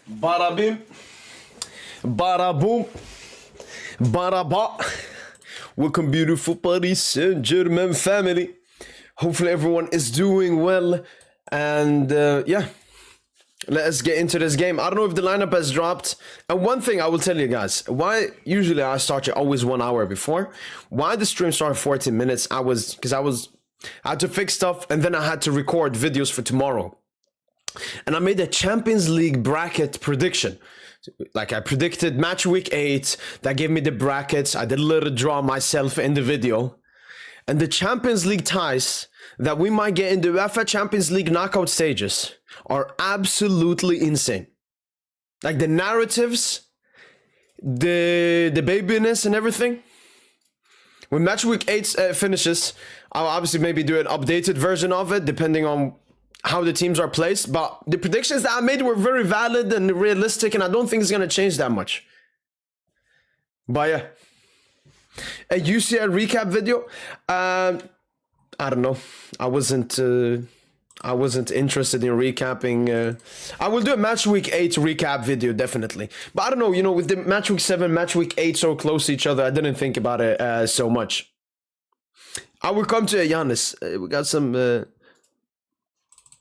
Bada bim, bada boom, bada ba. Welcome, beautiful Paris Saint-Germain family. Hopefully everyone is doing well. And yeah, let's get into this game. I don't know if the lineup has dropped. And one thing I will tell you guys, why usually I start it always 1 hour before. Why the stream started 14 minutes? I had to fix stuff and then I had to record videos for tomorrow. And I made a Champions League bracket prediction. Like I predicted match week 8. That gave me the brackets. I did a little draw myself in the video. And the Champions League ties that we might get in the UEFA Champions League knockout stages are absolutely insane. Like the narratives, the babiness and everything. When match week 8 finishes, I'll obviously maybe do an updated version of it depending on how the teams are placed, but the predictions that I made were very valid and realistic, and I don't think it's going to change that much. But yeah, a UCL recap video. I don't know. I wasn't interested in recapping. I will do a match week 8 recap video definitely, but I don't know. You know, with the match week 7, match week 8 so close to each other, I didn't think about it so much. I will come to Giannis. We got some.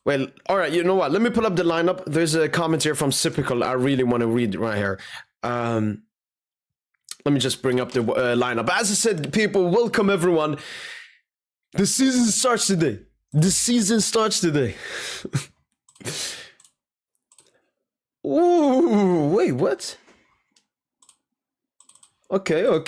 Well, all right, you know what? Let me pull up the lineup. There's a comment here from Sipical I really want to read right here. Let me just bring up the lineup. As I said, people, welcome everyone. The season starts today. The season starts today. Ooh, wait, what? Okay. Here's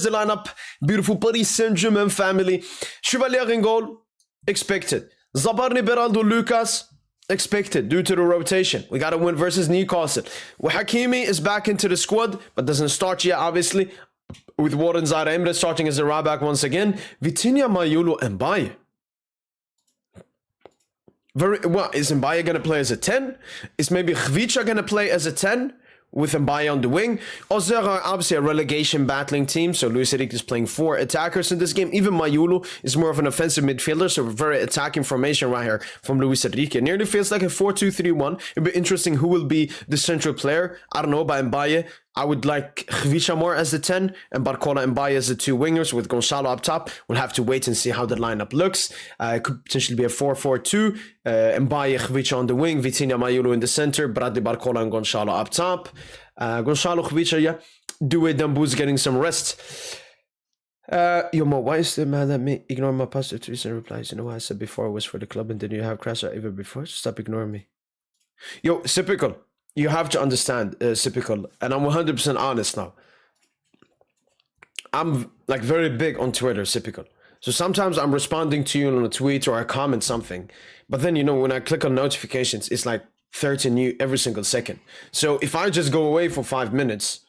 the lineup. Beautiful Paris Saint-Germain family. Chevalier in goal, expected. Zabarni, Beraldo, Lucas, expected due to the rotation. We got to win versus Newcastle. Hakimi is back into the squad, but doesn't start yet, obviously. With Warren Zara Emre starting as a right back once again. Vitinha, Mayulu, and Mbaye. Is Mbaye going to play as a 10? Is maybe Khvicha going to play as a 10? With Mbaye on the wing. Auxerre are obviously a relegation battling team, so Luis Enrique is playing 4 attackers in this game. Even Mayulu is more of an offensive midfielder, so very attacking formation right here from Luis Enrique. It nearly feels like a 4-2-3-1. It'd be interesting who will be the central player. I don't know, by Mbaye. I would like Khvicha more as the 10 and Barcola and Mbaye as the 2 wingers with Gonzalo up top. We'll have to wait and see how the lineup looks. It could potentially be a 4-4-2. Mbaye, Khvicha on the wing, Vitinha, Mayulu in the center, Bradley, Barcola and Gonzalo up top. Gonzalo, Khvicha, yeah. Due Dambu's getting some rest. Yo, Mo, why is the man that me ignore my positive tweets and replies? You know what I said before I was for the club and did you have crash out even before? Stop ignoring me. Yo, Sipical. You have to understand, Sipical, and I'm 100% honest now. I'm like very big on Twitter, Sipical. So sometimes I'm responding to you on a tweet or I comment something. But then, you know, when I click on notifications, it's like 30 new every single second. So if I just go away for 5 minutes,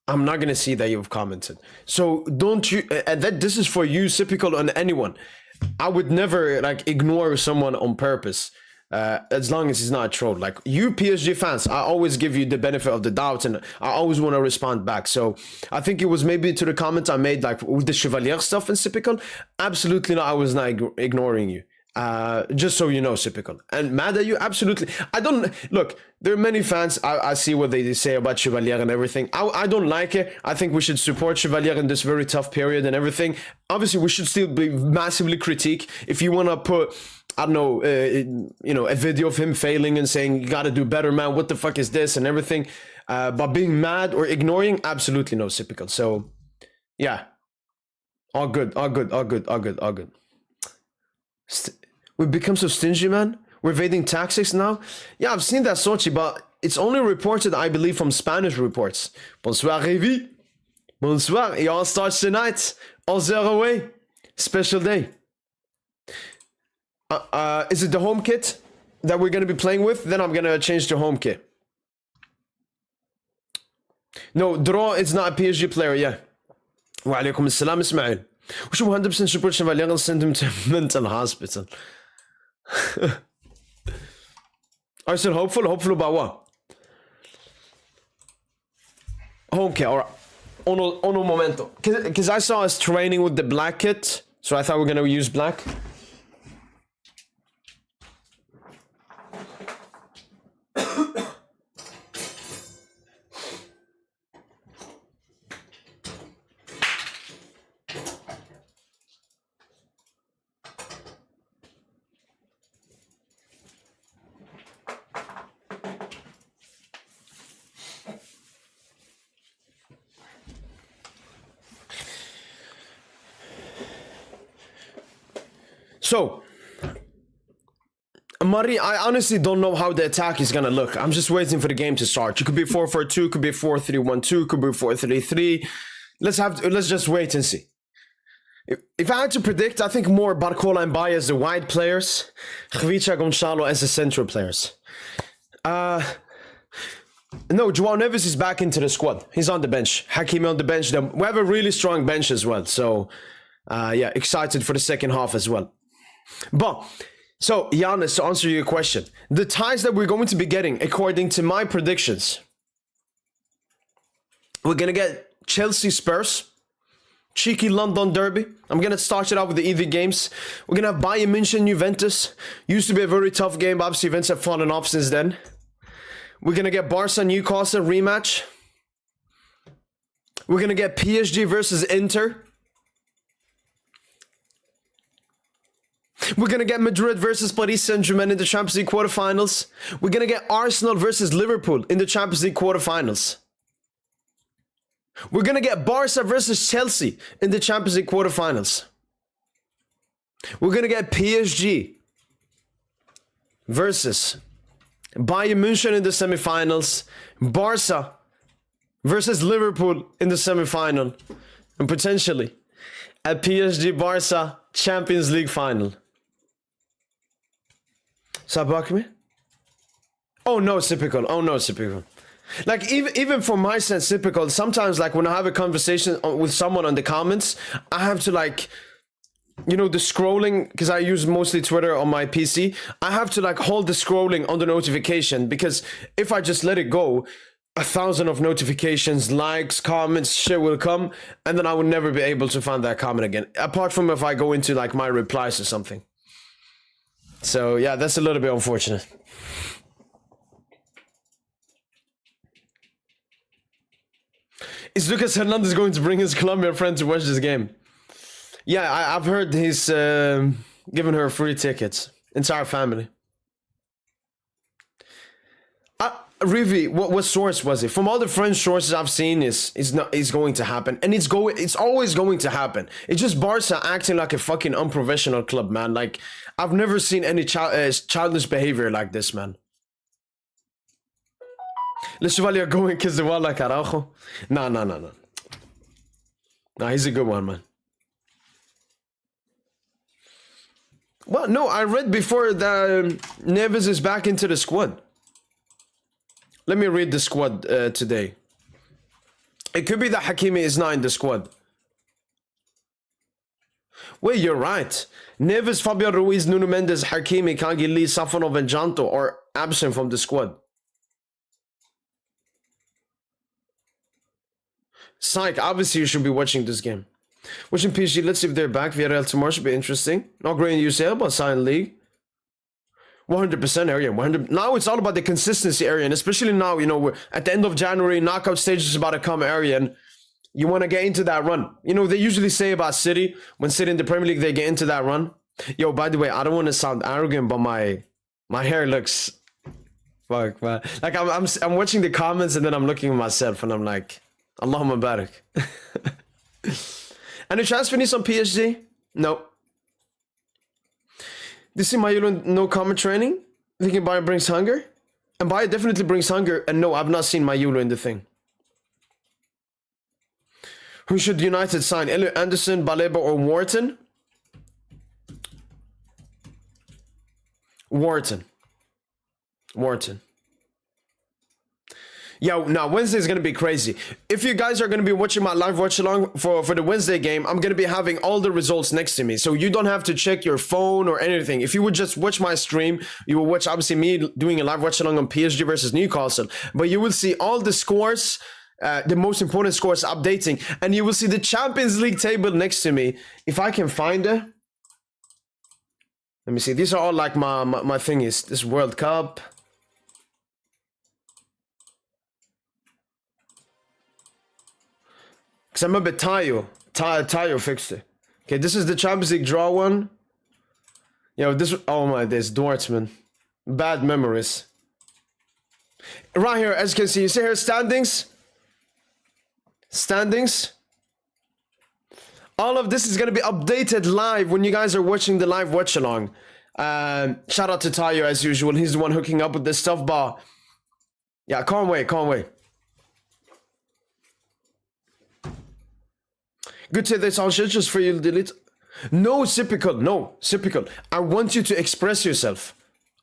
I'm not going to see that you've commented. So don't you, and this is for you, Sipical, and anyone. I would never like ignore someone on purpose. As long as he's not a troll. Like, you PSG fans, I always give you the benefit of the doubt and I always want to respond back. So I think it was maybe to the comment I made, like with the Chevalier stuff in Sipical. Absolutely not. I was not ignoring you. Just so you know, Sipical. And mad at you? Absolutely. I don't... Look, there are many fans. I see what they say about Chevalier and everything. I don't like it. I think we should support Chevalier in this very tough period and everything. Obviously, we should still be massively critique. If you want to put... I don't know, a video of him failing and saying, you got to do better, man. What the fuck is this and everything. But being mad or ignoring, absolutely no, Sipical. So, yeah. All good, all good, all good, all good, all good. We've become so stingy, man. We're evading taxes now. Yeah, I've seen that, Sochi, but it's only reported, I believe, from Spanish reports. Bonsoir, Revi. Bonsoir. It all starts tonight. Auxerre away. Special day. Is it the home kit that we're going to be playing with? Then I'm going to change to home kit. No, Draw is not a PSG player, yeah. Wa alaikum assalam, Ismail. We should 100% support Chevalier and send him to mental hospital. I said hopeful about what? Home kit, alright. Ono momento. Because I saw us training with the black kit, so I thought we were going to use black. So, Mari, I honestly don't know how the attack is gonna look. I'm just waiting for the game to start. It could be 4-4-2, could be 4-3-1-2, could be 4-3-3. Let's just wait and see. If I had to predict, I think more Barcola and Baye as the wide players, Khvicha Gonzalo as the central players. No, João Neves is back into the squad. He's on the bench. Hakimi on the bench. We have a really strong bench as well. So, yeah, excited for the second half as well. But, so, Giannis, to answer your question, the ties that we're going to be getting, according to my predictions, we're going to get Chelsea Spurs, cheeky London derby. I'm going to start it off with the easy games. We're going to have Bayern München, Juventus. Used to be a very tough game, but obviously events have fallen off since then. We're going to get Barca, Newcastle rematch. We're going to get PSG versus Inter. We're going to get Madrid versus Paris Saint-Germain in the Champions League quarterfinals. We're going to get Arsenal versus Liverpool in the Champions League quarterfinals. We're going to get Barca versus Chelsea in the Champions League quarterfinals. We're going to get PSG versus Bayern München in the semifinals. Barca versus Liverpool in the semifinal. And potentially a PSG Barca Champions League final. Sabakmi? Oh no, Sipical. Oh no, Sipical. Like, even for my sense, Sipical, sometimes, like, when I have a conversation with someone on the comments, I have to, like, you know, the scrolling, because I use mostly Twitter on my PC, I have to, like, hold the scrolling on the notification, because if I just let it go, 1,000 of notifications, likes, comments, shit will come, and then I will never be able to find that comment again, apart from if I go into, like, my replies or something. So, yeah, that's a little bit unfortunate. Is Lucas Hernandez going to bring his Colombian friend to watch this game? Yeah, I've heard he's giving her free tickets. Entire family. Rivi, what source was it? From all the French sources I've seen, is going to happen, and it's always going to happen. It's just Barca acting like a fucking unprofessional club, man. Like, I've never seen any childish behavior like this, man. Le Chevalier going because the Walla Carajo. No. Nah, he's a good one, man. Well, no, I read before that Neves is back into the squad. Let me read the squad today. It could be that Hakimi is not in the squad. Wait, you're right. Neves, Fabian Ruiz, Nuno Mendes, Hakimi, Kangili, Safonov, and Janto are absent from the squad. Psych, obviously you should be watching this game. Watching PSG, let's see if they're back. Villarreal tomorrow should be interesting. Not great in UCL, but sign League. 100% area. 100. Now it's all about the consistency, Arian. Especially now, you know, we're at the end of January, knockout stage is about to come, Arian. You want to get into that run. You know, they usually say about City, when City in the Premier League, they get into that run. Yo, by the way, I don't want to sound arrogant, but my hair looks... Fuck, man. Like, I'm watching the comments and then I'm looking at myself and I'm like, Allahumma barak. Any transfer needs on PSG? No. Do you see Mayulo no comment training? Thinking Bayern brings hunger? And Bayern definitely brings hunger. And no, I've not seen Mayulo in the thing. Who should United sign? Elliot Anderson, Baleba, or Wharton? Wharton. Yo, now Wednesday is going to be crazy. If you guys are going to be watching my live watch along for the Wednesday game, I'm going to be having all the results next to me. So you don't have to check your phone or anything. If you would just watch my stream, you will watch obviously me doing a live watch along on PSG versus Newcastle. But you will see all the scores, the most important scores updating. And you will see the Champions League table next to me. If I can find it. Let me see. These are all like my thingies. This World Cup. Because I remember Tayo fixed it. Okay, this is the Champions League draw one. Yo, this, oh my days, Dortmund. Bad memories. Right here, as you can see, you see here, standings. All of this is going to be updated live when you guys are watching the live watch along. Shout out to Tayo as usual. He's the one hooking up with this stuff, but yeah, can't wait. Good to this, I'll just for you to delete. No, Sipical. I want you to express yourself.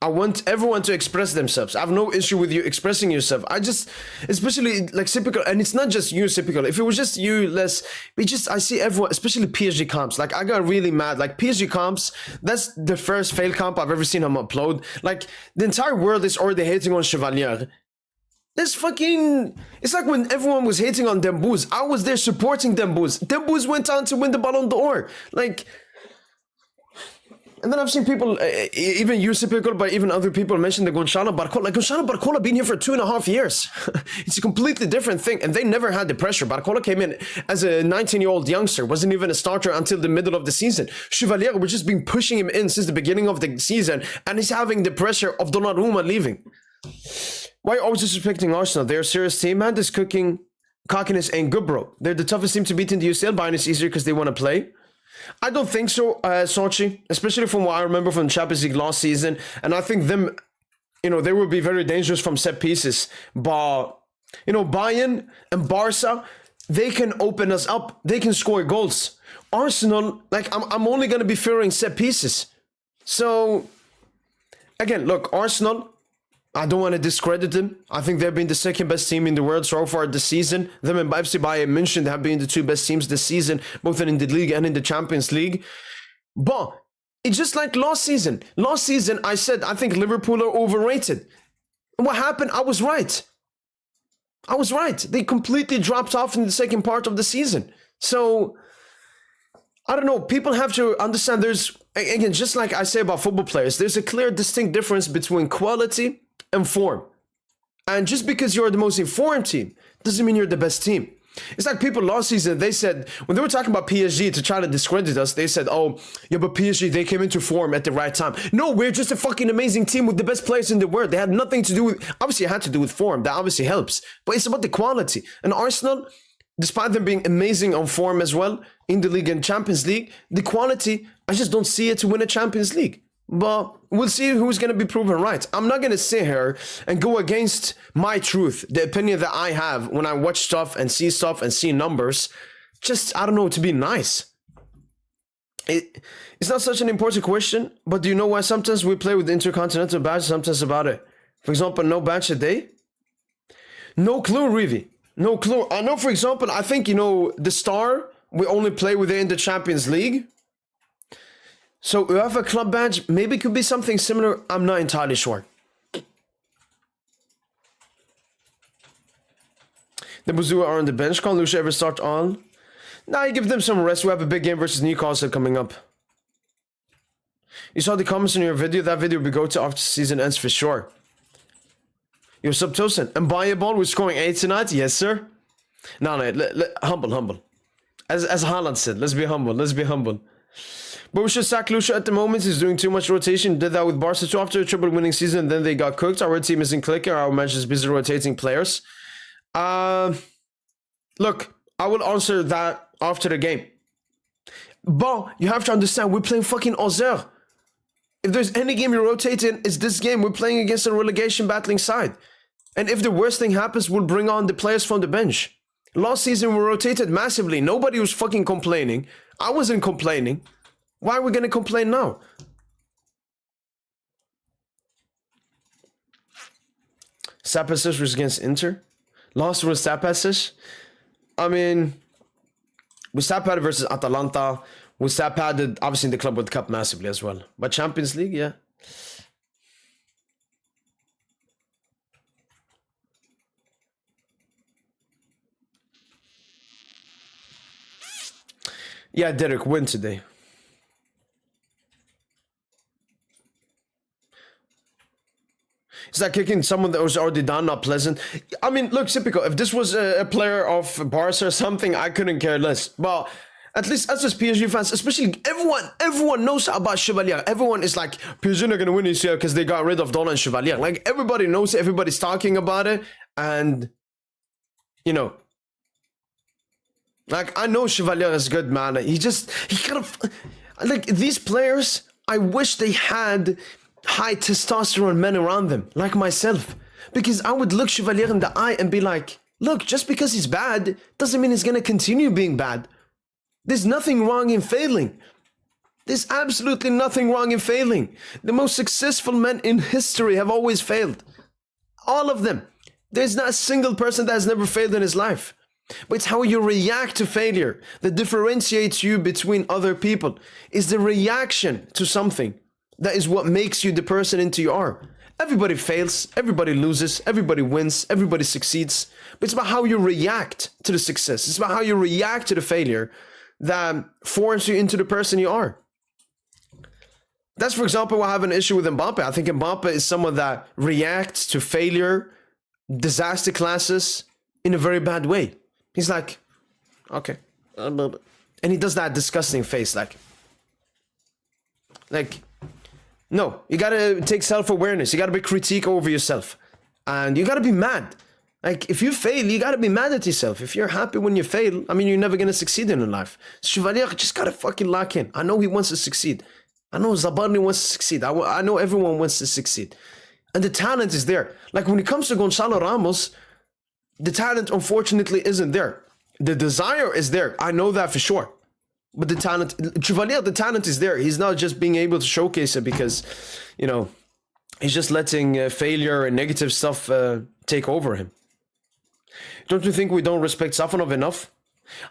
I want everyone to express themselves. I have no issue with you expressing yourself. I just, especially like Sipical, and it's not just you, Sipical. If it was just you, I see everyone, especially PSG comps. Like, I got really mad. Like, PSG comps, that's the first fail comp I've ever seen him upload. Like, the entire world is already hating on Chevalier. This fucking... It's like when everyone was hating on Dembouz. I was there supporting Dembouz. Dembouz went on to win the Ballon d'Or. Like... And then I've seen people, even you, Typical, but even other people mention the Gonçalo Barcola. Like, Gonçalo Barcola been here for 2.5 years. It's a completely different thing. And they never had the pressure. Barcola came in as a 19-year-old youngster. Wasn't even a starter until the middle of the season. Chevalier, we've just been pushing him in since the beginning of the season. And he's having the pressure of Donnarumma leaving. Why are you always disrespecting Arsenal? They're a serious team, man. This cockiness ain't good, bro. They're the toughest team to beat in the UCL. Bayern is easier because they want to play. I don't think so, Sochi. Especially from what I remember from the Champions League last season. And I think them, you know, they will be very dangerous from set pieces. But, you know, Bayern and Barca, they can open us up. They can score goals. Arsenal, like, I'm only going to be fearing set pieces. So, again, look, Arsenal... I don't want to discredit them. I think they've been the second best team in the world so far this season. Them and FC Bayern mentioned have been the two best teams this season, both in the league and in the Champions League. But it's just like last season. Last season, I said I think Liverpool are overrated. And what happened? I was right. They completely dropped off in the second part of the season. So, I don't know. People have to understand there's, again, just like I say about football players, there's a clear, distinct difference between quality and form. And just because you're the most informed team doesn't mean you're the best team. It's like people last season, they said, when they were talking about PSG to try to discredit us, they said, oh, yeah, but PSG, they came into form at the right time. No, we're just a fucking amazing team with the best players in the world. They had nothing to do with, obviously it had to do with form. That obviously helps. But it's about the quality. And Arsenal, despite them being amazing on form as well, in the league and Champions League, the quality, I just don't see it to win a Champions League. But we'll see who's going to be proven right. I'm not going to sit here and go against my truth, the opinion that I have when I watch stuff and see numbers. Just, I don't know, to be nice. It's not such an important question, but do you know why sometimes we play with the Intercontinental badge, sometimes about it? For example, no badge a day? No clue, Rivi. No clue. I know, for example, I think, you know, the Star, we only play with it in the Champions League. So UEFA club badge, maybe could be something similar. I'm not entirely sure. The Bazua are on the bench. Can't Lucia ever start on? Nah, you give them some rest. We have a big game versus Newcastle coming up. You saw the comments in your video. That video will go to after the season ends for sure. Yo, Subtosin. And buy a ball. We're scoring 8 tonight. Yes, sir. No, humble. As Haaland said, let's be humble. But we should sack Lucia at the moment. He's doing too much rotation. Did that with Barca too after a triple winning season. Then they got cooked. Our team isn't clicking. Our match is busy rotating players. Look, I will answer that after the game. But you have to understand, we're playing fucking Auxerre. If there's any game you're rotating, it's this game. We're playing against a relegation battling side. And if the worst thing happens, we'll bring on the players from the bench. Last season, we rotated massively. Nobody was fucking complaining. I wasn't complaining. Why are we going to complain now? Sapasic was against Inter. Lost was Sapasic. I mean, we Sapad versus Atalanta. We Sapad obviously in the Club World Cup massively as well. But Champions League, yeah. Yeah, Derek, win today. Is that kicking someone that was already done not pleasant? I mean, look, typical. If this was a player of Barca or something, I couldn't care less. But at least us as PSG fans, especially everyone knows about Chevalier. Everyone is like, PSG are going to win this year because they got rid of Donna and Chevalier. Like, everybody knows it. Everybody's talking about it. And, you know, like, I know Chevalier is good, man. He kind of, like, these players, I wish they had high testosterone men around them, like myself. Because I would look Chevalier in the eye and be like, look, just because he's bad, doesn't mean he's going to continue being bad. There's nothing wrong in failing. There's absolutely nothing wrong in failing. The most successful men in history have always failed. All of them. There's not a single person that has never failed in his life. But it's how you react to failure that differentiates you between other people. It's the reaction to something that is what makes you the person into you are. Everybody fails, everybody loses, everybody wins, everybody succeeds. But it's about how you react to the success. It's about how you react to the failure that forms you into the person you are. That's, for example, why I have an issue with Mbappe. I think Mbappe is someone that reacts to failure, disaster classes in a very bad way. He's like, okay. And he does that disgusting face, like, no, you gotta take self-awareness. You gotta be critique over yourself. And you gotta be mad. Like, if you fail, you gotta be mad at yourself. If you're happy when you fail, I mean, you're never gonna succeed in life. Chevalier just gotta fucking lock in. I know he wants to succeed. I know Zabarni wants to succeed. I know everyone wants to succeed. And the talent is there. Like, when it comes to Gonzalo Ramos, the talent, unfortunately, isn't there. The desire is there. I know that for sure. But the talent, Chevalier, the talent is there. He's not just being able to showcase it because, you know, he's just letting failure and negative stuff take over him. Don't you think we don't respect Safonov enough?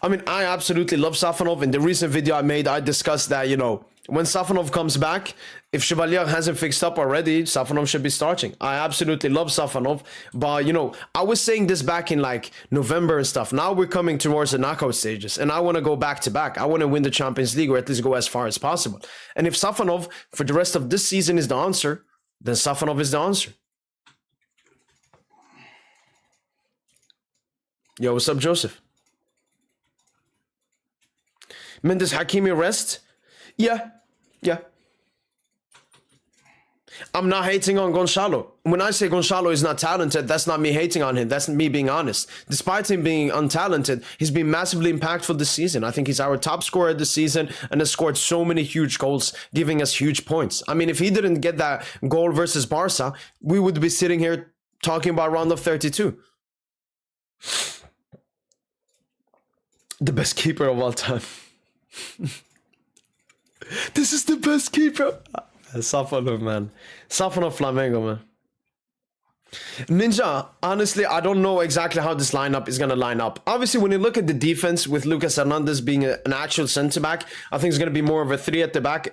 I mean, I absolutely love Safonov. In the recent video I made, I discussed that, you know, when Safonov comes back, if Chevalier hasn't fixed up already, Safonov should be starting. I absolutely love Safonov. But, you know, I was saying this back in like November and stuff. Now we're coming towards the knockout stages. And I want to go back to back. I want to win the Champions League or at least go as far as possible. And if Safonov for the rest of this season is the answer, then Safonov is the answer. Yo, what's up, Joseph? Mendes Hakimi rest? Yeah. I'm not hating on Gonzalo. When I say Gonzalo is not talented, that's not me hating on him. That's me being honest. Despite him being untalented, he's been massively impactful this season. I think he's our top scorer this season and has scored so many huge goals, giving us huge points. I mean, if he didn't get that goal versus Barca, we would be sitting here talking about round of 32. The best keeper of all time. This is the best keeper. Safonov, man. Safonov Flamengo, man. Ninja, honestly, I don't know exactly how this lineup is going to line up. Obviously, when you look at the defense with Lucas Hernandez being an actual centre back, I think it's going to be more of a three at the back.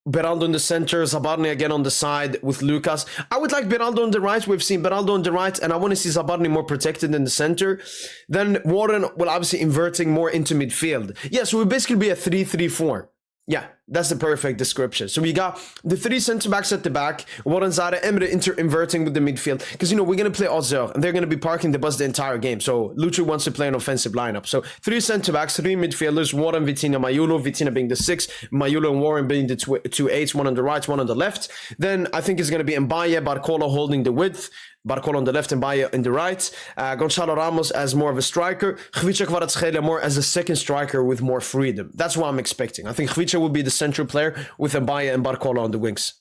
Beraldo in the center, Zabarni again on the side with Lucas. I would like Beraldo on the right. We've seen Beraldo on the right, and I want to see Zabarni more protected in the center. Then Warren will obviously inverting more into midfield. Yeah, so we'll basically be a 3-3-4. Yeah, that's the perfect description. So we got the three centre backs at the back, Warren Zara, Emre inverting with the midfield. Because, you know, we're going to play Auxerre, and they're going to be parking the bus the entire game. So Luchu wants to play an offensive lineup. So three centre backs, three midfielders, Warren, Vitinha, Mayulo, Vitinha being the 6, Mayulo and Warren being the two 8s, one on the right, one on the left. Then I think it's going to be Mbaye, Barcola holding the width. Barcola on the left and Mbaye in the right. Gonçalo Ramos as more of a striker. Khvicha Kvaratskhelia more as a second striker with more freedom. That's what I'm expecting. I think Khvicha will be the central player with Mbaye and Barcola on the wings.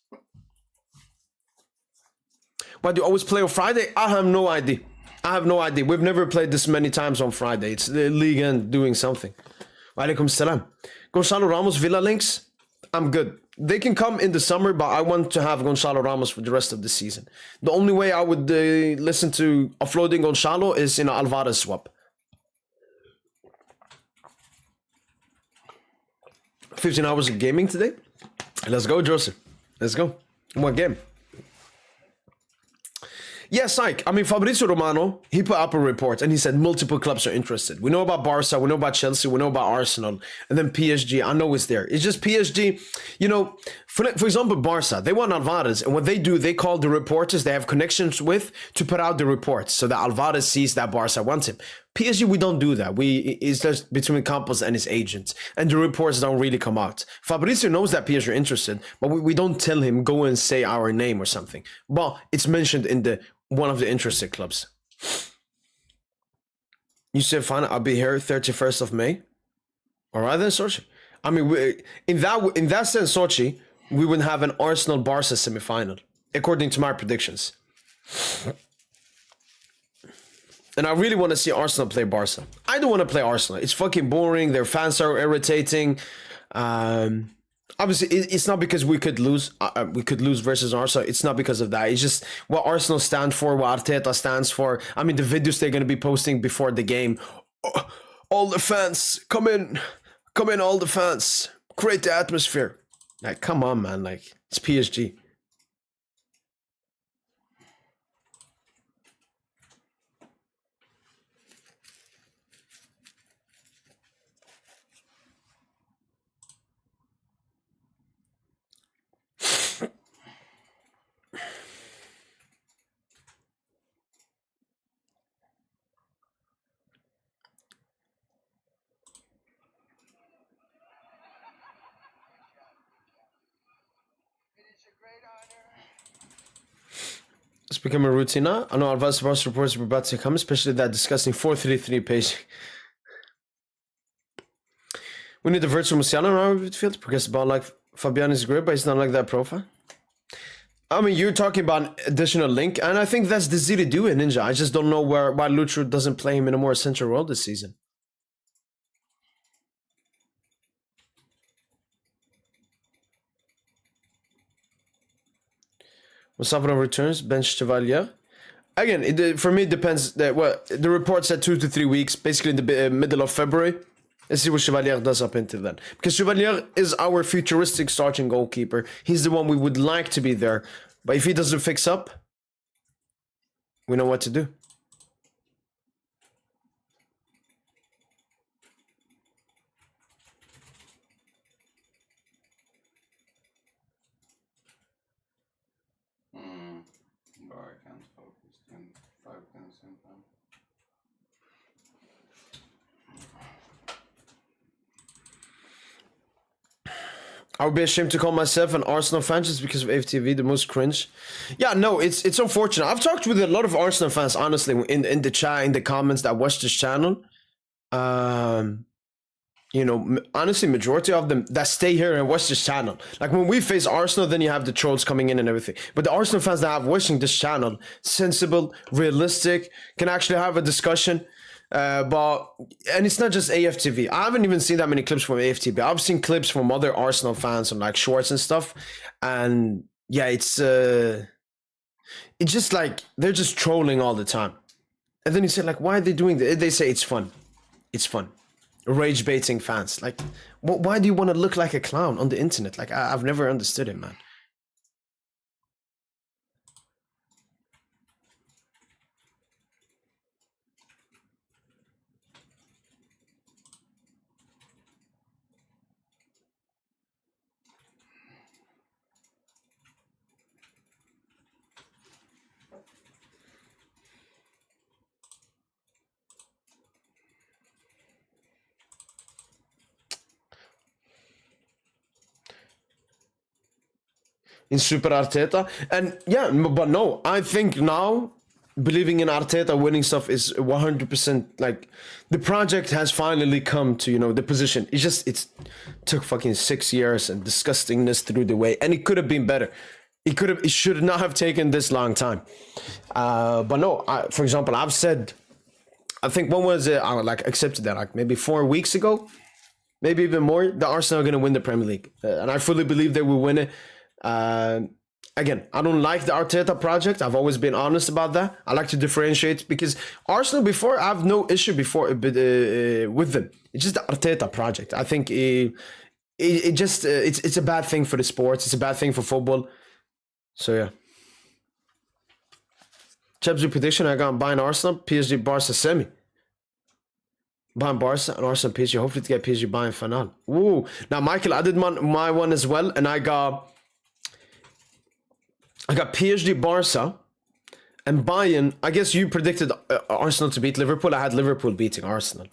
Why do you always play on Friday? I have no idea. We've never played this many times on Friday. It's the Ligue and doing something. Wa alaikum salam. Gonçalo Ramos, Villa links. I'm good. They can come in the summer, but I want to have Gonçalo Ramos for the rest of the season. The only way I would listen to offloading Gonçalo is in an Alvarez swap. 15 hours of gaming today. Let's go, Joseph. Let's go. What game? Yeah, Psych. I mean, Fabrizio Romano, he put up a report and he said multiple clubs are interested. We know about Barca, we know about Chelsea, we know about Arsenal, and then PSG. I know it's there. It's just PSG, you know, for example, Barca, they want Alvarez, and what they do, they call the reporters they have connections with to put out the reports so that Alvarez sees that Barca wants him. PSG, we don't do that. It's just between Campos and his agents, and the reports don't really come out. Fabrizio knows that PSG are interested, but we don't tell him, go and say our name or something. But it's mentioned in the one of the interested clubs. You said, fine, I'll be here 31st of May. All right then, Sochi. I mean, in that sense, Sochi, we would have an Arsenal-Barca semi-final, according to my predictions. And I really want to see Arsenal play Barca. I don't want to play Arsenal. It's fucking boring. Their fans are irritating. Obviously, it's not because we could lose. We could lose versus Arsenal. It's not because of that. It's just what Arsenal stand for, what Arteta stands for. I mean, the videos they're going to be posting before the game. Oh, all the fans, come in, all the fans. Create the atmosphere. Like, come on, man. Like, it's PSG. It's become a routine now. I know advanced sports reports were about to come, especially that discussing 4-3-3 page. We need a virtual Musiala in our midfield to progress the ball like Fabiani's grip, but he's not like that profile. I mean, you're talking about an additional link, and I think that's the Z to do it, Ninja. I just don't know why Lucho doesn't play him in a more central role this season. When Savano returns, bench Chevalier. Again, for me, it depends. The report said 2 to 3 weeks, basically in the middle of February. Let's see what Chevalier does up until then. Because Chevalier is our futuristic starting goalkeeper. He's the one we would like to be there. But if he doesn't fix up, we know what to do. I would be ashamed to call myself an Arsenal fan just because of FTV, the most cringe. Yeah, no, it's unfortunate. I've talked with a lot of Arsenal fans, honestly, in the chat, in the comments that watch this channel. You know, honestly, majority of them that stay here and watch this channel. Like when we face Arsenal, then you have the trolls coming in and everything. But the Arsenal fans that have watching this channel, sensible, realistic, can actually have a discussion. And it's not just AFTV. I haven't even seen that many clips from AFTV. I've seen clips from other Arsenal fans on like shorts and stuff. And yeah, it's It's just like they're just trolling all the time. And then you say like, why are they doing that? They say it's fun. It's fun. Rage baiting fans. Like, why do you want to look like a clown on the internet? Like, I've never understood it, man. In Super Arteta. And yeah, but no, I think now believing in Arteta winning stuff is 100% like the project has finally come to, you know, the position. It's took fucking 6 years and disgustingness through the way, and it could have been better. It should not have taken this long time. But no, for example, I've said, I think when was it? I like accepted that like maybe 4 weeks ago, maybe even more. The Arsenal are going to win the Premier League, and I fully believe they will win it. Again, I don't like the Arteta project. I've always been honest about that. I like to differentiate because Arsenal before, I have no issue before with them. It's just the Arteta project. I think it just it's a bad thing for the sports. It's a bad thing for football. So yeah. Cheb's prediction: I got buying Arsenal, PSG, Barca semi. Buying Barca and Arsenal, PSG. Hopefully to get PSG buying final. Ooh. Now Michael, I did my one as well, and I got PSG, Barca, and Bayern. I guess you predicted Arsenal to beat Liverpool. I had Liverpool beating Arsenal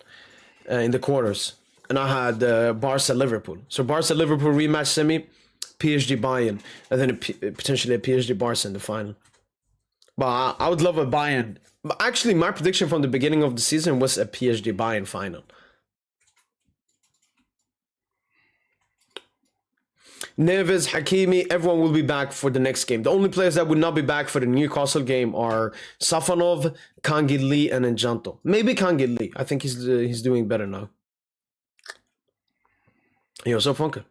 in the quarters, and I had Barca, Liverpool. So Barca, Liverpool rematch semi, PSG, Bayern, and then potentially a PSG, Barca in the final. But I would love a Bayern. But actually, my prediction from the beginning of the season was a PSG Bayern final. Neves, Hakimi, everyone will be back for the next game. The only players that would not be back for the Newcastle game are Safanov, Kangin Lee, and Enjanto. Maybe Kangin Lee. I think he's doing better now. Yo, so funky.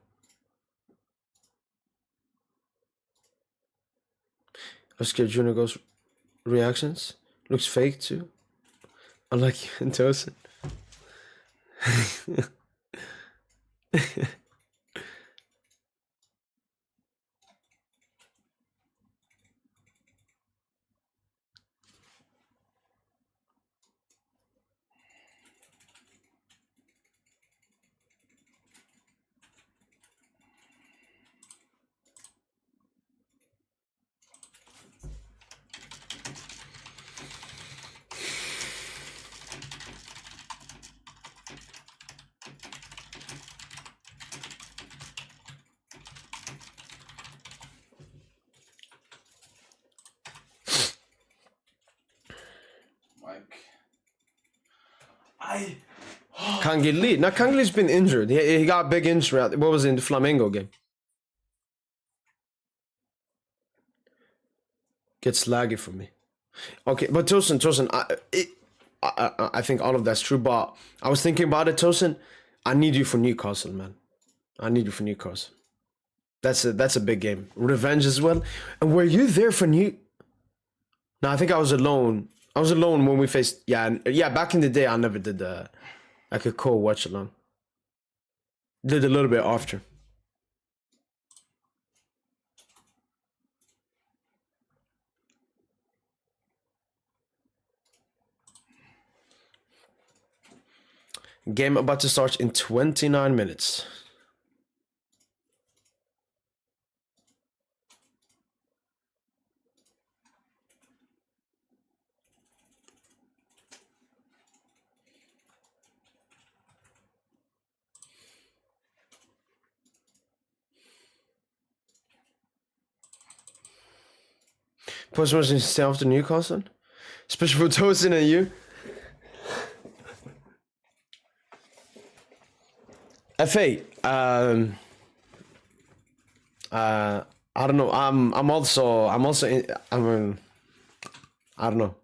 Let's get Junior Ghost reactions. Looks fake too. Unlike you and Tosin. Kangin Lee. Now Kangin Lee's been injured. He got a big injury. What was it, in the Flamengo game? Gets laggy for me. Okay, but Tosin, I think all of that's true. But I was thinking about it, Tosin. I need you for Newcastle, man. I need you for Newcastle. That's a big game. Revenge as well. And were you there for New? No, I think I was alone. I was alone when we faced. Yeah. Back in the day, I never did like a Watchalong. Did a little bit after. Game about to start in 29 minutes. Post was in stay after Newcastle, especially for Tosin and you. FA, I don't know. I'm also I don't know.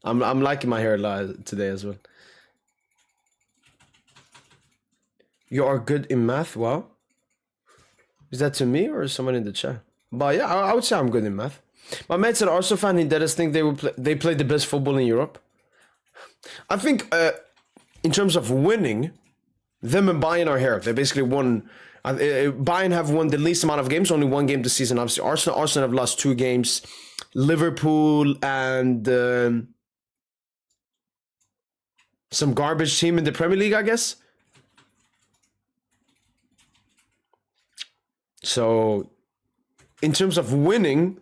I'm liking my hair a lot today as well. You are good in math. Wow. Is that to me or someone in the chat? But yeah, I would say I'm good in math. My mate said Arsenal fan, he does think they played the best football in Europe. I think in terms of winning, them and Bayern are here. They basically won. Bayern have won the least amount of games, only one game this season. Obviously, Arsenal have lost 2 games. Liverpool and some garbage team in the Premier League, I guess. So, in terms of winning,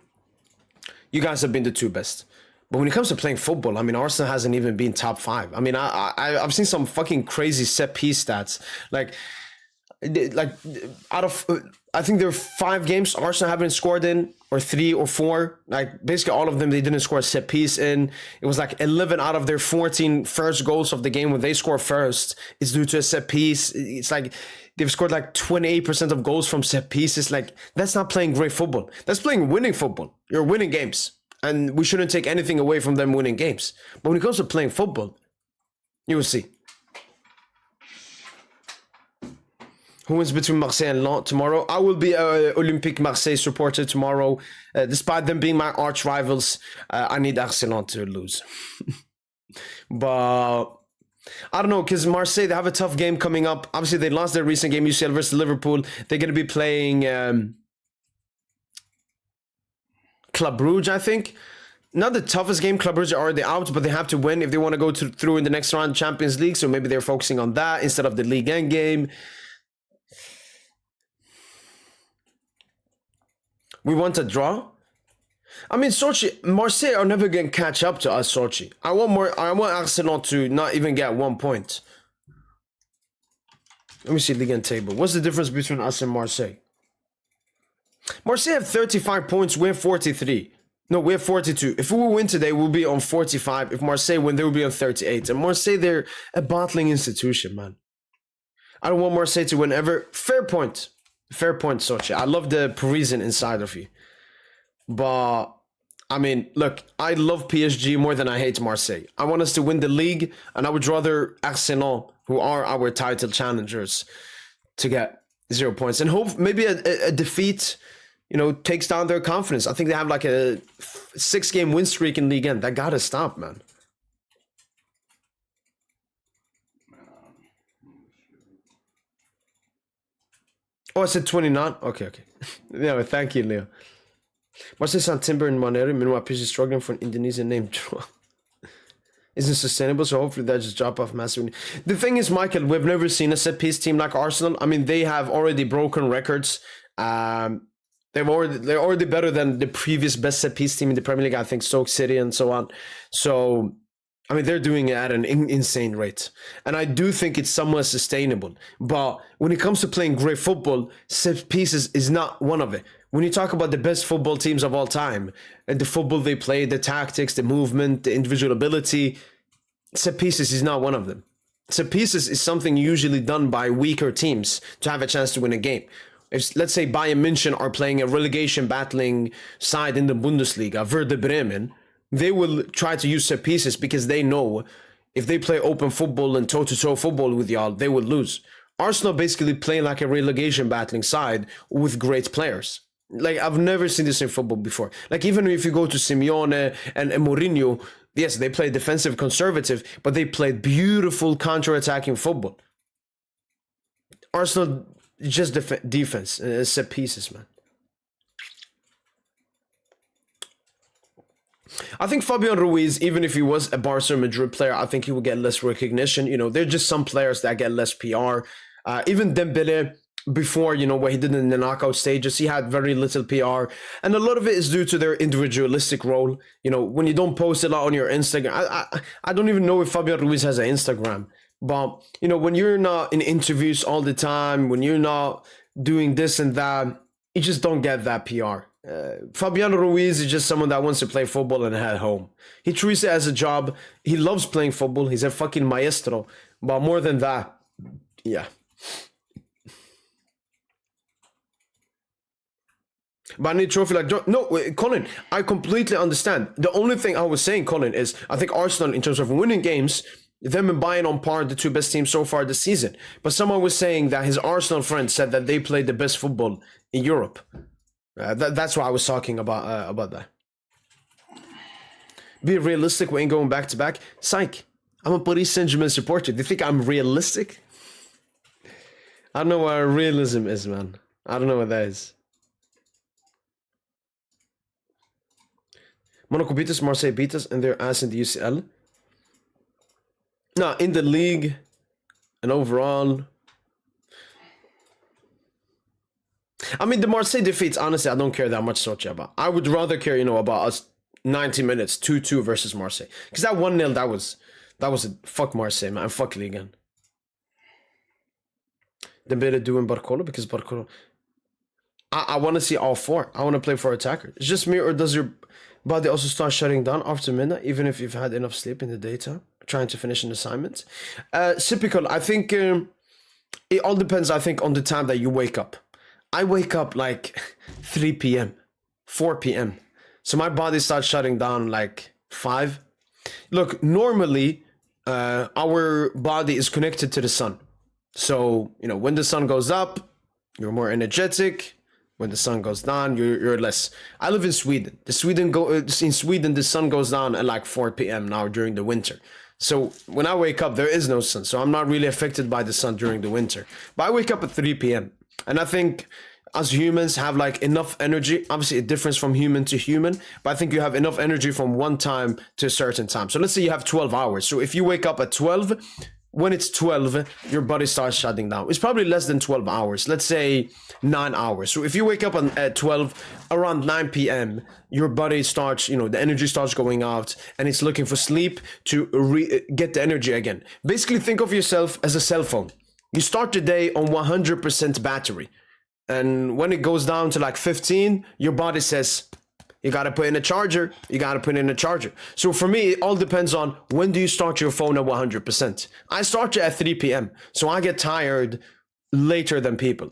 you guys have been the 2 best. But when it comes to playing football, I mean, Arsenal hasn't even been top 5. I mean, I've seen some fucking crazy set piece stats. Like out of, I think there are 5 games Arsenal haven't scored in, or 3 or 4. Like basically all of them, they didn't score a set piece in. It was like 11 out of their 14 first goals of the game when they score first is due to a set piece. It's like they've scored like 28% of goals from set pieces. Like that's not playing great football. That's playing winning football. You're winning games. And we shouldn't take anything away from them winning games. But when it comes to playing football, you will see. Who wins between Marseille and Lens tomorrow? I will be an Olympique Marseille supporter tomorrow. Despite them being my arch rivals, I need Arsenal to lose. But I don't know, because Marseille, they have a tough game coming up. Obviously, they lost their recent game, UCL versus Liverpool. They're going to be playing Club Brugge, I think. Not the toughest game. Club Brugge are already out, but they have to win if they want to go through in the next round Champions League. So maybe they're focusing on that instead of the Ligue 1 game. We want a draw. I mean, Sochi, Marseille are never going to catch up to us, Sochi. I want Arsenal to not even get 1 point. Let me see Ligue 1 table. What's the difference between us and Marseille? Marseille have 35 points. We have 43. No, we have 42. If we win today, we'll be on 45. If Marseille win, they will be on 38. And Marseille, they're a bottling institution, man. I don't want Marseille to win ever. Fair point. Fair point, Sochi. I love the Parisian inside of you. But, I mean, look, I love PSG more than I hate Marseille. I want us to win the league, and I would rather Arsenal, who are our title challengers, to get 0 points. And hope maybe a defeat, you know, takes down their confidence. I think they have like a 6-game win streak in Ligue 1. That gotta stop, man. Oh, I said 29? Okay. Yeah, thank you, Leo. Marseille Saint Timber and Moneri, meanwhile, PSG is struggling for an Indonesian name. Isn't sustainable, so hopefully that just drop off massively. The thing is, Michael, we've never seen a set-piece team like Arsenal. I mean, they have already broken records. They're already better than the previous best set-piece team in the Premier League, I think Stoke City and so on. So, I mean, they're doing it at an insane rate. And I do think it's somewhat sustainable. But when it comes to playing great football, set pieces is not one of it. When you talk about the best football teams of all time, and the football they play, the tactics, the movement, the individual ability, set pieces is not one of them. Set pieces is something usually done by weaker teams to have a chance to win a game. If, let's say, Bayern München are playing a relegation battling side in the Bundesliga, Werder Bremen, they will try to use set pieces because they know if they play open football and toe-to-toe football with y'all, they will lose. Arsenal basically play like a relegation battling side with great players. Like, I've never seen this in football before. Like, even if you go to Simeone and Mourinho, yes, they play defensive conservative, but they play beautiful counter-attacking football. Arsenal, just defense, set pieces, man. I think Fabian Ruiz, even if he was a Barca Madrid player, I think he will get less recognition. You know, there are just some players that get less PR. Even Dembele, before, you know, what he did in the knockout stages, he had very little PR. And a lot of it is due to their individualistic role. You know, when you don't post a lot on your Instagram, I don't even know if Fabian Ruiz has an Instagram. But, you know, when you're not in interviews all the time, when you're not doing this and that, you just don't get that PR. Fabian Ruiz is just someone that wants to play football and head home. He treats it as a job. He loves playing football. He's a fucking maestro. But more than that, yeah. But I need trophy like no, wait, Colin, I completely understand. The only thing I was saying, Colin, is I think Arsenal, in terms of winning games, them and Bayern on par, the 2 best teams so far this season. But someone was saying that his Arsenal friend said that they played the best football in Europe. That's why I was talking about that. Be realistic. We ain't going back to back. Psych. I'm a Paris Saint-Germain supporter. Do you think I'm realistic? I don't know what realism is, man. I don't know what that is. Monaco beat us, Marseille beat us, and their ass in the UCL. No, in the league and overall. I mean, the Marseille defeats, honestly, I don't care that much, Sochi, about. I would rather care, you know, about us 90 minutes, 2-2 versus Marseille. Because that 1-0, that was a fuck Marseille, man. Fuck Ligue 1. Dembele doing Barcola because Barcola. I want to see all four. I want to play for attacker. It's just me, or does your body also start shutting down after midnight, even if you've had enough sleep in the daytime, trying to finish an assignment? Typical. I think it all depends, I think, on the time that you wake up. I wake up like 3 p.m., 4 p.m. So my body starts shutting down like 5. Look, normally our body is connected to the sun. So, you know, when the sun goes up, you're more energetic. When the sun goes down, you're less. I live in Sweden. In Sweden, the sun goes down at like 4 p.m. now during the winter. So when I wake up, there is no sun. So I'm not really affected by the sun during the winter. But I wake up at 3 p.m. And I think as humans have like enough energy. Obviously, it differs from human to human. But I think you have enough energy from one time to a certain time. So let's say you have 12 hours. So if you wake up at 12, when it's 12, your body starts shutting down. It's probably less than 12 hours. Let's say 9 hours. So if you wake up at 12, around 9 p.m., your body starts, you know, the energy starts going out and it's looking for sleep to get the energy again. Basically, think of yourself as a cell phone. You start the day on 100% battery. And when it goes down to like 15, your body says, you got to put in a charger. You got to put in a charger. So for me, it all depends on when do you start your phone at 100%. I start it at 3 p.m. So I get tired later than people.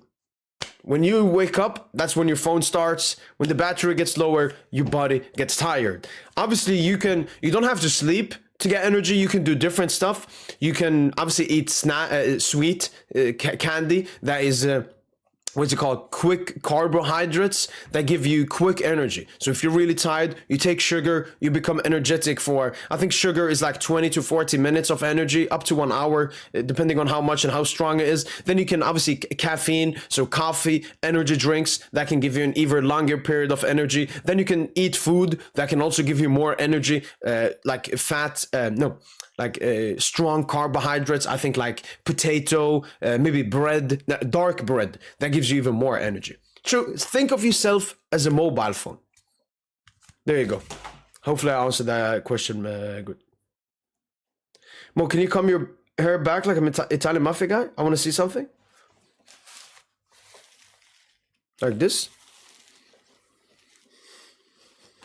When you wake up, that's when your phone starts. When the battery gets lower, your body gets tired. Obviously, you don't have to sleep to get energy. You can do different stuff. You can obviously eat sweet candy that is... what's it called? Quick carbohydrates that give you quick energy. So if you're really tired, you take sugar, you become energetic for, I think sugar is like 20 to 40 minutes of energy, up to 1 hour, depending on how much and how strong it is. Then you can obviously caffeine, so coffee, energy drinks that can give you an even longer period of energy. Then you can eat food that can also give you more energy, like strong carbohydrates. I think like potato, maybe bread, dark bread that gives you even more energy. So think of yourself as a mobile phone. There you go. Hopefully I answered that question good. Mo, can you comb your hair back like I'm Italian mafia guy? I want to see something. Like this.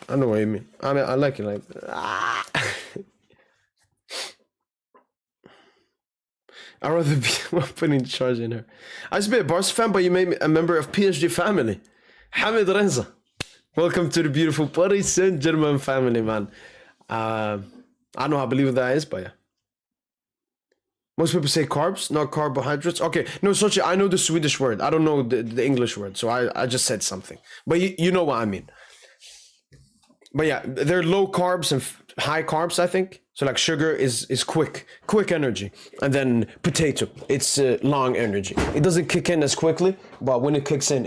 I know what you mean. I mean, I like it like that. I'd rather be putting charge in her. I used to be a Barca fan, but you made me a member of PSG family. Hamid Renza. Welcome to the beautiful Paris Saint-Germain family, man. I don't know how believable that is, but yeah. Most people say carbs, not carbohydrates. Okay, no, Sochi, I know the Swedish word. I don't know the English word, so I just said something. But you know what I mean. But yeah, they're low carbs and high carbs, I think. So like sugar is quick energy. And then potato, it's long energy. It doesn't kick in as quickly, but when it kicks in,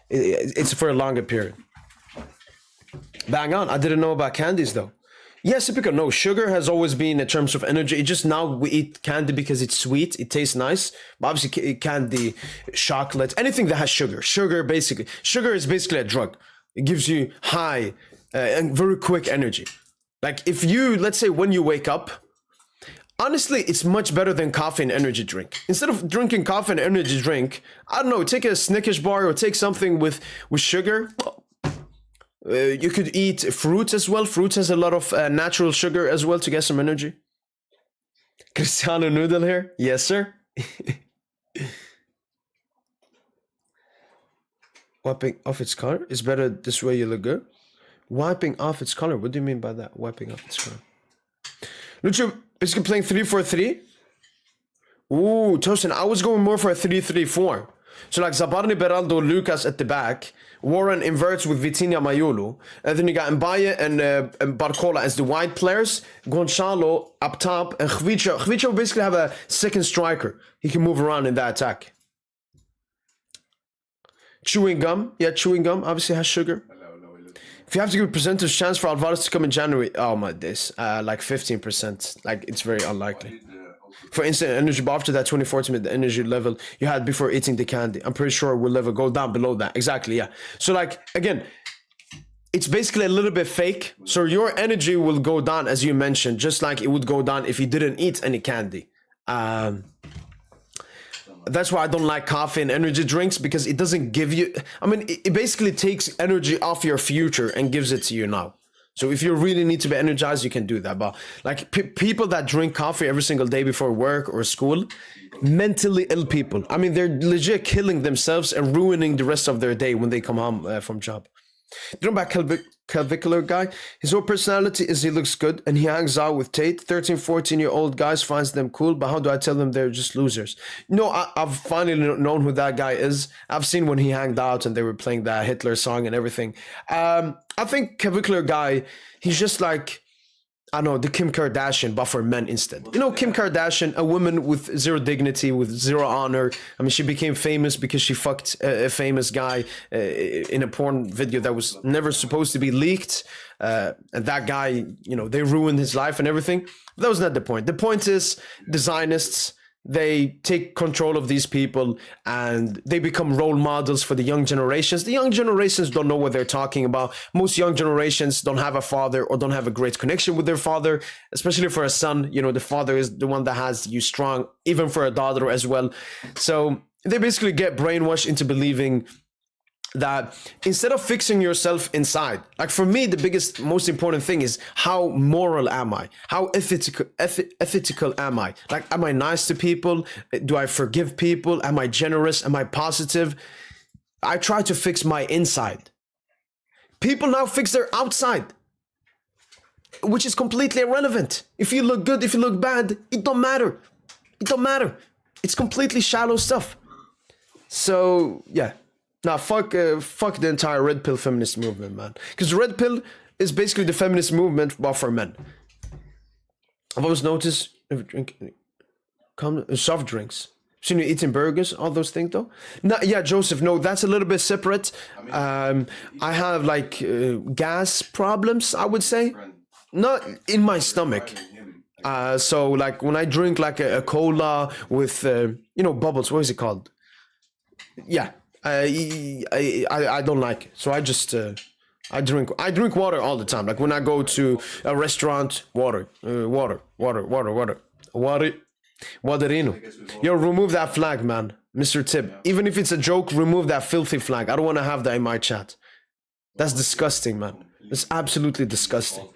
it's for a longer period. Bang on. I didn't know about candies though. Yes, typical. No, sugar has always been in terms of energy. It just now we eat candy because it's sweet. It tastes nice. But obviously candy, chocolate, anything that has sugar. Sugar is basically a drug. It gives you high and very quick energy. Like if you, let's say when you wake up, honestly, it's much better than coffee and energy drink. Instead of drinking coffee and energy drink, I don't know, take a Snickers bar or take something with sugar. You could eat fruit as well. Fruit has a lot of natural sugar as well to get some energy. Cristiano Noodle here. Yes, sir. Wiping off its color is better this way you look good. Wiping off its color. What do you mean by that? Wiping off its color. Lucho, basically playing 3-4-3. Ooh, Tosin, I was going more for a 3-3-4. So like Zabarni, Beraldo, Lucas at the back. Warren inverts with Vitinha, Mayulu. And then you got Mbaye and Barcola as the wide players. Gonçalo up top. And Khvicha basically have a second striker. He can move around in that attack. Chewing gum. Yeah, chewing gum obviously has sugar. If you have to give a percentage chance for Alvarez to come in January, oh my days, like 15%. Like it's very unlikely. For instant energy, but after that 2014, the energy level you had before eating the candy, I'm pretty sure will never go down below that. Exactly, yeah. So like again, it's basically a little bit fake. So your energy will go down as you mentioned, just like it would go down if you didn't eat any candy. That's why I don't like coffee and energy drinks, because it doesn't give you, I mean, it basically takes energy off your future and gives it to you now. So if you really need to be energized, you can do that. But like people that drink coffee every single day before work or school, mentally ill people. I mean, they're legit killing themselves and ruining the rest of their day when they come home from job. You know about clavicular guy? His whole personality is he looks good and he hangs out with Tate. 13, 14-year-old guys finds them cool, but how do I tell them they're just losers? No, I've finally known who that guy is. I've seen when he hanged out and they were playing that Hitler song and everything. I think clavicular guy, he's just like, I don't know, the Kim Kardashian, but for men instead. You know, Kim Kardashian, a woman with zero dignity, with zero honor. I mean, she became famous because she fucked a famous guy in a porn video that was never supposed to be leaked. And that guy, you know, they ruined his life and everything. But that was not the point. The point is, the Zionists, they take control of these people and they become role models for the young generations. The young generations don't know what they're talking about. Most young generations don't have a father or don't have a great connection with their father, especially for a son. You know, the father is the one that has you strong, even for a daughter as well. So they basically get brainwashed into believing that instead of fixing yourself inside, like for me, the biggest, most important thing is how moral am I? How ethical am I? Like, am I nice to people? Do I forgive people? Am I generous? Am I positive? I try to fix my inside. People now fix their outside, which is completely irrelevant. If you look good, if you look bad, it don't matter. It don't matter. It's completely shallow stuff. So, yeah. Nah, fuck the entire red pill feminist movement, man. Because red pill is basically the feminist movement, but for men. I've always noticed soft drinks. Seen you eating burgers, all those things though. No, yeah, Joseph. No, that's a little bit separate. I have like gas problems, I would say, not in my stomach. So like when I drink like a cola with you know, bubbles. What is it called? Yeah. I don't like it, so I just I drink water all the time. Like when I go to a restaurant, waterino. Yo, remove that flag, man, Mr. Tip. Even if it's a joke, remove that filthy flag. I don't want to have that in my chat. That's disgusting, man. It's absolutely disgusting.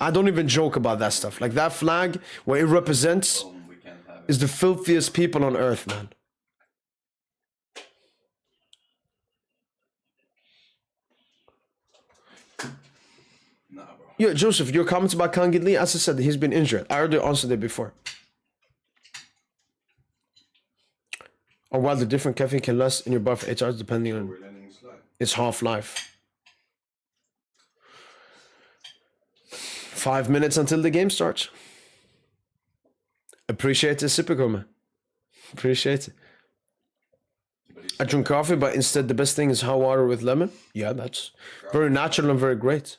I don't even joke about that stuff. Like that flag, what it represents, is the filthiest people on earth, man. Yeah, Joseph, your comments about Kangin Lee, as I said, he's been injured. I already answered it before. Or while the different caffeine can last in your body for 8 hours depending on its half-life. 5 minutes until the game starts. Appreciate it, Sipico, man. Appreciate it. I drink coffee, but instead the best thing is hot water with lemon. Yeah, that's very natural and very great.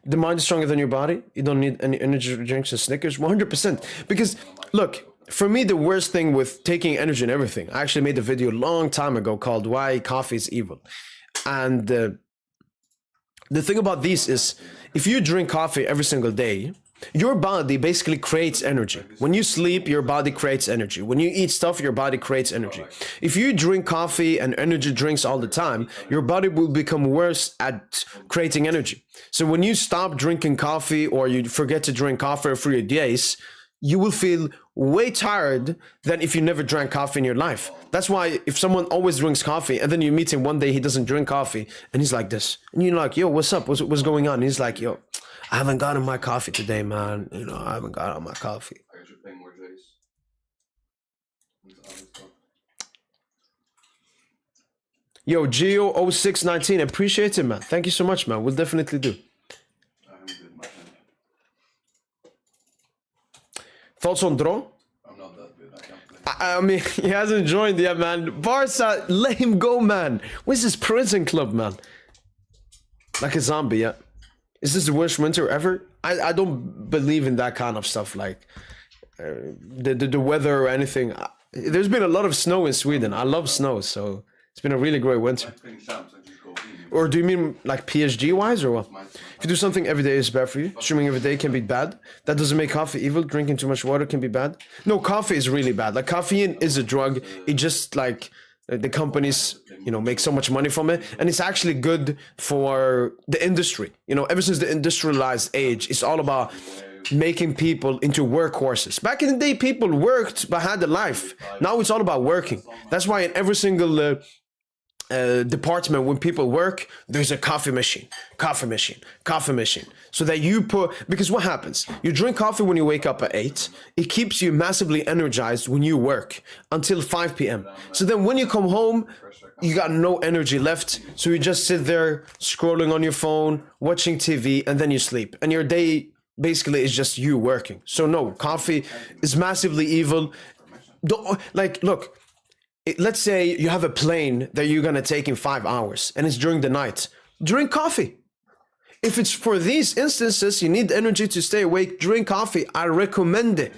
The mind is stronger than your body. You don't need any energy drinks and Snickers. 100%. Because, look, for me, the worst thing with taking energy and everything, I actually made a video a long time ago called Why Coffee is Evil. And the thing about these is, if you drink coffee every single day, your body basically creates energy. When you sleep, your body creates energy. When you eat stuff, your body creates energy. If you drink coffee and energy drinks all the time, your body will become worse at creating energy. So when you stop drinking coffee or you forget to drink coffee for 3 days, you will feel way tired than if you never drank coffee in your life. That's why if someone always drinks coffee and then you meet him one day, he doesn't drink coffee and he's like this. And you're like, yo, what's up? What's going on? And he's like, yo, I haven't gotten my coffee today, man. You know, I haven't gotten my coffee. Yo, Geo0619, appreciate it, man. Thank you so much, man. We'll definitely do. I'm good, my friend. Thoughts on draw? I'm not that good. I can't play. I mean, he hasn't joined yet, man. Barca, let him go, man. Where's this prison club, man? Like a zombie, yeah. Is this the worst winter ever? I don't believe in that kind of stuff, like the weather or anything. There's been a lot of snow in Sweden. I love snow, so it's been a really great winter. I'm playing champs. I just go in. Or do you mean like PSG wise or what? If you do something every day is bad for you. Streaming every day can be bad. That doesn't make coffee evil. Drinking too much water can be bad. No, coffee is really bad. Like caffeine is a drug. It just like the companies, you know, make so much money from it, and it's actually good for the industry. You know, ever since the industrialized age, it's all about making people into workhorses. Back in the day, people worked but had a life. Now it's all about working. That's why in every single department, when people work, there's a coffee machine, so that you put, because what happens, you drink coffee when you wake up at 8, it keeps you massively energized when you work until 5 p.m. So then when you come home, you got no energy left, so you just sit there scrolling on your phone, watching TV, and then you sleep, and your day basically is just you working. So no, coffee is massively evil. Like, look, let's say you have a plane that you're gonna take in 5 hours and it's during the night. Drink coffee. If it's for these instances, you need energy to stay awake, drink coffee. I recommend it.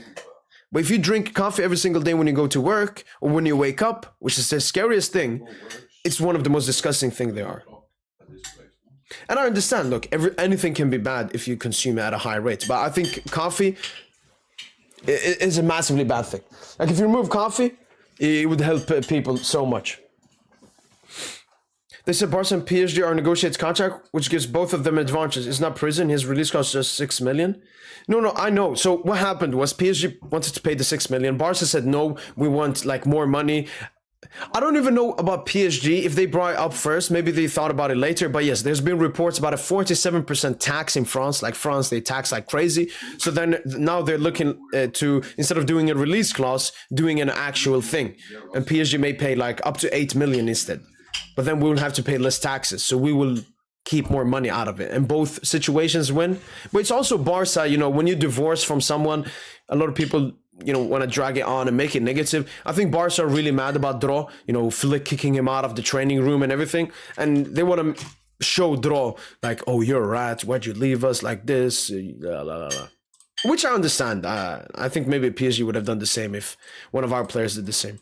But if you drink coffee every single day when you go to work or when you wake up, which is the scariest thing, it's one of the most disgusting things there are. And I understand, look, anything can be bad if you consume it at a high rate. But I think coffee is a massively bad thing. Like if you remove coffee, it would help people so much. They said Barca and PSG are negotiated contract, which gives both of them advantages. It's not prison. His release cost just 6 million. No, I know. So what happened was PSG wanted to pay the 6 million. Barca said, no, we want like more money. I don't even know about PSG, if they brought it up first, maybe they thought about it later, but yes, there's been reports about a 47% tax in France. Like France, they tax like crazy. So then now they're looking to, instead of doing a release clause, doing an actual thing. And PSG may pay like up to 8 million instead. But then we will have to pay less taxes. So we will keep more money out of it. And both situations win. But it's also Barca, you know, when you divorce from someone, a lot of people, you know, want to drag it on and make it negative. I think Barca are really mad about Draw, you know, Flick kicking him out of the training room and everything. And they want to show Draw like, oh, you're a rat. Why'd you leave us like this? Blah, blah, blah. Which I understand. I think maybe PSG would have done the same if one of our players did the same.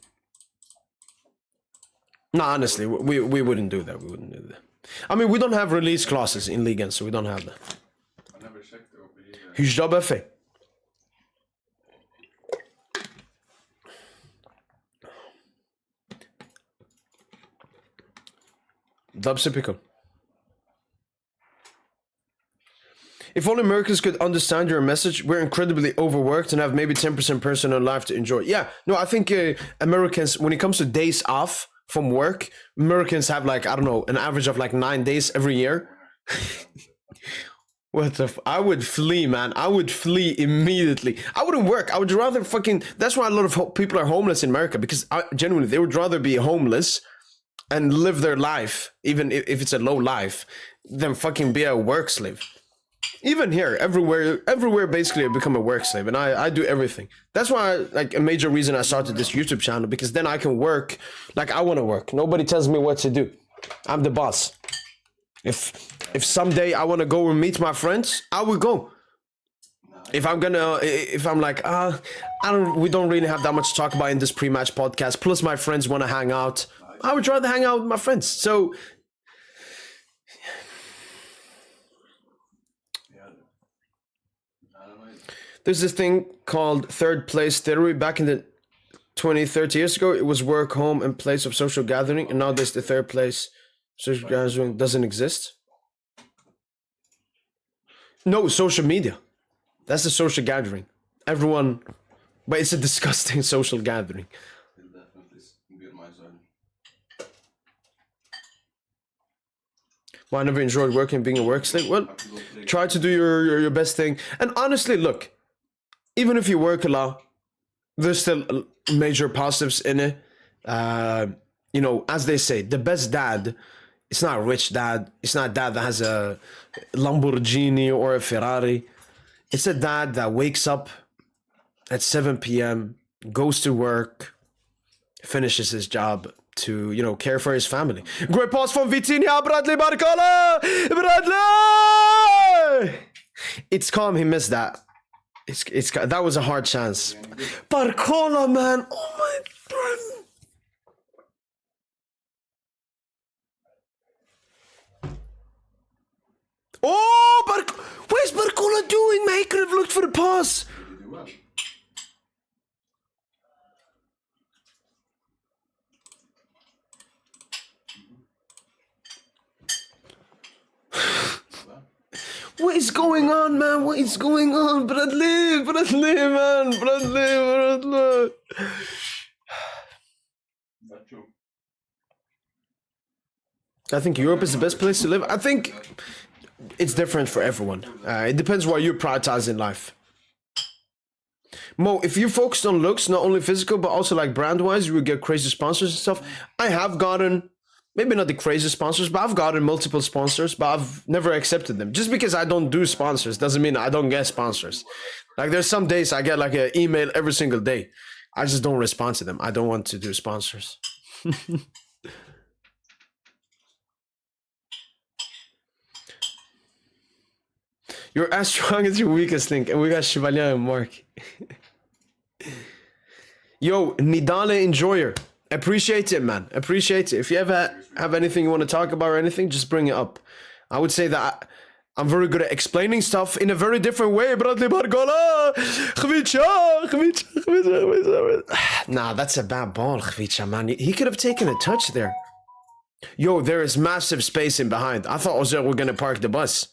No, honestly, we wouldn't do that. We wouldn't do that. I mean, we don't have release clauses in Ligue, so we don't have that. I never checked the OPG. Huge job, Effet. Dubsipical. If only Americans could understand your message, we're incredibly overworked and have maybe 10% personal life to enjoy. Yeah, no, I think Americans, when it comes to days off from work, Americans have like, I don't know, an average of like 9 days every year. What the I would flee, man. I would flee immediately. I wouldn't work. I would rather fucking... That's why a lot of people are homeless in America, because genuinely, they would rather be homeless and live their life, even if it's a low life, than fucking be a work slave. Even here, everywhere basically I become a work slave, and I do everything. That's why, like, a major reason I started this YouTube channel, because then I can work like I want to work. Nobody tells me what to do. I'm the boss. If someday I want to go and meet my friends, I will go. If I'm like, we don't really have that much to talk about in this pre-match podcast, plus my friends want to hang out, I would rather hang out with my friends. So there's this thing called third place theory. Back in the 20, 30 years ago, it was work, home, and place of social gathering, and now there's the third place social gathering doesn't exist. No, social media. That's a social gathering. Everyone, but it's a disgusting social gathering. It'll definitely be on my side. Well, I never enjoyed working, being a work slave. Well, try to do your best thing. And honestly, look, even if you work a lot, there's still major positives in it. you know, as they say, the best dad, it's not a rich dad. It's not a dad that has a Lamborghini or a Ferrari. It's a dad that wakes up at 7 p.m., goes to work, finishes his job to, you know, care for his family. Great pass from Vitinha, Bradley Barcola! Bradley! It's calm, he missed that. That was a hard chance. Barcola, man! Oh my God! Oh, where's Barcola doing, man? He could have looked for the pass. What is going on, man? What is going on? Bradley, man. Bradley. I think Europe is the best place to live. I think it's different for everyone. It depends what you prioritize in life. Mo, if you focused on looks, not only physical, but also like brand-wise, you would get crazy sponsors and stuff. I have gotten, maybe not the crazy sponsors, but I've gotten multiple sponsors, but I've never accepted them. Just because I don't do sponsors doesn't mean I don't get sponsors. Like there's some days I get like an email every single day. I just don't respond to them. I don't want to do sponsors. You're as strong as your weakest link, and we got Chevalier and Mark. Yo, Nidale Enjoyer. Appreciate it, man. Appreciate it. If you ever have anything you want to talk about or anything, just bring it up. I would say that I'm very good at explaining stuff in a very different way. Bradley Barcola! Nah, that's a bad ball, Khvicha, man. He could have taken a touch there. Yo, there is massive space in behind. I thought Auxerre were going to park the bus.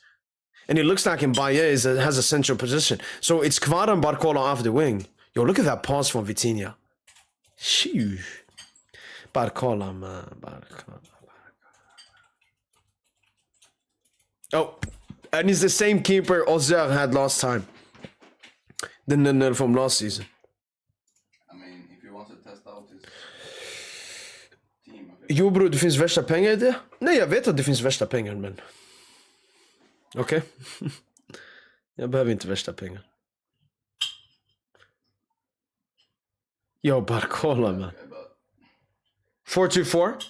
And it looks like Mbaye has a central position. So it's Kvara and Barcola off the wing. Yo, look at that pass from Vitinha. Sheesh. Barcola, man. Barcola. Oh, and he's the same keeper Auxerre had last time. The nil from last season. I mean, if you want to test out his team... Jo bror, det finns värsta pengar i det. Nej, jag vet att det finns värsta pengar, men... Okej. Jag behöver inte värsta pengar. Yo, Barcola, man. 4-2-4?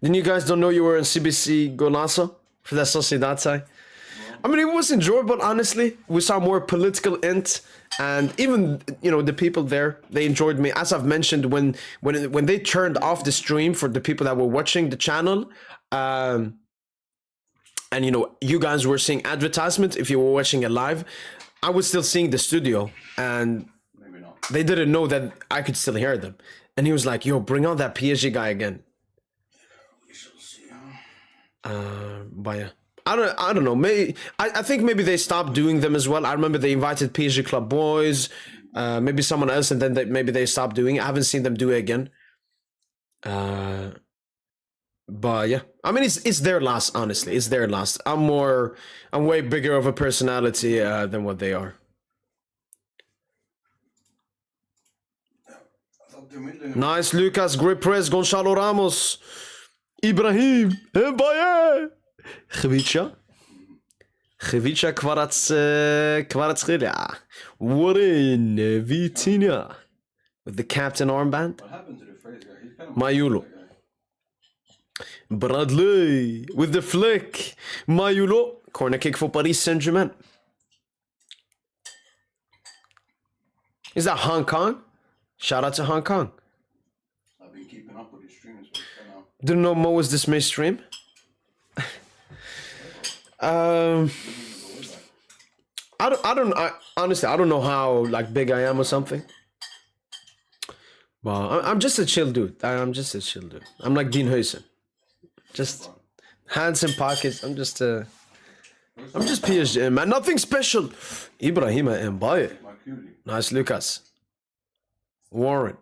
Then you guys don't know you were in CBC Golazo for that Sociedad side? I mean, it was enjoyable, honestly. We saw more political int, and even, you know, the people there, they enjoyed me. As I've mentioned, when they turned off the stream for the people that were watching the channel, and, you know, you guys were seeing advertisements if you were watching it live, I was still seeing the studio, and they didn't know that I could still hear them. And he was like, yo, bring on that PSG guy again. We shall see, But yeah. I don't know. Maybe I think maybe they stopped doing them as well. I remember they invited PSG Club Boys, maybe someone else, and then maybe they stopped doing it. I haven't seen them do it again. But yeah, I mean, it's their loss, honestly. It's their loss. I'm way bigger of a personality than what they are. Nice, Lucas, great press, Gonçalo Ramos, Ibrahim, Mbaye, Khvicha Kvaratskhelia, Warren Vitinha with the captain armband. What happened to the phrase guy? He's kind of Mayulo. Bradley with the flick. Mayulo. Corner kick for Paris Saint-Germain. Is that Hong Kong? Shout out to Hong Kong. I've been keeping up with his streams, but kind of... Didn't know Mo was this May stream. Honestly, I don't know how like big I am or something. Well, I'm just a chill dude. I'm just a chill dude. I'm like Dean Huysen. Just hands in pockets. I'm just PSG, man. Nothing special. Ibrahima Mbaye. Nice, Lucas. Warren.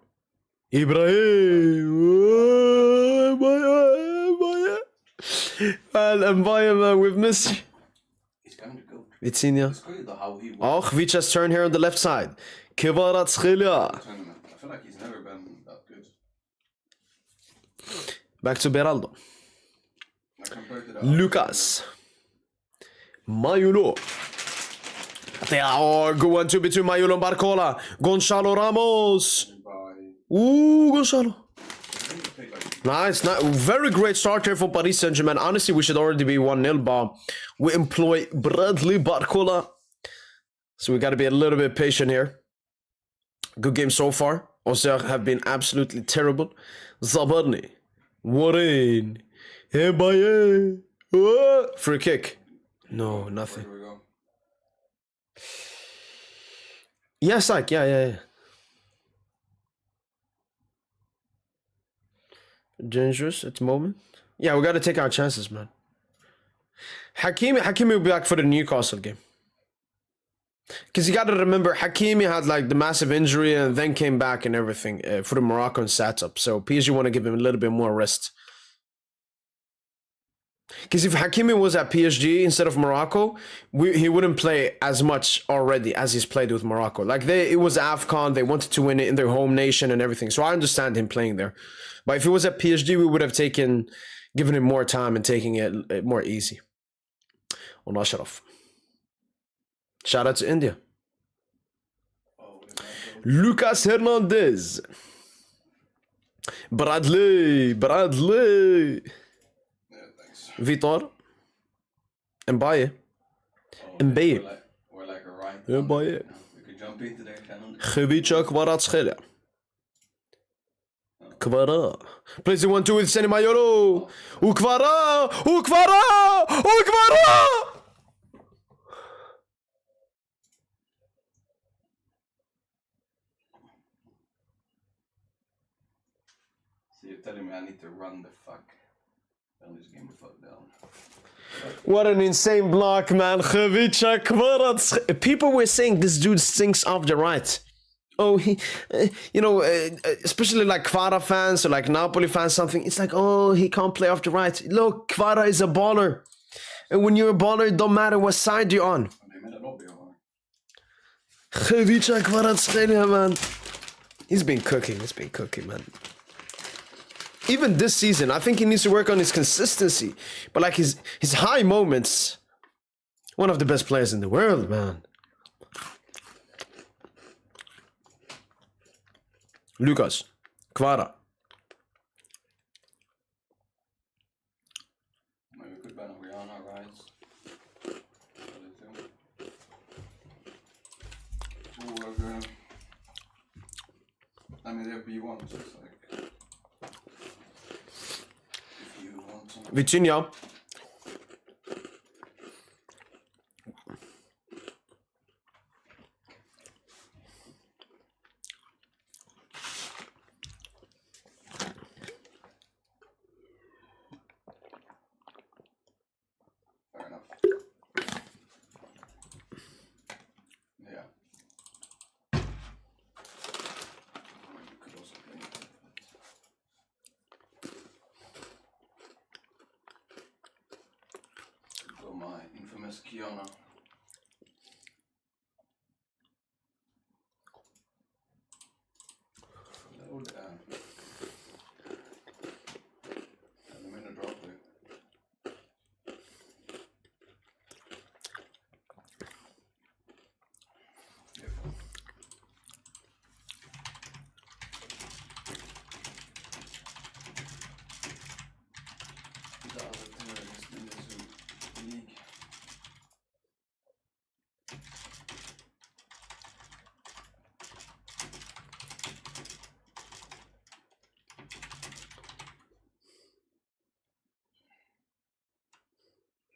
Ibrahim. Mbaye. And Mbaye, man, we've missed you. He's kind of good. Vitinha. It's crazy though how he Oh, Khvicha's turn here on the left side. Kvaratskhelia. tournament. I feel like he's never been that good. Back to Beraldo. Now compared to the Lucas. Mayulo. Oh, good 1-2 between Mayulo and Barcola. Gonzalo Ramos. by Ooh, Gonzalo. take like Nice. Very great start here for Paris Saint-Germain. Honestly, we should already be 1-0, but we employ Bradley Barcola. So we got to be a little bit patient here. Good game so far. Auxerre have been absolutely terrible. Zabarny. Warren. Mbaye. Free kick. No, nothing. here we go. Yes, like, yeah. Dangerous at the moment. Yeah, we got to take our chances, man. Hakimi will be back for the Newcastle game. Because you got to remember, Hakimi had like the massive injury and then came back and everything for the Moroccan setup. So PSG want to give him a little bit more rest. Because if Hakimi was at PSG instead of Morocco, he wouldn't play as much already as he's played with Morocco. Like it was AFCON, they wanted to win it in their home nation and everything. So I understand him playing there. But if he was at PSG, we would have given him more time and taking it more easy. On Ashraf. Shout out to India. Lucas Hernandez. Bradley. Yeah, thanks. Vitor. Mbaye. Oh, Mbaye. we're like a right. Mbaye. We could jump into their channel. Gewicha Kvaratskhelia. Kvara. Plays the 1-2 with Seni Mayolo. Ukvara. So you're telling me I need to run the fuck game the fuck down. What an insane block, man. Gewicha Kvaratskhelia. People were saying this dude stinks off the right. Oh, he, especially like Kvara fans or like Napoli fans, something. It's like, oh, he can't play off the right. Look, Kvara is a baller. And when you're a baller, it don't matter what side you're on. Gewicha Kvaratskhelia, man. He's been cooking, man. Even this season, I think he needs to work on his consistency. But like his high moments, one of the best players in the world, man. Lucas, Kvara. Maybe we could ban Rihanna rides. I mean, they're B1, so it's like. If you want some. Vitinha. Fair enough. Yeah. You could also play it, but go my infamous Kiana. Load and a minute drop there. League.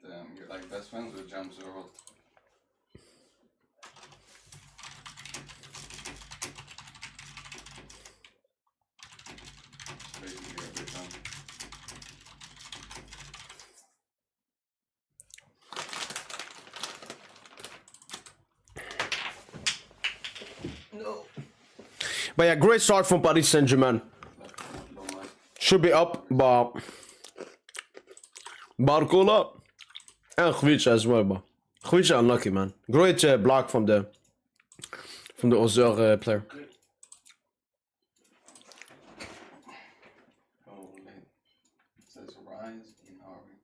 Damn, you're like best friends with Jams or what? Basically every time. No. But yeah, great start from Paris Saint-Germain. Don't mind. Should be up, but Barcola and Gewicha as well, but Gewicha unlucky, man. Great block from the Auxerre player. Holy Lions in Harvey.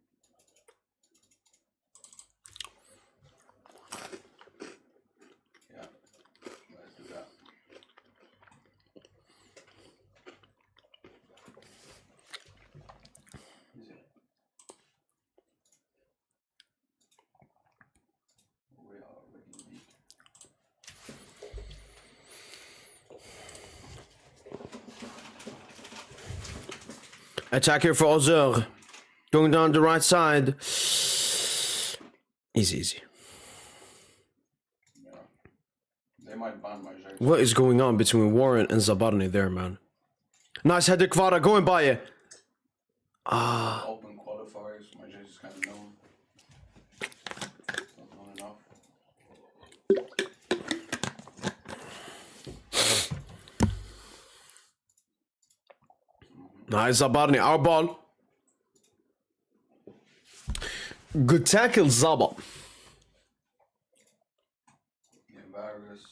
Yeah, let's do that. Is it? We are already in League. Attack here for Auxerre. Going down the right side. Easy. Yeah. They might ban my jersey. What is going on between Warren and Zabarny there, man? Nice header, Kvara. Going by it. Open qualifiers, my jersey's kind of known. Not known enough. Nice, Zabarny. Our ball. Good tackle, Zaba. Yeah, Vargas,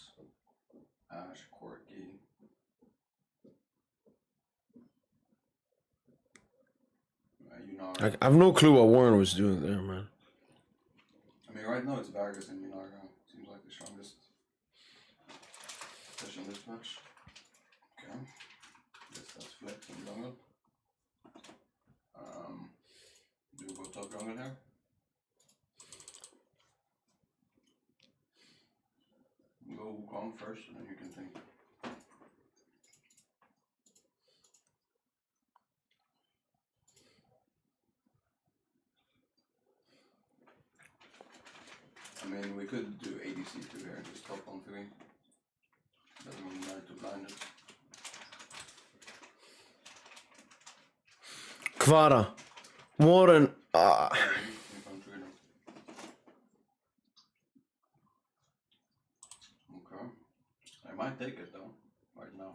Ash, Corky. Unara. I have no clue what Warren was doing there, man. I mean, right now it's Vargas and Unara. Seems like the strongest. Especially in this match. Okay. Guess that's flex and jungle. Do we go top jungle here? Go Wukong first and then you can think. I mean, we could do ADC too here, just top on 3. Doesn't really matter to blind it. Kvara. Warren. You can trade them. Okay. I might take it though, right now.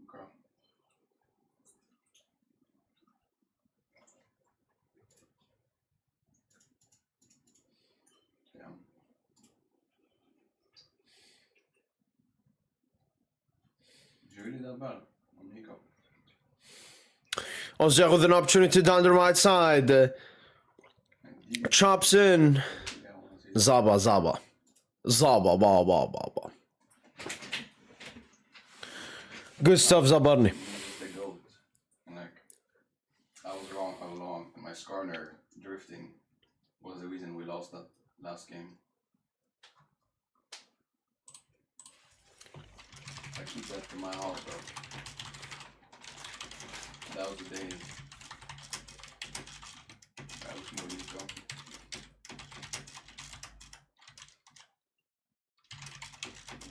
Okay. Yeah. Is it really that bad on Nico? Auxerre with an opportunity down the right side. Chops in. Yeah, I wanna see it. Zaba. Ba. Good stuff, Zabarny. Just the goat. And like, I was wrong all along. And my Skarner drifting was the reason we lost that last game. I keep that in my heart, bro. That was the day. That was more Nico.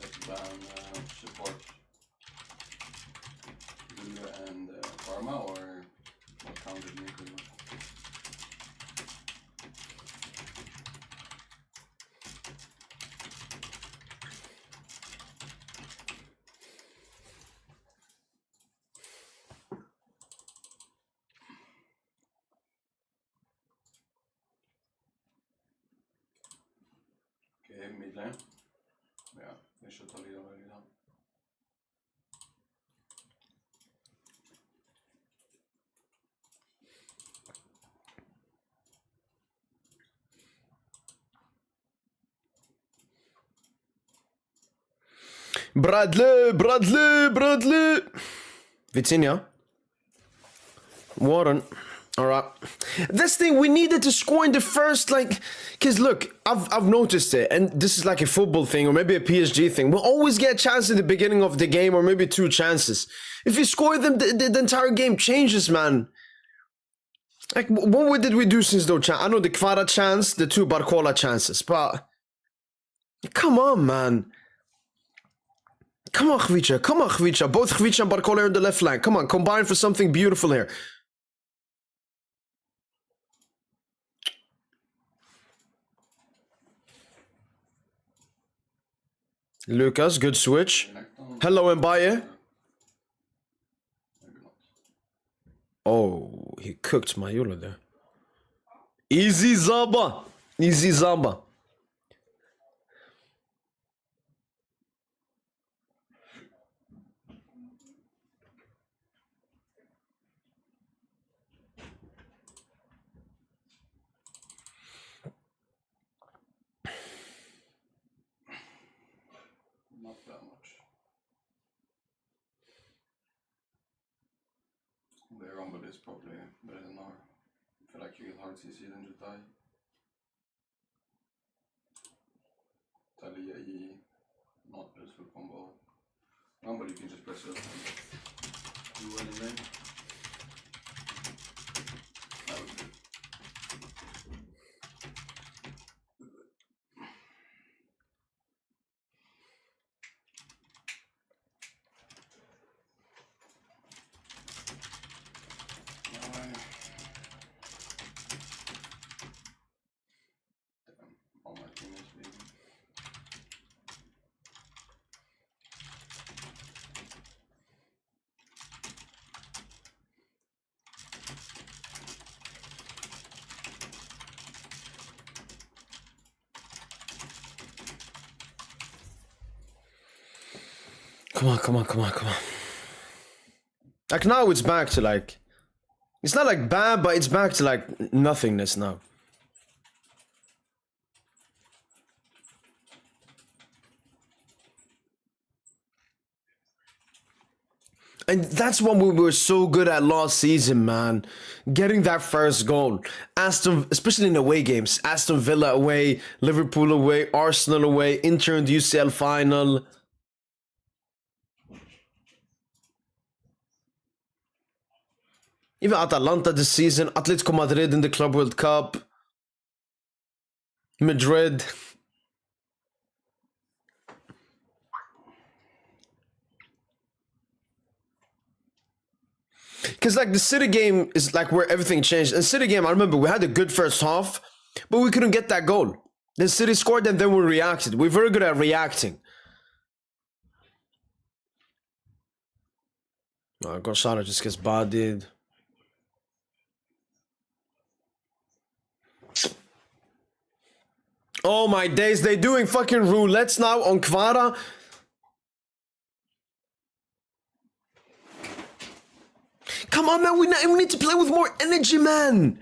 Let's ban support. Julia and Pharma, or what counted Nico? Okay, mid lane. Yeah, they should tell you already now. Bradley. Vitinha. Warren. Alright. This thing, we needed to score in the first, because look, I've noticed it, and this is like a football thing, or maybe a PSG thing. We'll always get a chance in the beginning of the game, or maybe 2 chances. If you score them, the entire game changes, man. Like, what did we do since those chances? I know the Kvara chance, the 2 Barcola chances, but come on, man. Come on, Khvicha. Both Khvicha and Barcola are on the left flank. Come on, combine for something beautiful here. Lucas, good switch. Hello, Mbaye. Maybe not. Oh, he cooked Mayula there. Easy Zaba. Det Rumble is probably better than our. I feel like you get hard CC than just die. Talia E, not useful combo. Rumble you can just press it and do anything. That was good. All my teammates leaving. Come on, come on, come on, come on. Like now it's back to like... It's not like bad, but it's back to like nothingness now. And that's what we were so good at last season, man. Getting that first goal. Especially in away games. Aston Villa away, Liverpool away, Arsenal away, Inter in the UCL final. Even Atalanta this season, Atletico Madrid in the Club World Cup, Madrid. Because like the City game is like where everything changed. In City game, I remember we had a good first half, but we couldn't get that goal. Then City scored and then we reacted. We're very good at reacting. Oh, Gonzalo just gets bodied. Oh my days, they doing fucking roulettes now on Kvara. Come on, man, we need to play with more energy, man.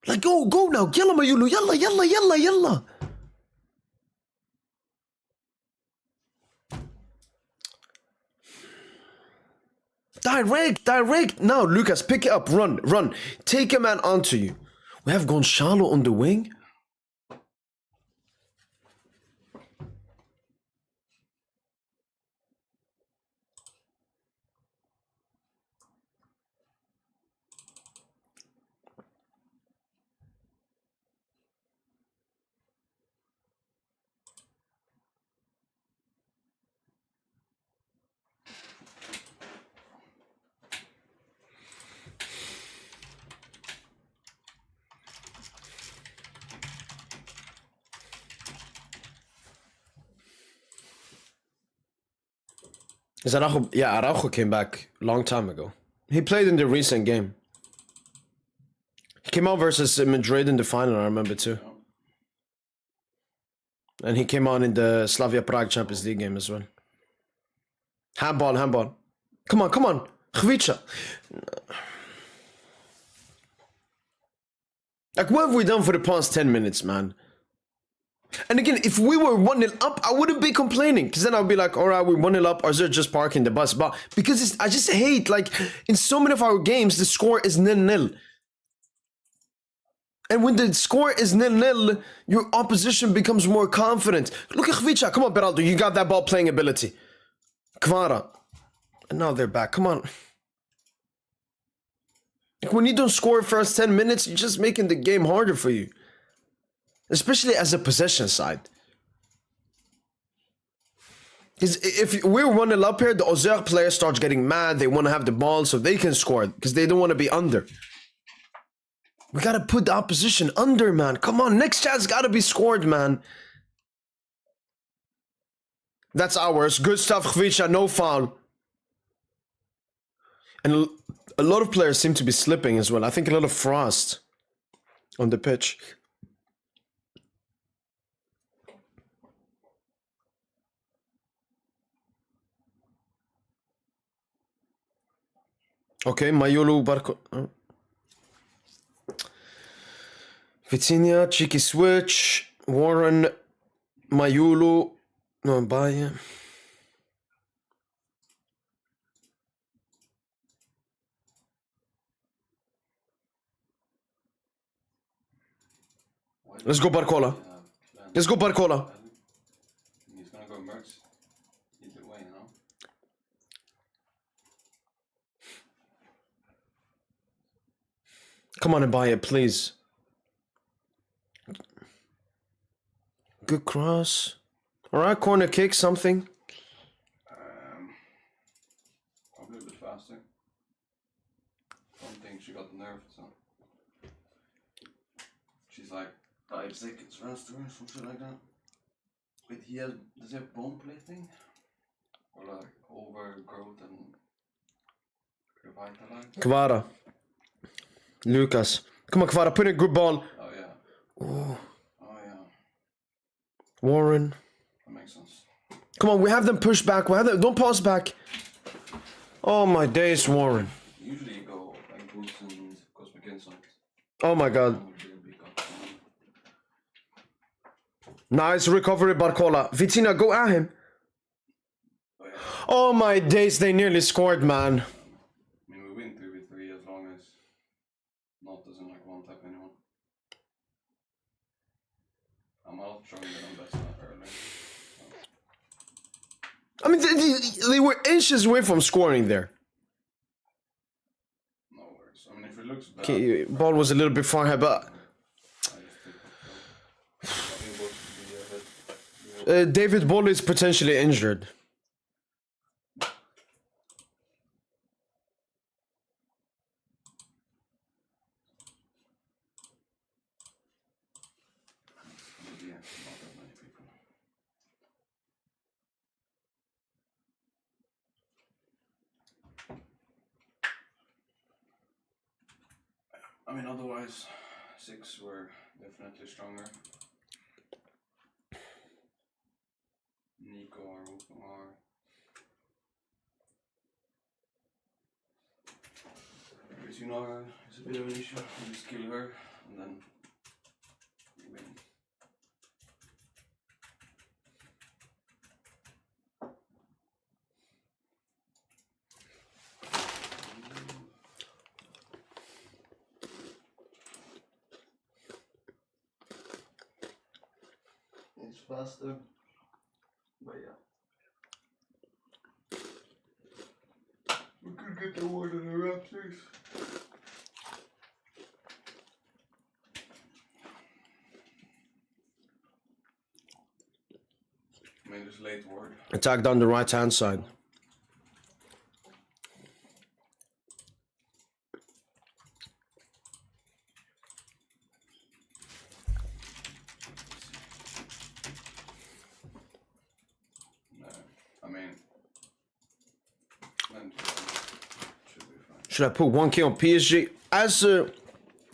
Like, go now. Yalla, Mayulu. Yalla, yalla, yalla, yalla. Direct. Now, Lucas, pick it up. Run. Take a man onto you. We have Gonzalo on the wing. Is Araujo? Yeah, Araujo came back a long time ago. He played in the recent game. He came out versus Madrid in the final, I remember too. And he came on in the Slavia Prague Champions League game as well. Handball. Come on. Khvicha. Like, what have we done for the past 10 minutes, man? And again, if we were 1-0 up, I wouldn't be complaining. Because then I'd be like, all right, we're 1-0 up. Or is it just parking the bus? But because I just hate, like, in so many of our games, the score is 0-0. And when the score is 0-0, your opposition becomes more confident. Look at Khvicha. Come on, Beraldo. You got that ball playing ability. Kvara. And now they're back. Come on. Like, when you don't score first 10 minutes, you're just making the game harder for you. Especially as a possession side. Because if we're 1-0 up here, the Auxerre player starts getting mad. They want to have the ball so they can score. Because they don't want to be under. We got to put the opposition under, man. Come on, next shot's got to be scored, man. That's ours. Good stuff, Khvicha. No foul. And a lot of players seem to be slipping as well. I think a lot of frost on the pitch. Okay, Mayulu, Barco. Oh. Vitinha, cheeky switch. Warren, Mayulu. No, Baye. Let's go Barcola. Let's go Barcola. He's gonna go Mertz either way, you know? Come on and buy it, please. Good cross. Alright, corner kick, something. Probably a bit faster. Don't think she got nerfed, so. She's like 5 seconds faster or some shit like that. Wait, does he have bone plating? Or like overgrowth and revitalize? Kvara. Lucas. Come on, Kvara, put in a good ball. Oh yeah. Oh, Oh yeah. Warren. That makes sense. Come on, we have them push back. We have them. Don't pass back. Oh my days, Warren. Usually you go like Boots and Cosmic Insight. Oh my god. Nice recovery, Barcola. Vitina, go at him. Oh, yeah. Oh my days, they nearly scored, man. I mean, we win 3v3 as long as not doesn't like one tap anyone. I'm out showing that I'm best not early. I mean, they were inches away from scoring there. No worries. I mean, if it looks bad. Okay, ball was a little bit far ahead, but David Ball is potentially injured. Yeah, not that many people. I mean, otherwise, 6 were definitely stronger. Nico or because you know it's a bit of an issue. You just kill her and then you win. It's faster, but yeah. We could get the award in the Raptors. I mean, just late word. Attack down the right hand side. No, I mean, then should be fine. Should I put 1K on PSG?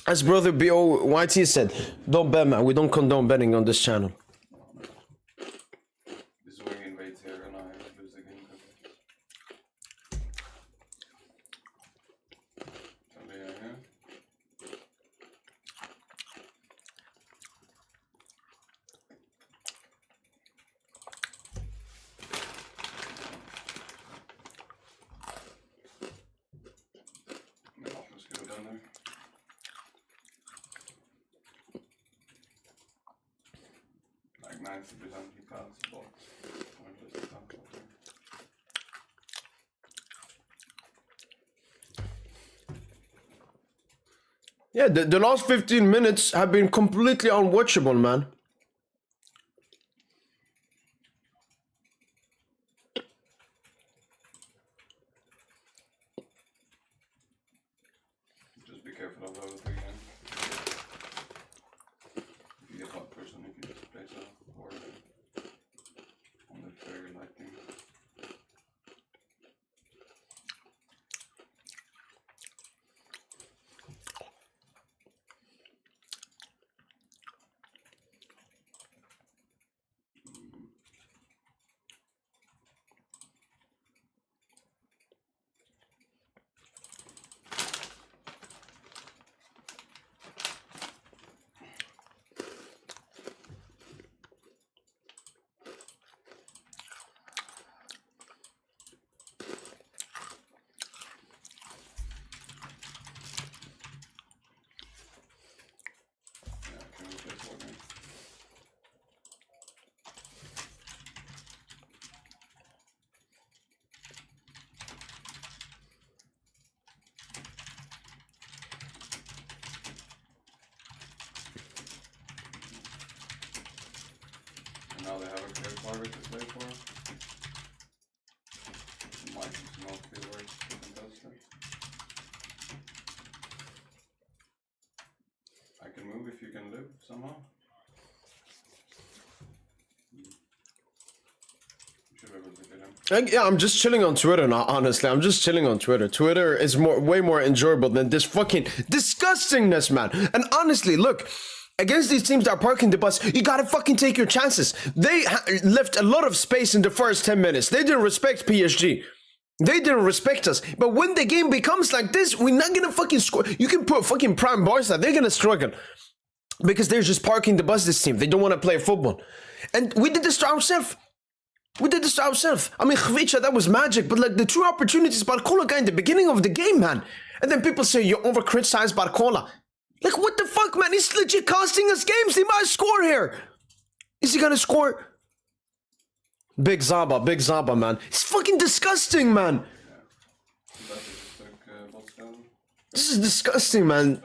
As brother BOYT said, don't bet, man. We don't condone betting on this channel. This wing invades here and I lose the game. Can be here. No, let's go down there. Like 90% he passes the ball. Or just a tackle. Yeah, the last 15 minutes have been completely unwatchable, man. Just be careful of level 3 again. If you get one person, if you just place a ward on the very lighting. they have a clear target to play for. Might not be the right to contest it. I can move if you can live somehow. You should be able to get him. Yeah, I'm just chilling on Twitter now, honestly. I'm just chilling on Twitter. Twitter is way more enjoyable than this fucking disgustingness, man. And honestly, look, against these teams that are parking the bus, you gotta fucking take your chances. They left a lot of space in the first 10 minutes. They didn't respect PSG. They didn't respect us. But when the game becomes like this, we're not gonna fucking score. You can put fucking prime Barca, they're gonna struggle. Because they're just parking the bus, this team. They don't want to play football. And we did this to ourselves. We did this to ourselves. I mean, Khvicha, that was magic. But like the true opportunities, Barcola got in the beginning of the game, man. And then people say, you over-criticize Barcola. Like, what the fuck, man? He's legit costing us games. He might score here. Is he gonna score? Big Zaba, man. It's fucking disgusting, man. This is disgusting, man.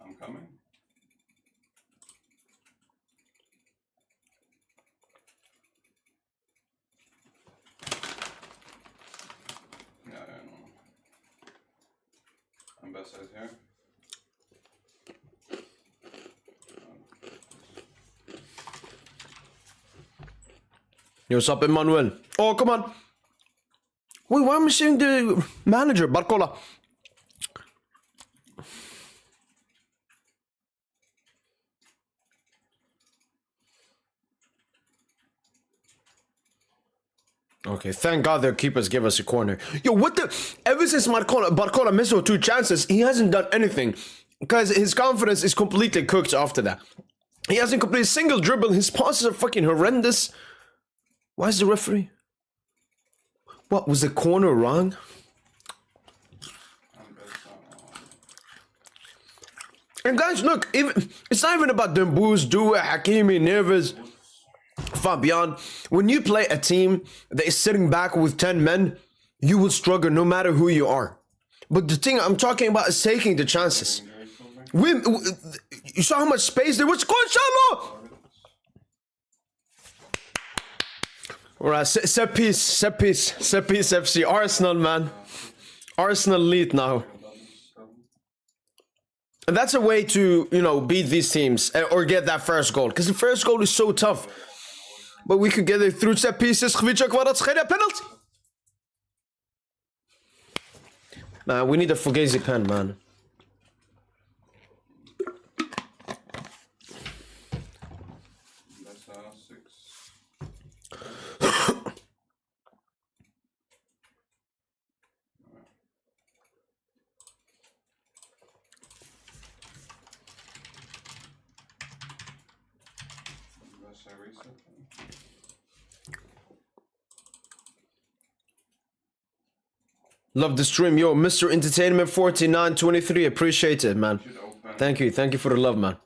I'm coming. Yeah, I know. I'm best side here. Yo, what's up, Emmanuel? Oh, come on. Wait, why am I seeing the manager, Barcola? Okay, thank God their keepers give us a corner. Yo, what the? Ever since Barcola missed those 2 chances, he hasn't done anything. Because his confidence is completely cooked after that. He hasn't completed a single dribble. His passes are fucking horrendous. Why is the referee? What, was the corner wrong? And guys, look, it's not even about Dembouz, Dua, Hakimi, Neves, Fabian. When you play a team that is sitting back with 10 men, you will struggle no matter who you are. But the thing I'm talking about is taking the chances. You saw how much space there was. Alright, set piece FC. Arsenal, man. Arsenal lead now. And that's a way to, you know, beat these teams or get that first goal. Because the first goal is so tough. But we could get it through set pieces. Penalty. Nah, we need a Fugazi pen, man. Love the stream, yo, Mr. Entertainment 4923. Appreciate it, man. Thank you for the love, man.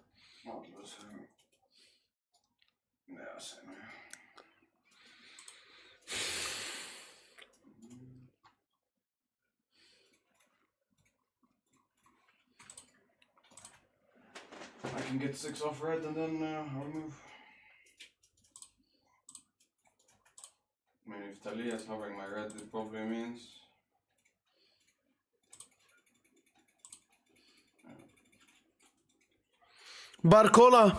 I can get 6 off red and then I'll remove. I mean, if Talia is hovering my red, it probably means. Barcola.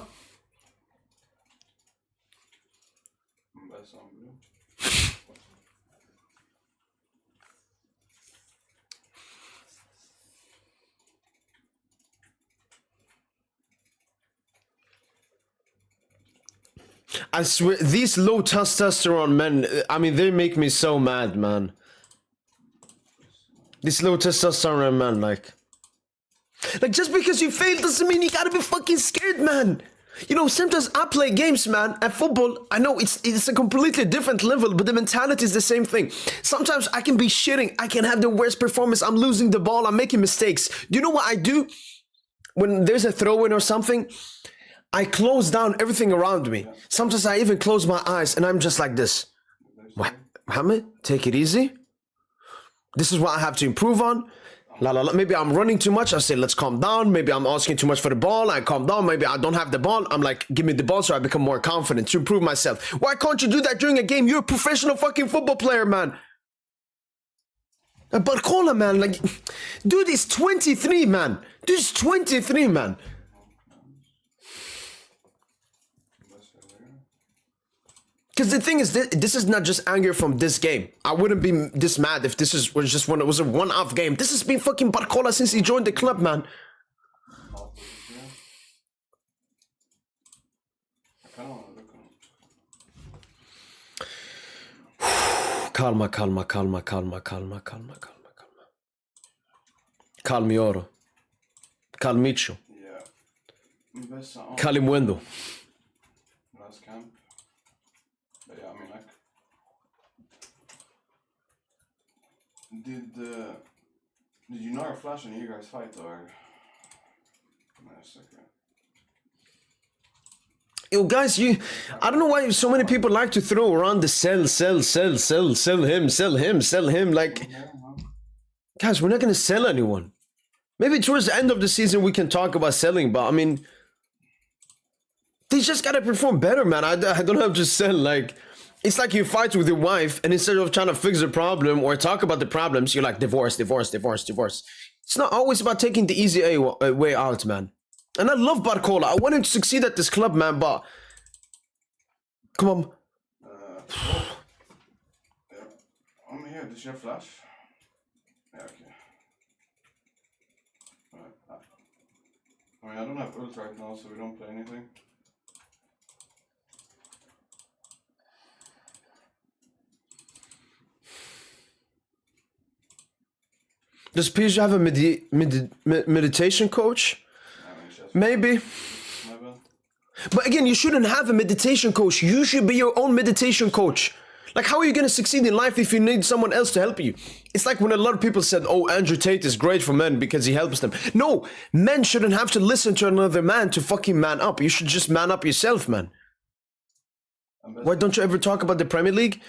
Best on blue. I swear, these low testosterone men, I mean, they make me so mad, man. These low testosterone men, like just because you fail doesn't mean you gotta be fucking scared, man. You know, sometimes I play games, man, at football. I know it's a completely different level, but the mentality is the same thing. Sometimes I can be shitting. I can have the worst performance. I'm losing the ball. I'm making mistakes. Do you know what I do? When there's a throw-in or something, I close down everything around me. Sometimes I even close my eyes and I'm just like this. What? Mohammed, take it easy. This is what I have to improve on. La la la. Maybe I'm running too much. I say, let's calm down. Maybe I'm asking too much for the ball. I calm down. Maybe I don't have the ball. I'm like, give me the ball so I become more confident to improve myself. Why can't you do that during a game? You're a professional fucking football player, man. Barcola, man, like, dude is 23, man. Dude is 23, man. Because the thing is, this is not just anger from this game. I wouldn't be this mad if this was just when it was a one-off game. This has been fucking Barcola since he joined the club, man. Calma. Calmioro. Calmicho. Calimuendo. Last camp. But yeah, I mean, like, did you not flash any of you guys fight or? No, it's okay. Yo, guys, I don't know why so many people like to throw around the sell him. Like, guys, we're not gonna sell anyone. Maybe towards the end of the season we can talk about selling, but I mean, they just gotta perform better, man. I don't have to sell. Like, it's like you fight with your wife, and instead of trying to fix the problem or talk about the problems, you're like, divorce. It's not always about taking the easy way out, man. And I love Barcola. I want him to succeed at this club, man, but... Come on. Yeah. I'm here. Does she have flash? Yeah, okay. Alright. I mean, I don't have ult right now, so we don't play anything. Does PSG have a meditation coach? Maybe. But again, you shouldn't have a meditation coach. You should be your own meditation coach. Like, how are you going to succeed in life if you need someone else to help you? It's like when a lot of people said, oh, Andrew Tate is great for men because he helps them. No, men shouldn't have to listen to another man to fucking man up. You should just man up yourself, man. Why don't you ever talk about the Premier League?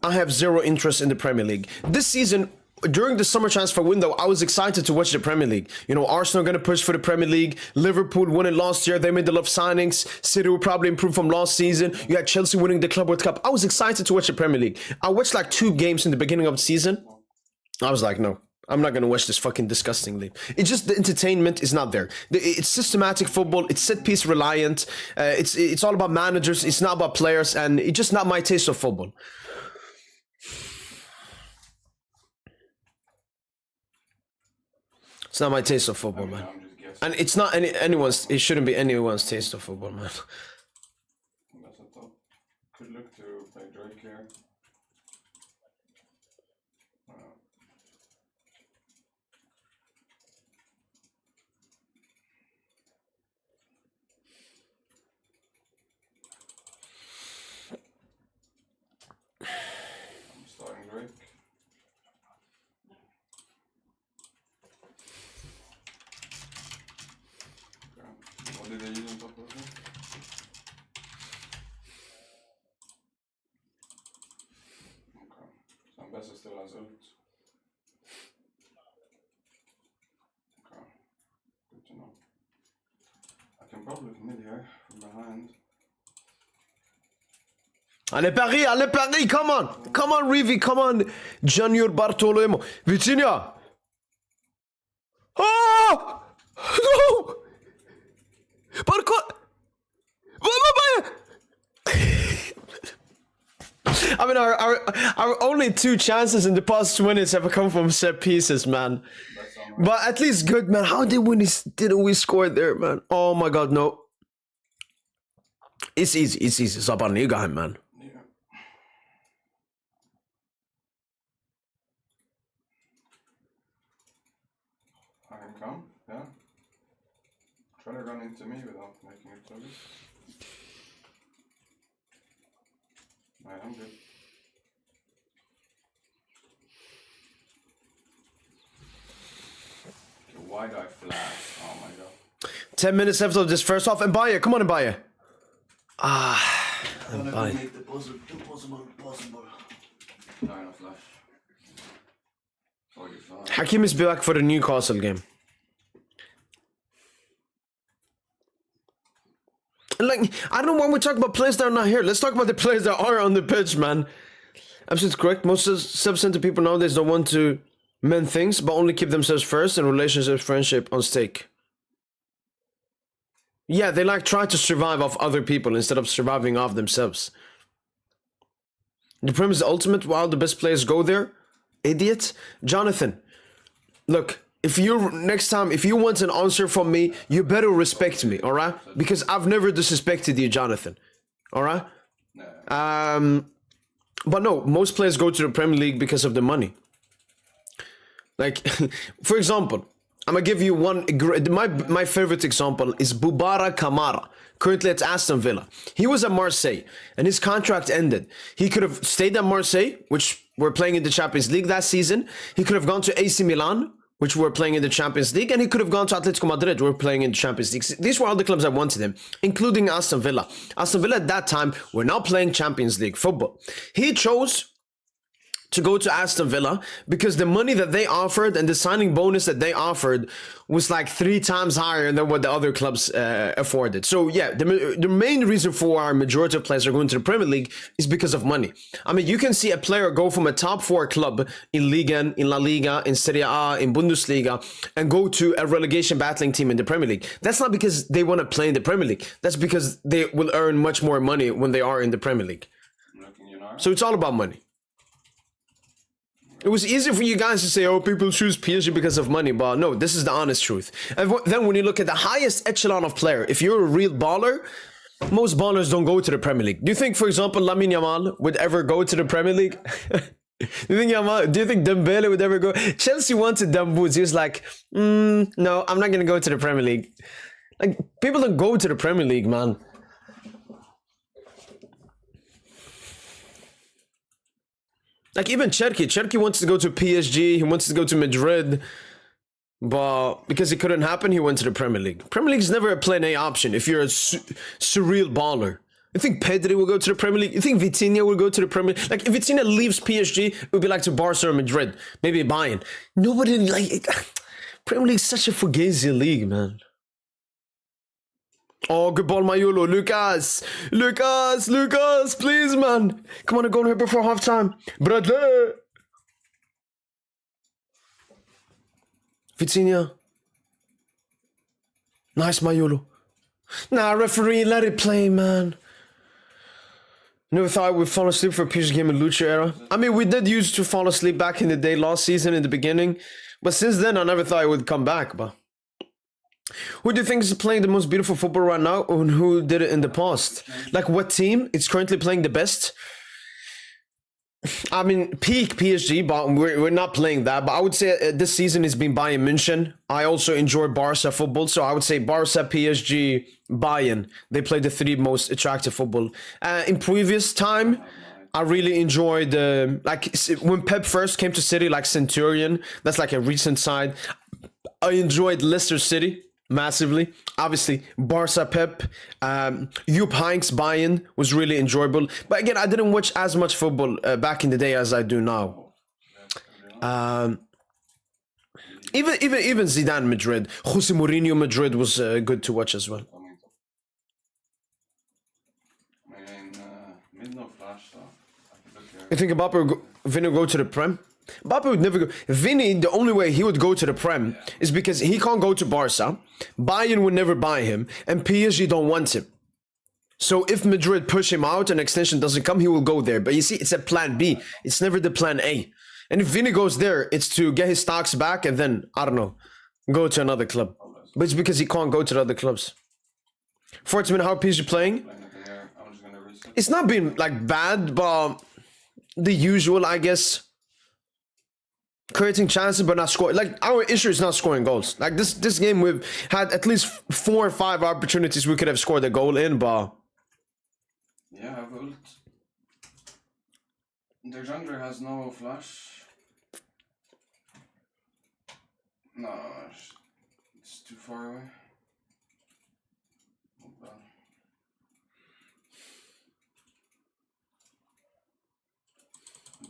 I have zero interest in the Premier League. This season, during the summer transfer window, I was excited to watch the Premier League. You know, Arsenal going to push for the Premier League. Liverpool won it last year. They made a lot of signings. City will probably improve from last season. You had Chelsea winning the Club World Cup. I was excited to watch the Premier League. I watched like 2 games in the beginning of the season. I was like, no, I'm not going to watch this fucking disgusting league. It's just the entertainment is not there. It's systematic football. It's set piece reliant. It's all about managers. It's not about players. And it's just not my taste of football. It's not my taste of football, man. And it's not anyone's, it shouldn't be anyone's taste of football, man. That's a top. Could look to play Drake here. I'm starting Drake. What did they use on top of it? Okay. So Ambessa still has ult. Okay. Good to know. I can probably look mid here from behind. Allez Paris, come on Rivi, come on Junior Bartolomeo, Virginia. Oh! No! I mean, our only 2 chances in the past 2 minutes have come from set pieces, man. But at least good, man. How didn't we score there, man? Oh my god, no. It's easy. Zaban, you got him, man. Yeah. I can come, yeah. Try to run into me without making it so good. Right, I'm good. Okay, why do I flash? Oh my god. 10 minutes left of this first half. Mbaye, come on, Mbaye. Mbaye. Make the impossible possible. No, no flash. 45. Hakim is back for the Newcastle game. Like, I don't know why we talk about players that are not here. Let's talk about the players that are on the pitch, man. Absolutely correct. Most sub-center people nowadays don't want to mend things, but only keep themselves first and relationships, friendship on stake. Yeah, they like try to survive off other people instead of surviving off themselves. The premise is the ultimate while the best players go there. Idiot. Jonathan, look, if you next time, if you want an answer from me, you better respect me, alright? Because I've never disrespected you, Jonathan. Alright? But no, most players go to the Premier League because of the money. Like, for example, I'm gonna give you one. My favorite example is Boubara Kamara, currently at Aston Villa. He was at Marseille, and his contract ended. He could have stayed at Marseille, which were playing in the Champions League that season. He could have gone to AC Milan, which were playing in the Champions League, and he could have gone to Atletico Madrid, who were playing in the Champions League. These were all the clubs that wanted him, including Aston Villa. Aston Villa at that time were now playing Champions League football. He chose to go to Aston Villa because the money that they offered and the signing bonus that they offered was like 3 times higher than what the other clubs afforded. So yeah, the main reason for our majority of players are going to the Premier League is because of money. I mean, you can see a player go from a top 4 club in Ligue, in La Liga, in Serie A, in Bundesliga, and go to a relegation battling team in the Premier League. That's not because they want to play in the Premier League. That's because they will earn much more money when they are in the Premier League. So it's all about money. It was easy for you guys to say, oh, people choose PSG because of money, but no, this is the honest truth. And then when you look at the highest echelon of player, if you're a real baller, most ballers don't go to the Premier League. Do you think, for example, Lamine Yamal would ever go to the Premier League? Do you think Dembele would ever go? Chelsea wanted Demboots. He was like, no, I'm not going to go to the Premier League. Like, people don't go to the Premier League, man. Like even Cherki wants to go to PSG, he wants to go to Madrid, but because it couldn't happen, he went to the Premier League. Premier League is never a plan A option if you're a surreal baller. You think Pedri will go to the Premier League? You think Vitinha will go to the Premier League? Like if Vitinha leaves PSG, it would be like to Barca or Madrid, maybe Bayern. Nobody like Premier League is such a fugazi league, man. Oh, good ball, Mayolo. Lucas, please, man. Come on, go on here before halftime. Bradley. Vitinha. Nice, Mayolo. Nah, referee, let it play, man. Never thought I would fall asleep for a PSG game in Lucha era. I mean, we did used to fall asleep back in the day last season in the beginning. But since then, I never thought I would come back, but... Who do you think is playing the most beautiful football right now, and who did it in the past? Like what team is currently playing the best? I mean, peak PSG, but we're not playing that. But I would say this season has been Bayern München. I also enjoy Barca football, so I would say Barca, PSG, Bayern. They play the 3 most attractive football. In previous time, I really enjoyed like when Pep first came to City, like Centurion. That's like a recent side. I enjoyed Leicester City massively. Obviously, Barca Pep, Jupp Heynckes Bayern was really enjoyable. But again, I didn't watch as much football back in the day as I do now. Even Zidane Madrid, Jose Mourinho Madrid was good to watch as well. You think Mbappe or Vinny go to the Prem? Mbappe would never go. Vinny, the only way he would go to the Prem is because he can't go to Barca. Bayern would never buy him, and PSG don't want him. So if Madrid push him out and extension doesn't come, he will go there. But you see, it's a plan B. It's never the plan A. And if Vinny goes there, it's to get his stocks back and then, I don't know, go to another club. But it's because he can't go to the other clubs. 40 minutes, how are PSG playing? It's not been like bad, but the usual, I guess. Creating chances but not scoring. Like our issue is not scoring goals. Like this game we've had at least 4 or 5 opportunities we could have scored a goal in, but yeah, well, the jungler has no flash. No, it's too far away.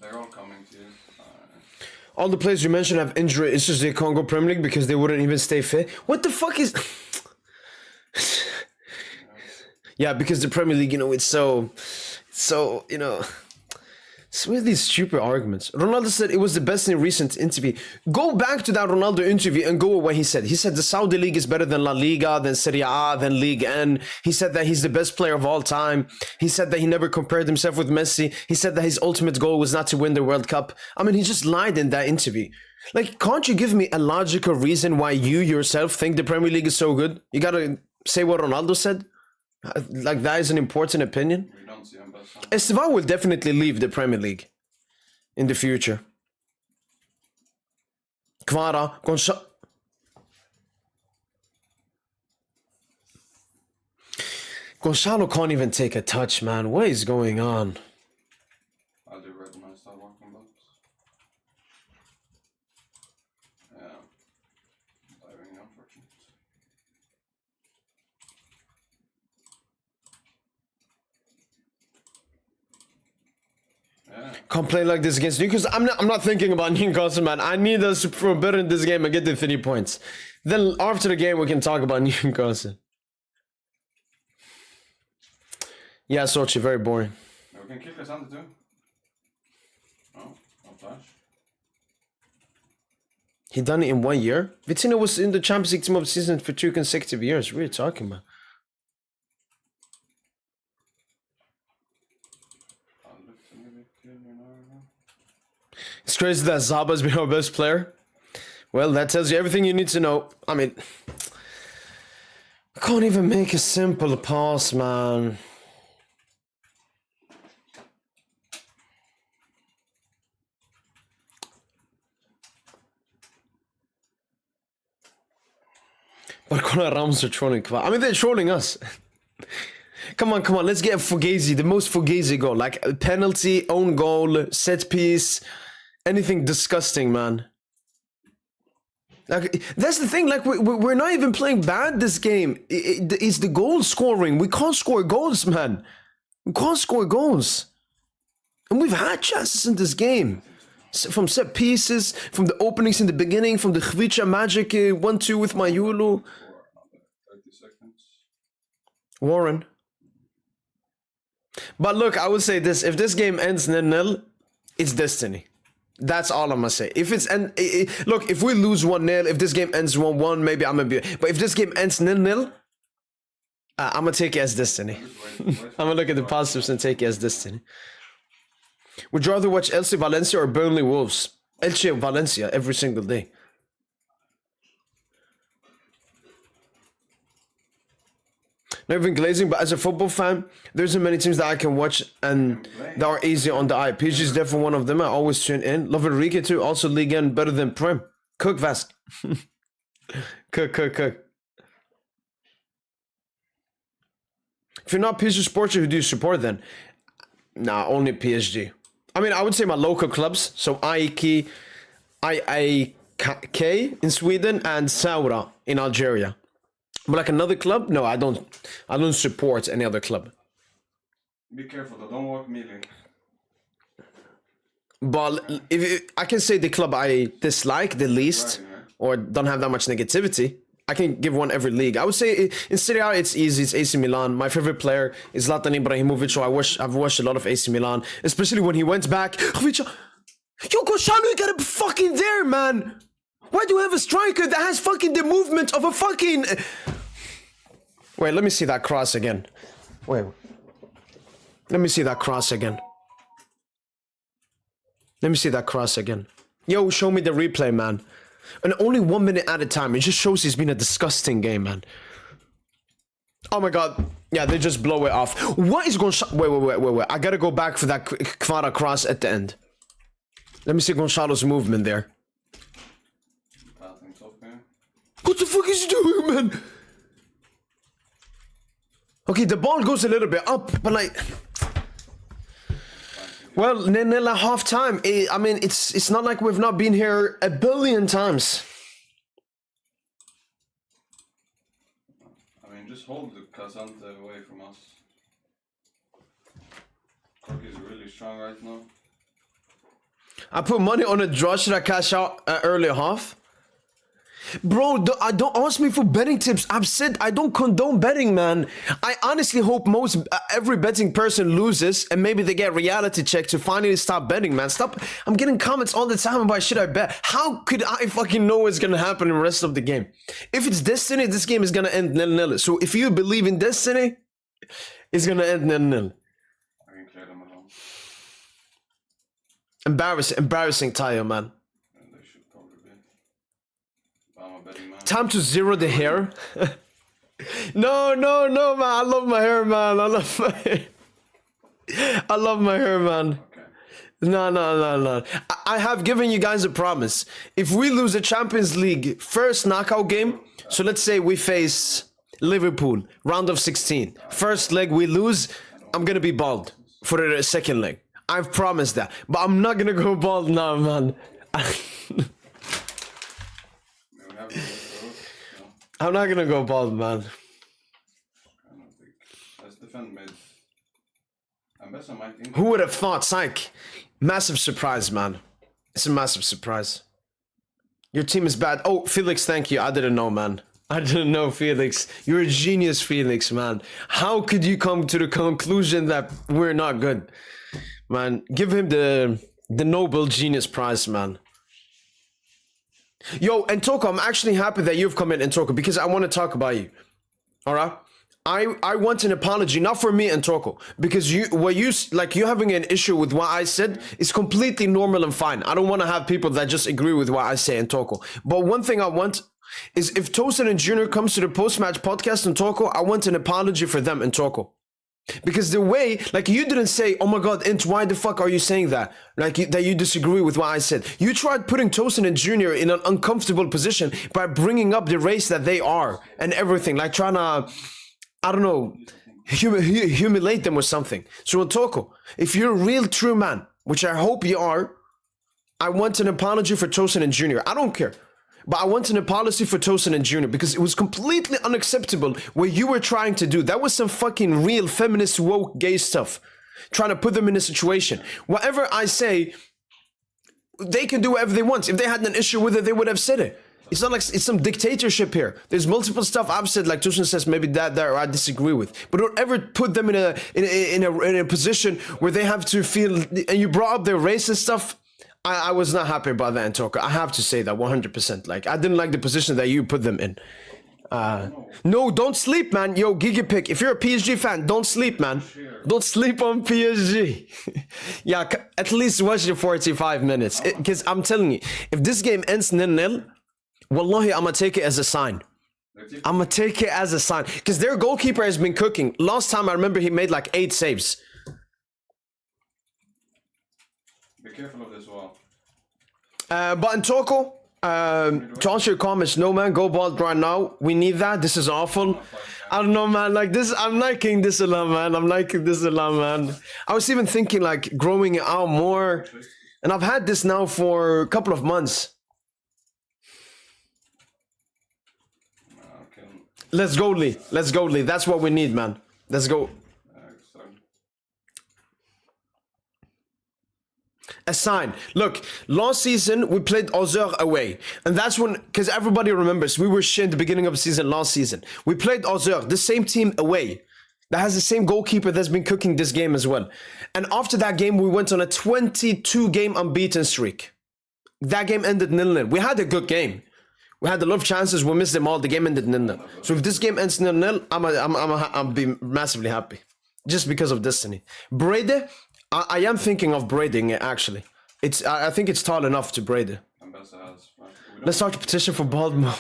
They're all coming to you. All the players you mentioned have injury issues. They can't go Premier League because they wouldn't even stay fit. What the fuck is? Yeah, because the Premier League, you know, it's so, you know. It's with these stupid arguments. Ronaldo said it was the best in recent interview. Go back to that Ronaldo interview and go with what he said. He said the Saudi League is better than La Liga, than Serie A, than Ligue 1. He said that he's the best player of all time. He said that he never compared himself with Messi. He said that his ultimate goal was not to win the World Cup. I mean, he just lied in that interview. Like, can't you give me a logical reason why you yourself think the Premier League is so good? You gotta say what Ronaldo said? Like, that is an important opinion? We don't see him best. Esteban will definitely leave the Premier League in the future. Kvara, Gonzalo can't even take a touch, man. What is going on? I do recognize that walking box. Yeah. Very unfortunate. Yeah. Can't play like this against Newcastle. I'm not thinking about Newcastle, man. I need us to perform better in this game and get the 3 points. Then after the game, we can talk about Newcastle. Yeah, Sochi, very boring. Yeah, we can kick us under too. No flash. He done it in 1 year? Vitinha was in the Champions League team of the season for 2 consecutive years. What are you talking about? It's crazy that Zaba's been our best player. Well, that tells you everything you need to know. I mean, I can't even make a simple pass, man. But Rams are trolling. I mean, they're trolling us. Come on, let's get Fugazi, the most Fugazi goal. Like a penalty, own goal, set piece, anything disgusting, man. Like, that's the thing, like, we're not even playing bad this game. It's the goal scoring. We can't score goals, man. We can't score goals. And we've had chances in this game. From set pieces, from the openings in the beginning, from the Khvicha magic 1-2 with Mayulu. 30 seconds. Warren. But look, I would say this. If this game ends 0-0, it's destiny. That's all I'm gonna say. If it's look, if we lose 1-0, if this game ends 1-1, maybe I'm gonna be. But if this game ends 0-0, I'm gonna take it as destiny. I'm gonna look at the positives and take it as destiny. Would you rather watch Elche Valencia or Burnley Wolves? Elche Valencia every single day. Not even glazing, but as a football fan, there's many teams that I can watch and that are easy on the eye. PSG is definitely one of them. I always tune in. Love Enrique too. Also Ligue 1 better than Prem. Cook Vask. Cook. If you're not PSG supporter, who do you support then? Nah, only PSG. I mean, I would say my local clubs. So IAK in Sweden and Saura in Algeria. But like another club? No, I don't support any other club. Be careful though, don't walk melee. But I can say the club I dislike the least or don't have that much negativity. I can give one every league. I would say in Serie A it's easy. It's AC Milan. My favorite player is Zlatan Ibrahimovic. So I've watched a lot of AC Milan, especially when he went back. Yo, Gonzalo, you gotta be fucking there, man. Why do you have a striker that has fucking the movement of a fucking... Wait, let me see that cross again. Wait. Let me see that cross again. Let me see that cross again. Yo, show me the replay, man. And only 1 minute at a time. It just shows it's been a disgusting game, man. Oh my god. Yeah, they just blow it off. What is Gonzalo... Wait. I gotta go back for that Kvara cross at the end. Let me see Gonzalo's movement there. What the fuck is he doing, man? Okay, the ball goes a little bit up, but like... Well, 0-0 at half time. I mean, it's not like we've not been here a billion times. I mean, just hold the Casante away from us. Cork is really strong right now. I put money on a draw. Should I cash out early half? Bro, don't ask me for betting tips. I've said I don't condone betting, man. I honestly hope every betting person loses and maybe they get reality check to finally stop betting, man. Stop. I'm getting comments all the time about should I bet. How could I fucking know what's gonna happen in the rest of the game? If it's destiny, this game is gonna end 0-0. So if you believe in destiny, it's gonna end 0-0. I can clear them alone. Embarrassing tire, man. And they should probably be. But I'm a betting man. Time to zero the hair. No, man. I love my hair, man. I love my hair, man. Okay. No. I have given you guys a promise. If we lose the Champions League first knockout game, so let's say we face Liverpool, round of 16. First leg we lose, I'm gonna be bald for the second leg. I've promised that. But I'm not gonna go bald now, man. I'm not gonna go bald, man. I don't think. Let's defend mid. Ambessa might think. Who would have thought, Psych? Massive surprise, man. It's a massive surprise. Your team is bad. Oh, Felix, thank you. I didn't know, man. I didn't know, Felix. You're a genius, Felix, man. How could you come to the conclusion that we're not good? Man, give him the Nobel Genius Prize, man. Yo, and Toko, I'm actually happy that you've come in, and Toko, because I want to talk about you. All right? I want an apology, not for me and Toko, because you having an issue with what I said is completely normal and fine. I don't want to have people that just agree with what I say and Toko. But one thing I want is if Tosin and Junior comes to the post-match podcast and Toko, I want an apology for them and Toko. Because the way, like, you didn't say, oh my god, Int, why the fuck are you saying that? Like, that you disagree with what I said. You tried putting Tosin and Junior in an uncomfortable position by bringing up the race that they are and everything. Like, trying to, I don't know, humiliate them or something. So, Toko, if you're a real true man, which I hope you are, I want an apology for Tosin and Junior. I don't care. But I want an apology for Tosin and Junior because it was completely unacceptable what you were trying to do. That was some fucking real feminist woke gay stuff. Trying to put them in a situation. Whatever I say, they can do whatever they want. If they had an issue with it, they would have said it. It's not like it's some dictatorship here. There's multiple stuff I've said, like Tosin says, maybe that I disagree with. But don't ever put them in a position where they have to feel. And you brought up their race and stuff. I was not happy about that, Antoka. I have to say that 100%. Like, I didn't like the position that you put them in. No, don't sleep, man. Yo, Gigapick, if you're a PSG fan, don't sleep, man. Don't sleep on PSG. Yeah, at least watch the 45 minutes. Because I'm telling you, if this game ends 0-0, wallahi, I'm going to take it as a sign. I'm going to take it as a sign. Because their goalkeeper has been cooking. Last time, I remember he made like 8 saves. Be careful of this wall. But in Toko, to answer your comments, no man, go bald right now. We need that. This is awful. I don't know, man. Like this, I'm liking this a lot, man. I'm liking this a lot, man. I was even thinking like growing it out more, and I've had this now for a couple of months. Okay. Let's go, Lee. Let's go, Lee. That's what we need, man. Let's go. A sign. Look, last season we played Auxerre away, and that's when, because everybody remembers, we were shit in the beginning of the season last season. We played Auxerre, the same team away, that has the same goalkeeper that's been cooking this game as well. And after that game, we went on a 22-game unbeaten streak. That game ended 0-0. We had a good game. We had a lot of chances. We missed them all. The game ended 0-0. So if this game ends 0-0, I'll be massively happy, just because of destiny. Brede. I am thinking of braiding it, actually. I think it's tall enough to braid it. Let's start the petition for bald mom.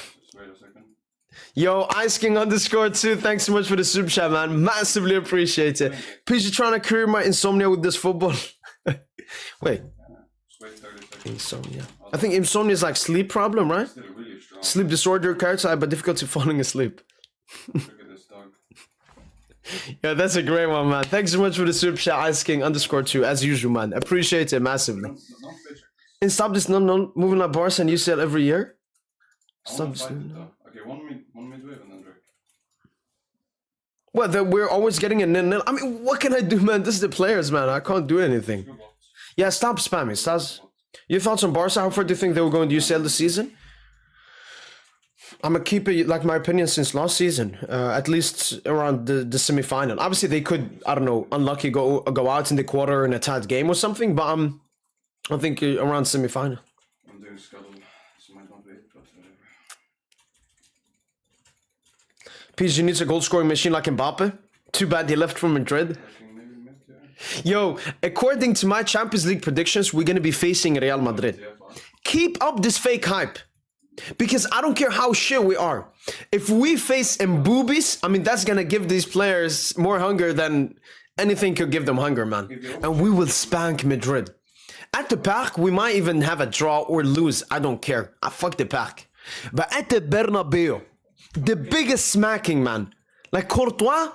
Yo, Ice King _2, thanks so much for the super chat, man. Massively appreciate it. PSG trying to cure my insomnia with this football. Wait. Insomnia. I think insomnia is like sleep problem, right? Sleep disorder characterized by difficulty falling asleep. Yeah, that's a great one, man. Thanks so much for the super chat, Ice King _2, as usual, man. Appreciate it massively. And stop this no moving like Barca and UCL every year. Stop this. Okay, one midwave and then Drake. Well, we're always getting a 0-0. I mean, what can I do, man? This is the players, man. I can't do anything. Yeah, stop spamming. Your thoughts on Barca? How far do you think they will go in the UCL this season? I'm gonna keep it like my opinion since last season, at least around the semi-final. Obviously, they could, I don't know, unlucky go out in the quarter in a tight game or something, but I think around semi-final. I'm doing schedule, so might not be it, but whatever. PSG needs a goal-scoring machine like Mbappe. Too bad he left for Madrid. I think maybe mid, yeah. Yo, according to my Champions League predictions, we're gonna be facing Real Madrid. Yeah, fine. Keep up this fake hype. Because I don't care how shit we are. If we face Mboobies, I mean, that's gonna give these players more hunger than anything could give them hunger, man. And we will spank Madrid. At the Park, we might even have a draw or lose. I don't care. I fuck the Park. But at the Bernabeu, the biggest smacking, man. Like Courtois,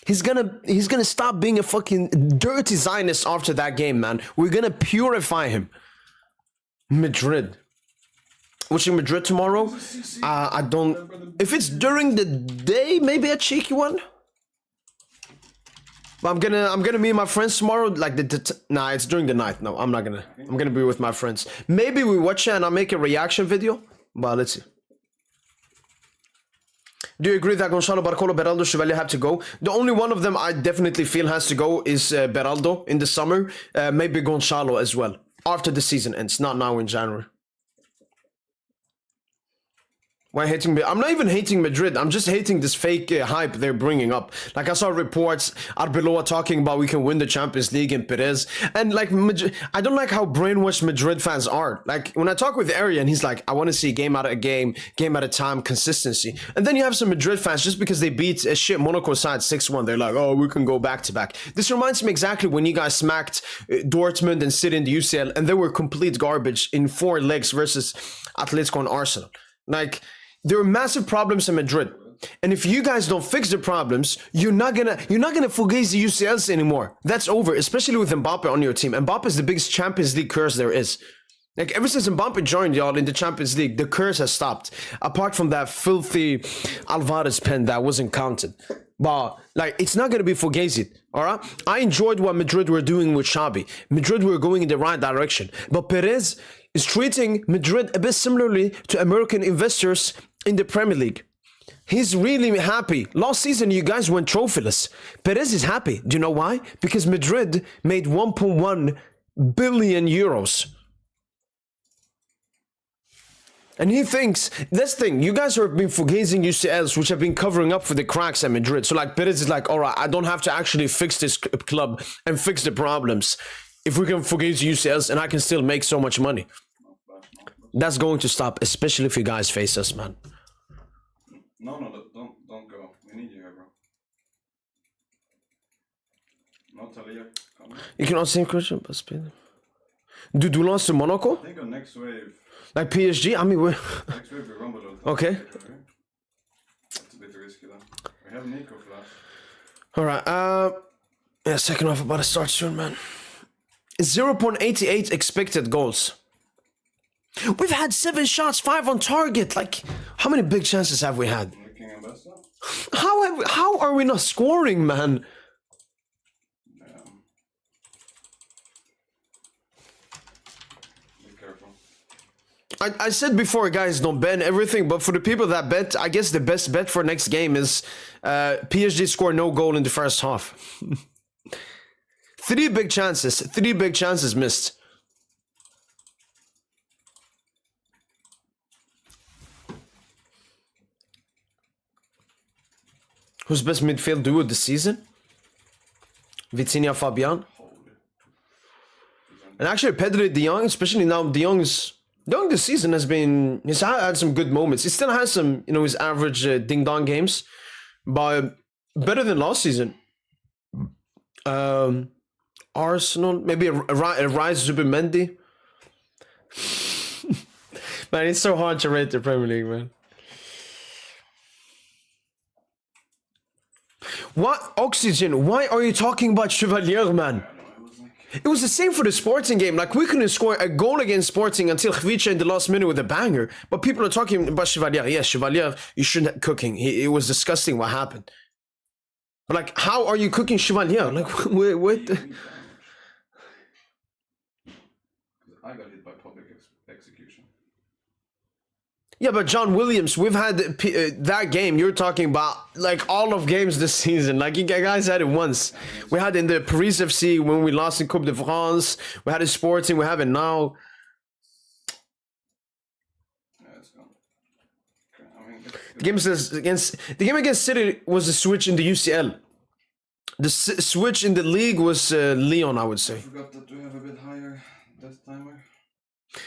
he's gonna stop being a fucking dirty Zionist after that game, man. We're gonna purify him. Madrid. Watching Madrid tomorrow, I don't. If it's during the day, maybe a cheeky one. But I'm gonna meet my friends tomorrow. Like nah, it's during the night. No, I'm not gonna. I'm gonna be with my friends. Maybe we watch it and I'll make a reaction video. But let's see. Do you agree that Gonzalo, Barcolo, Beraldo, Chevalier have to go? The only one of them I definitely feel has to go is Beraldo in the summer. Maybe Gonzalo as well after the season ends, not now in January. Why hating? I'm not even hating Madrid. I'm just hating this fake hype they're bringing up. Like I saw reports, Arbeloa talking about we can win the Champions League in Perez. And like, I don't like how brainwashed Madrid fans are. Like when I talk with Arian, he's like, I want to see game out of game at a time, consistency. And then you have some Madrid fans, just because they beat a shit Monaco side 6-1, they're like, oh, we can go back to back. This reminds me exactly when you guys smacked Dortmund and City in the UCL, and they were complete garbage in 4 legs versus Atletico and Arsenal. Like, there are massive problems in Madrid, and if you guys don't fix the problems, you're not gonna fugazi the UCLs anymore. That's over, especially with Mbappe on your team. Mbappe is the biggest Champions League curse there is. Like ever since Mbappe joined y'all in the Champions League, the curse has stopped. Apart from that filthy Alvarez pen that wasn't counted, but like it's not gonna be fugazi. All right, I enjoyed what Madrid were doing with Xabi. Madrid were going in the right direction, but Perez is treating Madrid a bit similarly to American investors in the Premier League. He's really happy. Last season, you guys went trophyless. Perez is happy. Do you know why? Because Madrid made 1.1 billion euros. And he thinks, this thing, you guys have been forgazing UCLs, which have been covering up for the cracks at Madrid. So like Perez is like, all right, I don't have to actually fix this club and fix the problems. If we can forgaze UCLs and I can still make so much money. That's going to stop, especially if you guys face us, man. No, don't go. We need you here, bro. No, Talia. Come on. You can also question, but speed. Do Doulan to Monaco? I think on next wave. Like PSG? I mean, we're... Next wave we rumble a little. Okay. That's a bit risky though. We have Nico Flash. Alright, yeah, second half about to start soon, man. 0.88 expected goals. We've had 7 shots, 5 on target. Like, how many big chances have we had? King and Bessa? How are we not scoring, man? Be careful. I said before, guys, don't bet everything, but for the people that bet, I guess the best bet for next game is PSG score no goal in the first half. 3 big chances missed. Who's best midfield duo this season? Vitinha, Fabian. And actually, Pedri, De Jong, especially now, De Jong this season he's had some good moments. He still has some, his average ding-dong games, but better than last season. Arsenal, maybe a rise Zubimendi. Man, it's so hard to rate the Premier League, man. What? Oxygen, why are you talking about Chevalier, man? It was the same for the Sporting game. Like, we couldn't score a goal against Sporting until Khvicha in the last minute with a banger. But people are talking about Chevalier. Yes, Chevalier, you shouldn't cooking. It was disgusting what happened. But, like, how are you cooking Chevalier? Like, what the... I got hit by execution. Yeah, but John Williams, we've had that game you're talking about, like all of games this season. Like you guys had it once. We had it in the Paris FC when we lost in Coupe de France. We had it Sporting. We have it now. Yeah, it's gone. Okay, I mean, The game against City was a switch in the UCL. The switch in the league was Lyon, I would say. I forgot that we have a bit higher death timer.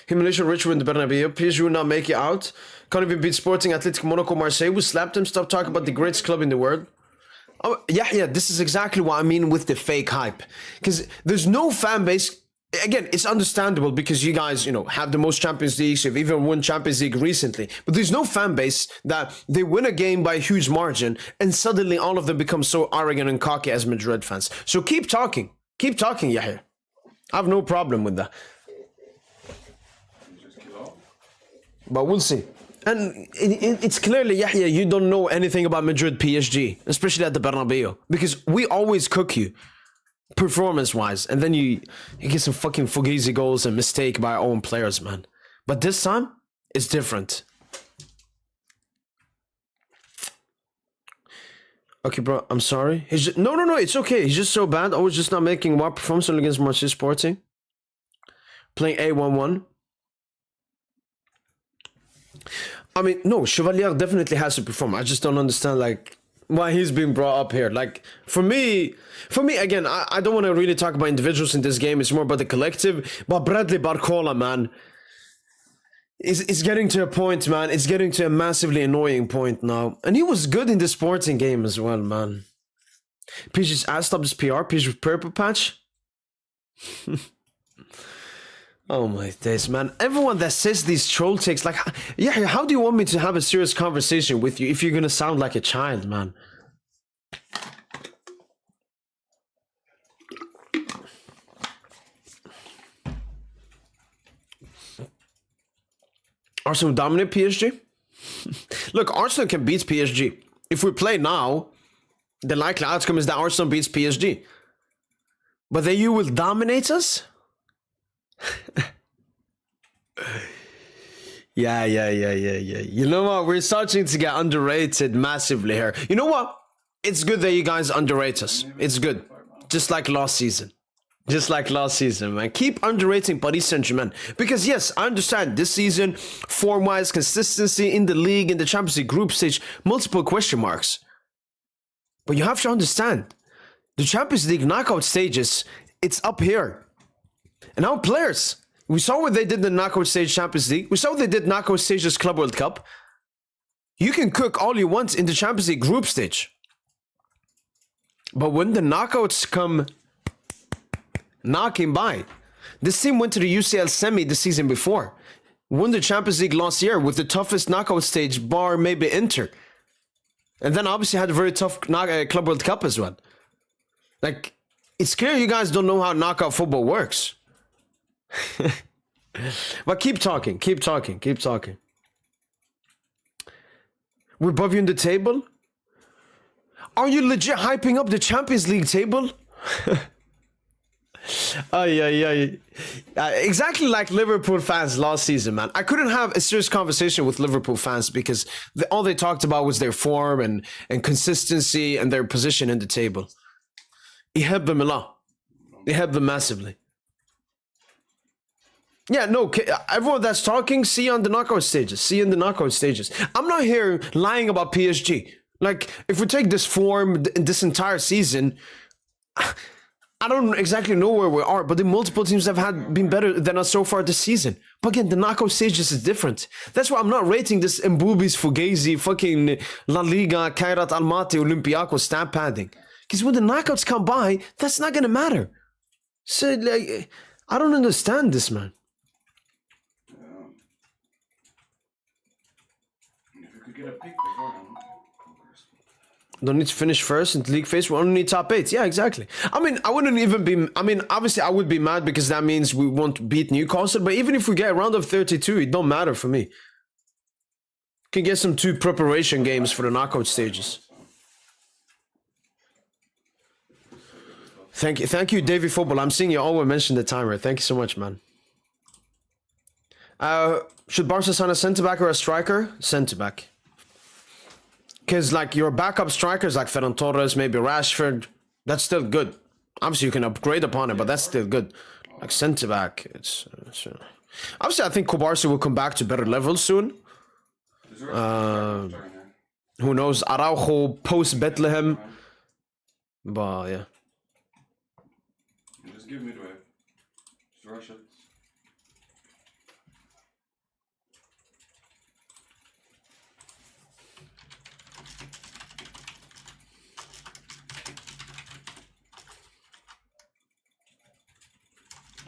Humiliation Richard in the Bernabeu. PSG will not make it out. Can't even beat Sporting, Athletic Monaco, Marseille. We slapped them. Stop talking about the greatest club in the world. Oh, yeah, this is exactly what I mean with the fake hype. Because there's no fan base. Again, it's understandable because you guys, have the most Champions Leagues. You've even won Champions League recently. But there's no fan base that they win a game by a huge margin and suddenly all of them become so arrogant and cocky as Madrid fans. So keep talking. Keep talking, Yahya. I have no problem with that. But we'll see. And it's clearly, Yahya, you don't know anything about Madrid PSG, especially at the Bernabeu. Because we always cook you, performance-wise. And then you get some fucking fugazi goals and mistake by our own players, man. But this time, it's different. Okay, bro, I'm sorry. No, it's okay. He's just so bad. I was just not making what performance against Marseille Sporting. Playing A1-1. I mean, no, Chevalier definitely has to perform. I just don't understand, like, why he's being brought up here. Like, for me, again, I don't want to really talk about individuals in this game. It's more about the collective. But Bradley Barcola, man, it's getting to a point, man. It's getting to a massively annoying point now. And he was good in the Sporting game as well, man. PG's ass up his PR. PG's purple patch. Oh my days, man. Everyone that says these troll takes, like, yeah, how do you want me to have a serious conversation with you if you're gonna sound like a child, man? Arsenal dominate PSG? Look, Arsenal can beat PSG. If we play now, the likely outcome is that Arsenal beats PSG. But then you will dominate us? Yeah. You know what? We're starting to get underrated massively here. You know what? It's good that you guys underrate us. It's good. Just like last season. Man. Keep underrating Paris Saint-Germain. Because yes, I understand this season, form-wise, consistency in the league, in the Champions League group stage, multiple question marks. But you have to understand, the Champions League knockout stages, it's up here. And our players, we saw what they did in the knockout stage Champions League. We saw what they did knockout stages Club World Cup. You can cook all you want in the Champions League group stage. But when the knockouts come knocking by, this team went to the UCL semi the season before. Won the Champions League last year with the toughest knockout stage bar maybe Inter. And then obviously had a very tough Club World Cup as well. Like, it's clear you guys don't know how knockout football works. But keep talking. We're above you in the table? Are you legit hyping up the Champions League table? Exactly like Liverpool fans last season, man. I couldn't have a serious conversation with Liverpool fans because all they talked about was their form and consistency and their position in the table. It helped them a lot. It helped them massively. Yeah, no, everyone that's talking, see you in the knockout stages. I'm not here lying about PSG. Like, if we take this form, this entire season, I don't exactly know where we are, but the multiple teams have been better than us so far this season. But again, the knockout stages is different. That's why I'm not rating this Mbubis, Fugazi, fucking La Liga, Kairat Almaty, Olympiacos stamp padding. Because when the knockouts come by, that's not going to matter. So, like, I don't understand this, man. Get a pick beforehand. Don't need to finish first in the league phase. We only need top 8. Yeah, exactly. I mean, obviously I would be mad because that means we won't beat Newcastle. But even if we get a round of 32, it don't matter for me. Can get some 2 preparation games for the knockout stages. Thank you, Davey Football. I'm seeing you always mention the timer. Thank you so much, man. Should Barca sign a centre back or a striker? Centre back. Because like your backup strikers like Ferran Torres, maybe Rashford, that's still good. Obviously you can upgrade upon it, but that's still good. Like centre back, it's obviously I think Kobarsi will come back to better levels soon. Is there a striker here? Who knows? Araujo post Bethlehem, but yeah. Just give midway. Just rush it.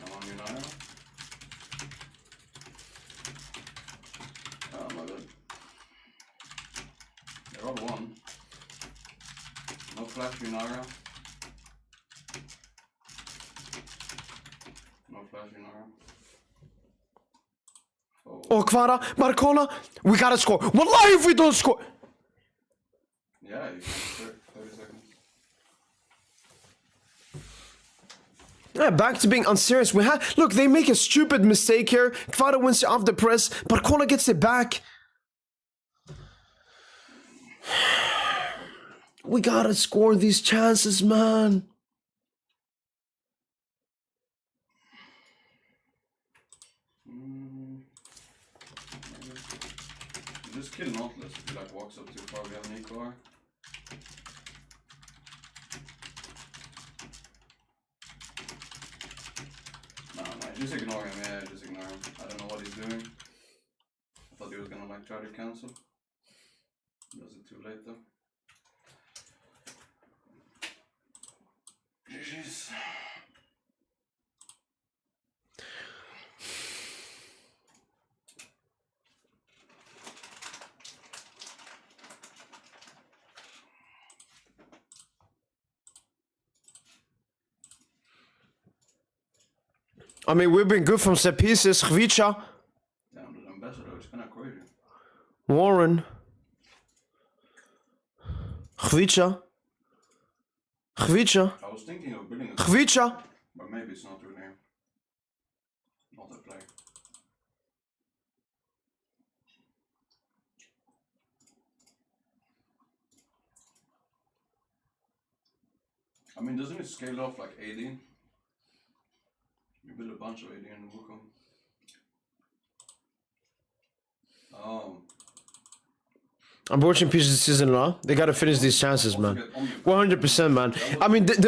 I'm on you now. Oh my god. They're all one. No flash Unara. No flash Unara. Oh, Kvara, Barcola, we gotta score. Wallahi, if we don't score. Yeah, you can 30 seconds. Yeah, back to being unserious. Look, they make a stupid mistake here. Kvara wins it off the press. Barcola gets it back. We gotta score these chances, man. Just kill Nautilus if he like walks up too far behind Nico. No, just ignore him, yeah, just ignore him. I don't know what he's doing. I thought he was gonna like try to cancel. Was it too late though? GG's. I mean, we've been good from set pieces. Khvicha, Damn, the ambassador is kinda crazy. Warren, Khvicha, Khvicha, I was thinking of building a Khvicha. but maybe it's not really not a play. I mean, doesn't it scale off like 80? You build a bunch of 80 in the Wukong. I'm watching PSG this season now. They gotta finish these chances, man. 100%, man. I mean, did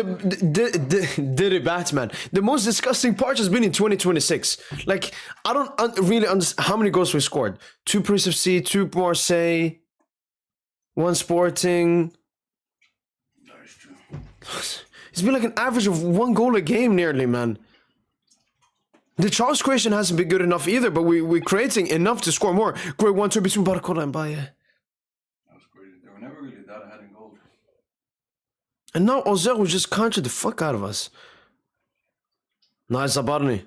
it bad, man. The most disgusting part has been in 2026. Like, I don't really understand how many goals we scored. 2 Prince FC, 2 Marseille, 1 Sporting. That is true. It's been like an average of 1 goal a game nearly, man. The Charles creation hasn't been good enough either, but we're creating enough to score more. Great 1-2 between Barcola and Baye. That was crazy. They were never really that ahead in gold. And now Auxerre will just conjure the fuck out of us. Nice, Zabarni.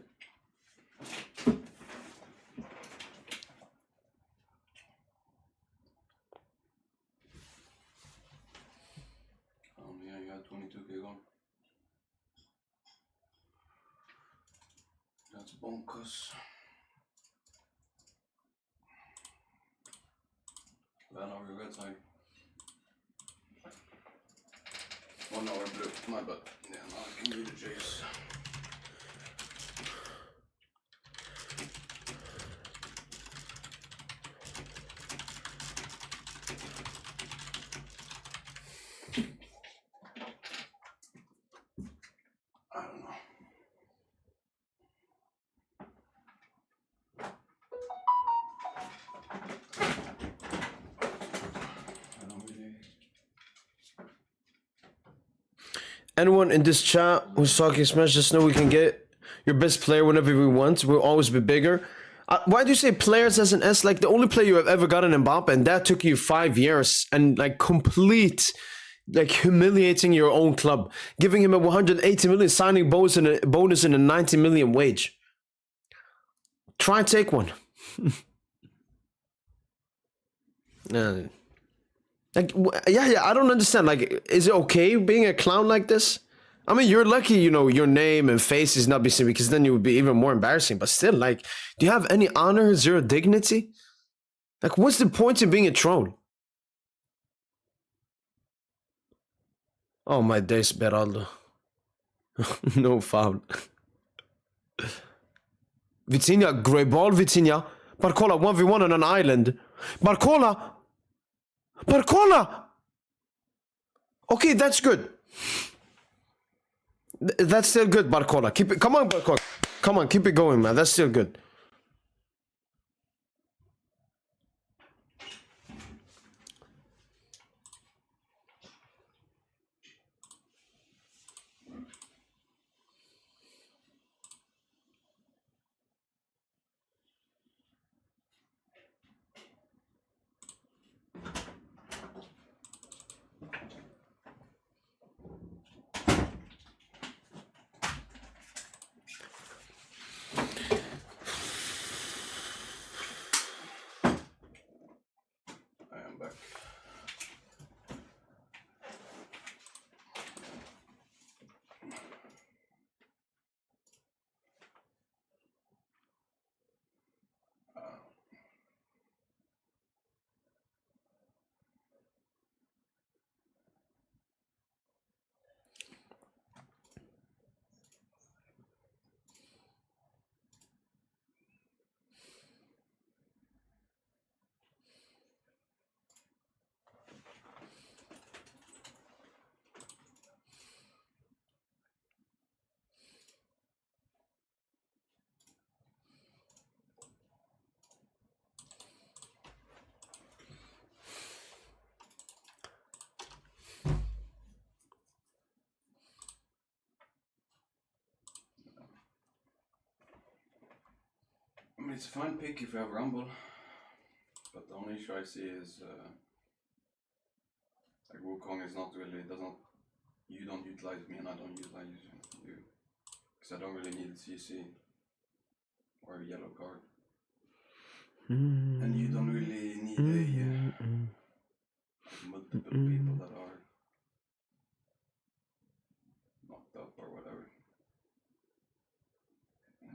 Yeah, you had 22k gone. That's bonkers. Then I'll regret time. 1 hour blue, my bad. Yeah, now I can do the chase. I don't know. I don't really. Anyone in this chat who's talking Smash, just know we can get your best player whenever we want. We'll always be bigger. Why do you say players as an S? Like, the only player you have ever gotten Mbappe, and that took you 5 years, and like complete, like humiliating your own club, giving him a 180 million signing bonus and a 90 million wage. Try and take one. Like, yeah, I don't understand. Like, is it okay being a clown like this? I mean, you're lucky, you know, your name and face is not be seen because then you would be even more embarrassing. But still, like, do you have any honor, zero dignity? Like, what's the point in being a troll? Oh my days, Beraldo. No foul. Vitinha, great ball, Vitinha. Barcola, 1v1 on an island. Barcola! Barcola! Okay, that's good. That's still good, Barcola. Keep it. Come on, Barcola. Come on, keep it going, man. That's still good. I am back. I mean, it's a fine pick if you have Rumble, but the only issue I see is like Wukong is not really you don't utilize me and I don't utilize you because I don't really need a CC or a yellow card, and you don't really need multiple people that are knocked up or whatever,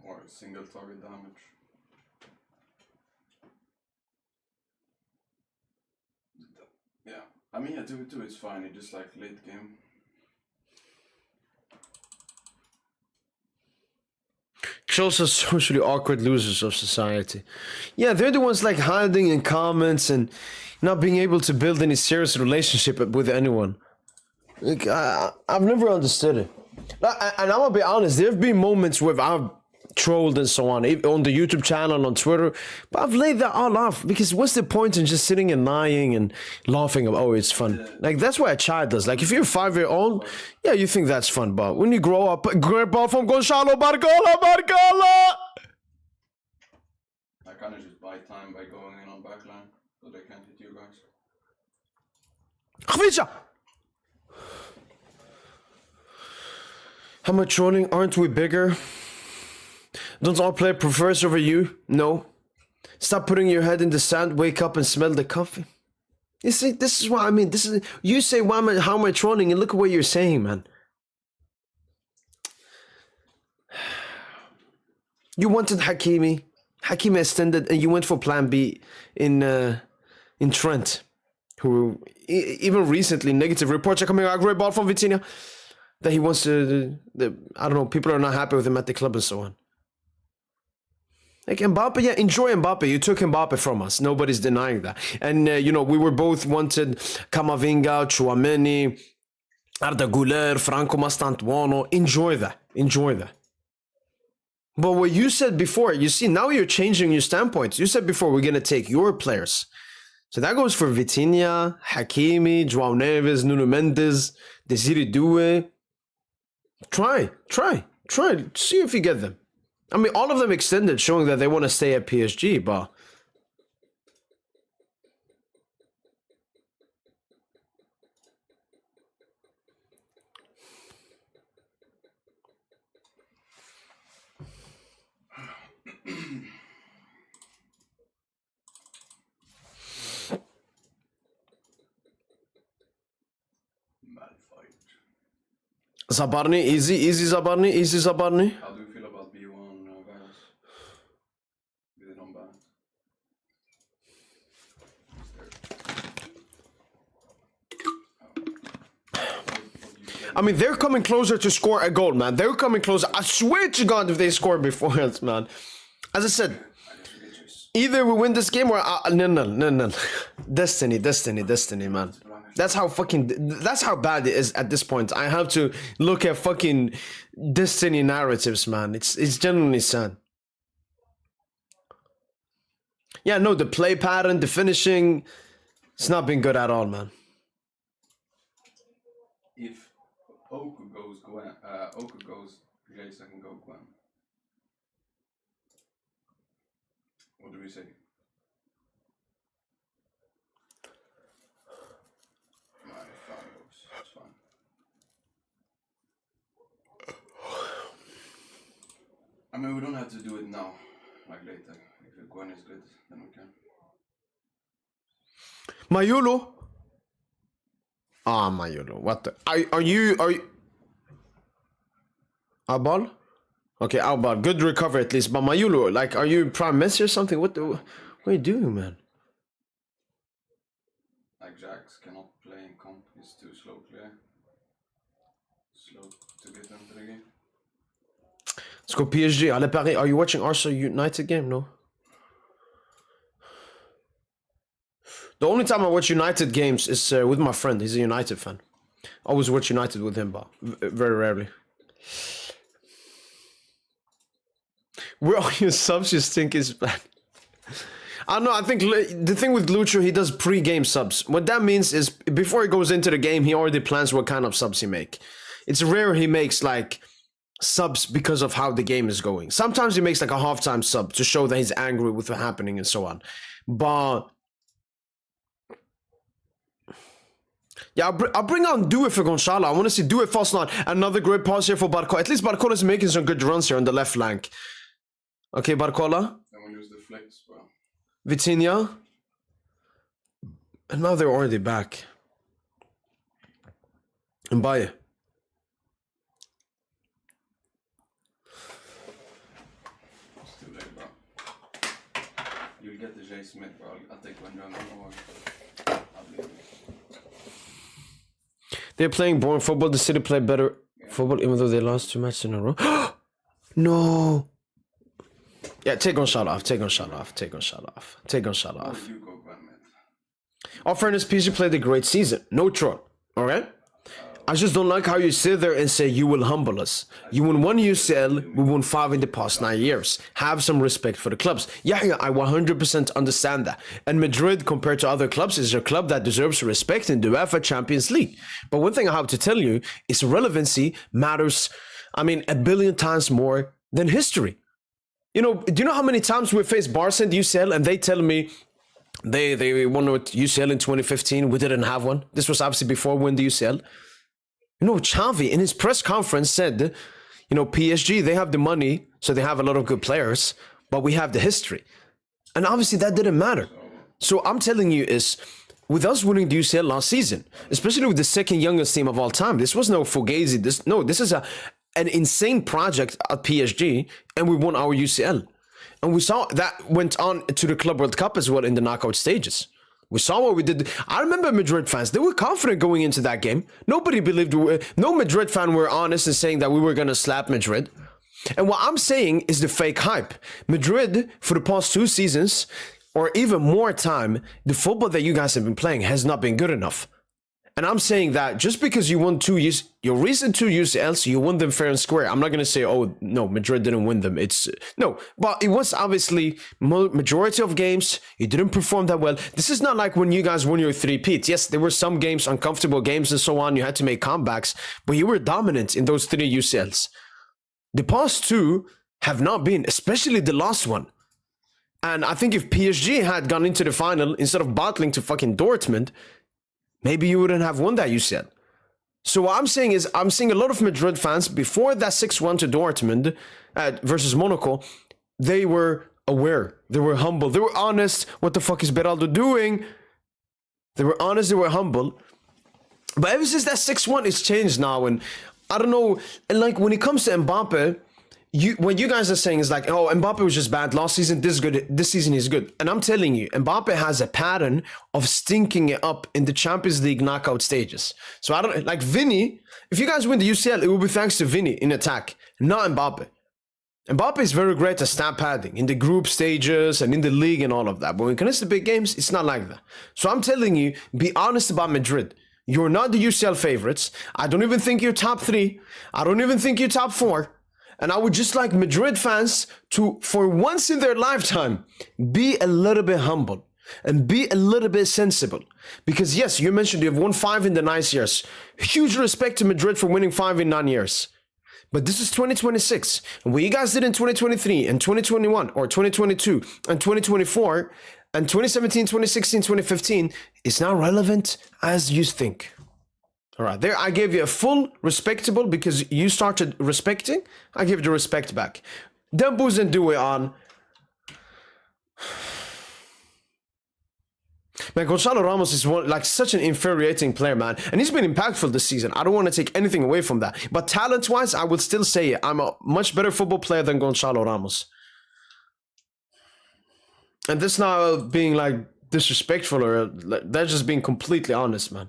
or single target damage. Yeah, I mean, yeah, 2v2 is fine, it's just like late game. Shows us socially awkward losers of society. Yeah, they're the ones like hiding in comments and not being able to build any serious relationship with anyone. Like, I've never understood it. And I'm gonna be honest, there have been moments where I've trolled and so on the YouTube channel, on Twitter, but I've laid that all off because what's the point in just sitting and lying and laughing about, oh, it's fun. Like, that's what a child does. Like, if you're 5-year-old, yeah, you think that's fun, but when you grow up, great ball from Gonzalo Barcola. I kind of just buy time by going in on backline so they can't hit you guys. Khvicha! How much trolling? Aren't we bigger? Don't all play prefers over you? No. Stop putting your head in the sand, wake up and smell the coffee. You see, this is what I mean. This is, you say, how am I trolling? And look at what you're saying, man. You wanted Hakimi. Hakimi extended, and you went for plan B in Trent, who even recently negative reports are coming out. Great ball from Vitinha that he wants to. I don't know. People are not happy with him at the club and so on. Like Mbappe, yeah, enjoy Mbappe. You took Mbappe from us. Nobody's denying that. And, you know, we were both wanted Camavinga, Chouameni, Arda Güler, Franco Mastantuono. Enjoy that. Enjoy that. But what you said before, you see, now you're changing your standpoints. You said before, we're going to take your players. So that goes for Vitinha, Hakimi, João Neves, Nuno Mendes, Desiree Doué. Try. See if you get them. I mean, all of them extended, showing that they want to stay at PSG, but... Zabarni, easy Zabarni, easy Zabarni. How do you feel about B1 virus? Is it on ban? I mean, they're coming closer to score a goal, man. They're coming closer. I swear to God, if they score before us, man. As I said, either we win this game or no. Destiny, man. That's how bad it is at this point. I have to look at fucking destiny narratives, man. It's genuinely sad. Yeah, no, the play pattern, the finishing, it's not been good at all, man. If Oku goes Jace, I can go Gwen. What do we say? It's fine. I mean, we don't have to do it now, like later. If Gwen is good, then we can. Mayulu? Ah, Mayulu. What the? Are you... Albal? Okay, Albal. Good recovery at least. But Mayulu, like, are you Prime Messi or something? What are you doing, man? Like Jax cannot play in comp. He's too slow player. Slow to get into the game. Let's go PSG. Allez, Paris. Are you watching Arsenal United game? No? The only time I watch United games is with my friend. He's a United fan. I always watch United with him, but very rarely. Where all your subs you think is bad? I don't know. I think the thing with Lucho, he does pre-game subs. What that means is before he goes into the game, he already plans what kind of subs he make. It's rare he makes like subs because of how the game is going. Sometimes he makes like a halftime sub to show that he's angry with what's happening and so on. But yeah, I'll bring on Do It for Gonzalo. I want to see Do It Fosnot. Another great pass here for Barcola. At least Barcola's making some good runs here on the left flank. Okay, Barcola. Then we use the flex, bro. Vitinha. And now they're already back. Mbaye. It's too late, bro. You'll get the J Smith, bro. I'll take one run. I'll leave it. They're playing boring football. The City play better football even though they lost 2 matches in a row. No. Yeah, take on shot off. Take on shot off. Take on shot off. Take on shot off. You go, Gwen, man. All fairness, PSG played a great season. No troll. Alright? I just don't like how you sit there and say you will humble us. You won 1 UCL, we won 5 in the past 9 years. Have some respect for the clubs. Yeah, I 100% understand that. And Madrid, compared to other clubs, is a club that deserves respect in the UEFA Champions League. But one thing I have to tell you is relevancy matters, I mean, a billion times more than history. You know, do you know how many times we faced Barca in the UCL and they tell me they won with UCL in 2015, we didn't have one. This was obviously before we won the UCL. You know, Xavi in his press conference said, you know, PSG, they have the money, so they have a lot of good players, but we have the history. And obviously that didn't matter. So I'm telling you is, with us winning the UCL last season, especially with the second youngest team of all time, this was no Fugazi. This is an insane project at PSG, and we won our UCL. And we saw that went on to the Club World Cup as well in the knockout stages. We saw what we did. I remember Madrid fans, they were confident going into that game. Nobody believed, no Madrid fan were honest in saying that we were going to slap Madrid. And what I'm saying is the fake hype. Madrid, for the past 2 seasons, or even more time, the football that you guys have been playing has not been good enough. And I'm saying that just because you won your recent 2 UCLs, you won them fair and square. I'm not going to say, oh, no, Madrid didn't win them. No, but it was obviously majority of games. You didn't perform that well. This is not like when you guys won your 3-peats. Yes, there were some games, uncomfortable games and so on. You had to make comebacks, but you were dominant in those 3 UCLs. The past 2 have not been, especially the last one. And I think if PSG had gone into the final instead of battling to fucking Dortmund, maybe you wouldn't have won that UCL. So what I'm saying is, I'm seeing a lot of Madrid fans, before that 6-1 to Dortmund versus Monaco, they were aware, they were humble, they were honest. What the fuck is Beraldo doing? They were honest, they were humble. But ever since that 6-1, it's changed now. And I don't know. And like when it comes to Mbappe, what you guys are saying is like, oh, Mbappe was just bad last season. This season is good. And I'm telling you, Mbappe has a pattern of stinking it up in the Champions League knockout stages. So I don't like Vinny. If you guys win the UCL, it will be thanks to Vinny in attack, not Mbappe. Mbappe is very great at stat padding in the group stages and in the league and all of that. But when it comes to big games, it's not like that. So I'm telling you, be honest about Madrid. You're not the UCL favorites. I don't even think you're top 3. I don't even think you're top 4. And I would just like Madrid fans to, for once in their lifetime, be a little bit humble and be a little bit sensible. Because yes, you mentioned you've won 5 in the 9 years. Huge respect to Madrid for winning 5 in 9 years. But this is 2026. And what you guys did in 2023 and 2021 or 2022 and 2024 and 2017, 2016, 2015 is not relevant as you think. All right, there I gave you a full respectable because you started respecting. I give you the respect back. Demboo's and do it on. Man, Gonzalo Ramos is such an infuriating player, man. And he's been impactful this season. I don't want to take anything away from that. But talent-wise, I would still say I'm a much better football player than Gonzalo Ramos. And this not being like disrespectful or that's just being completely honest, man.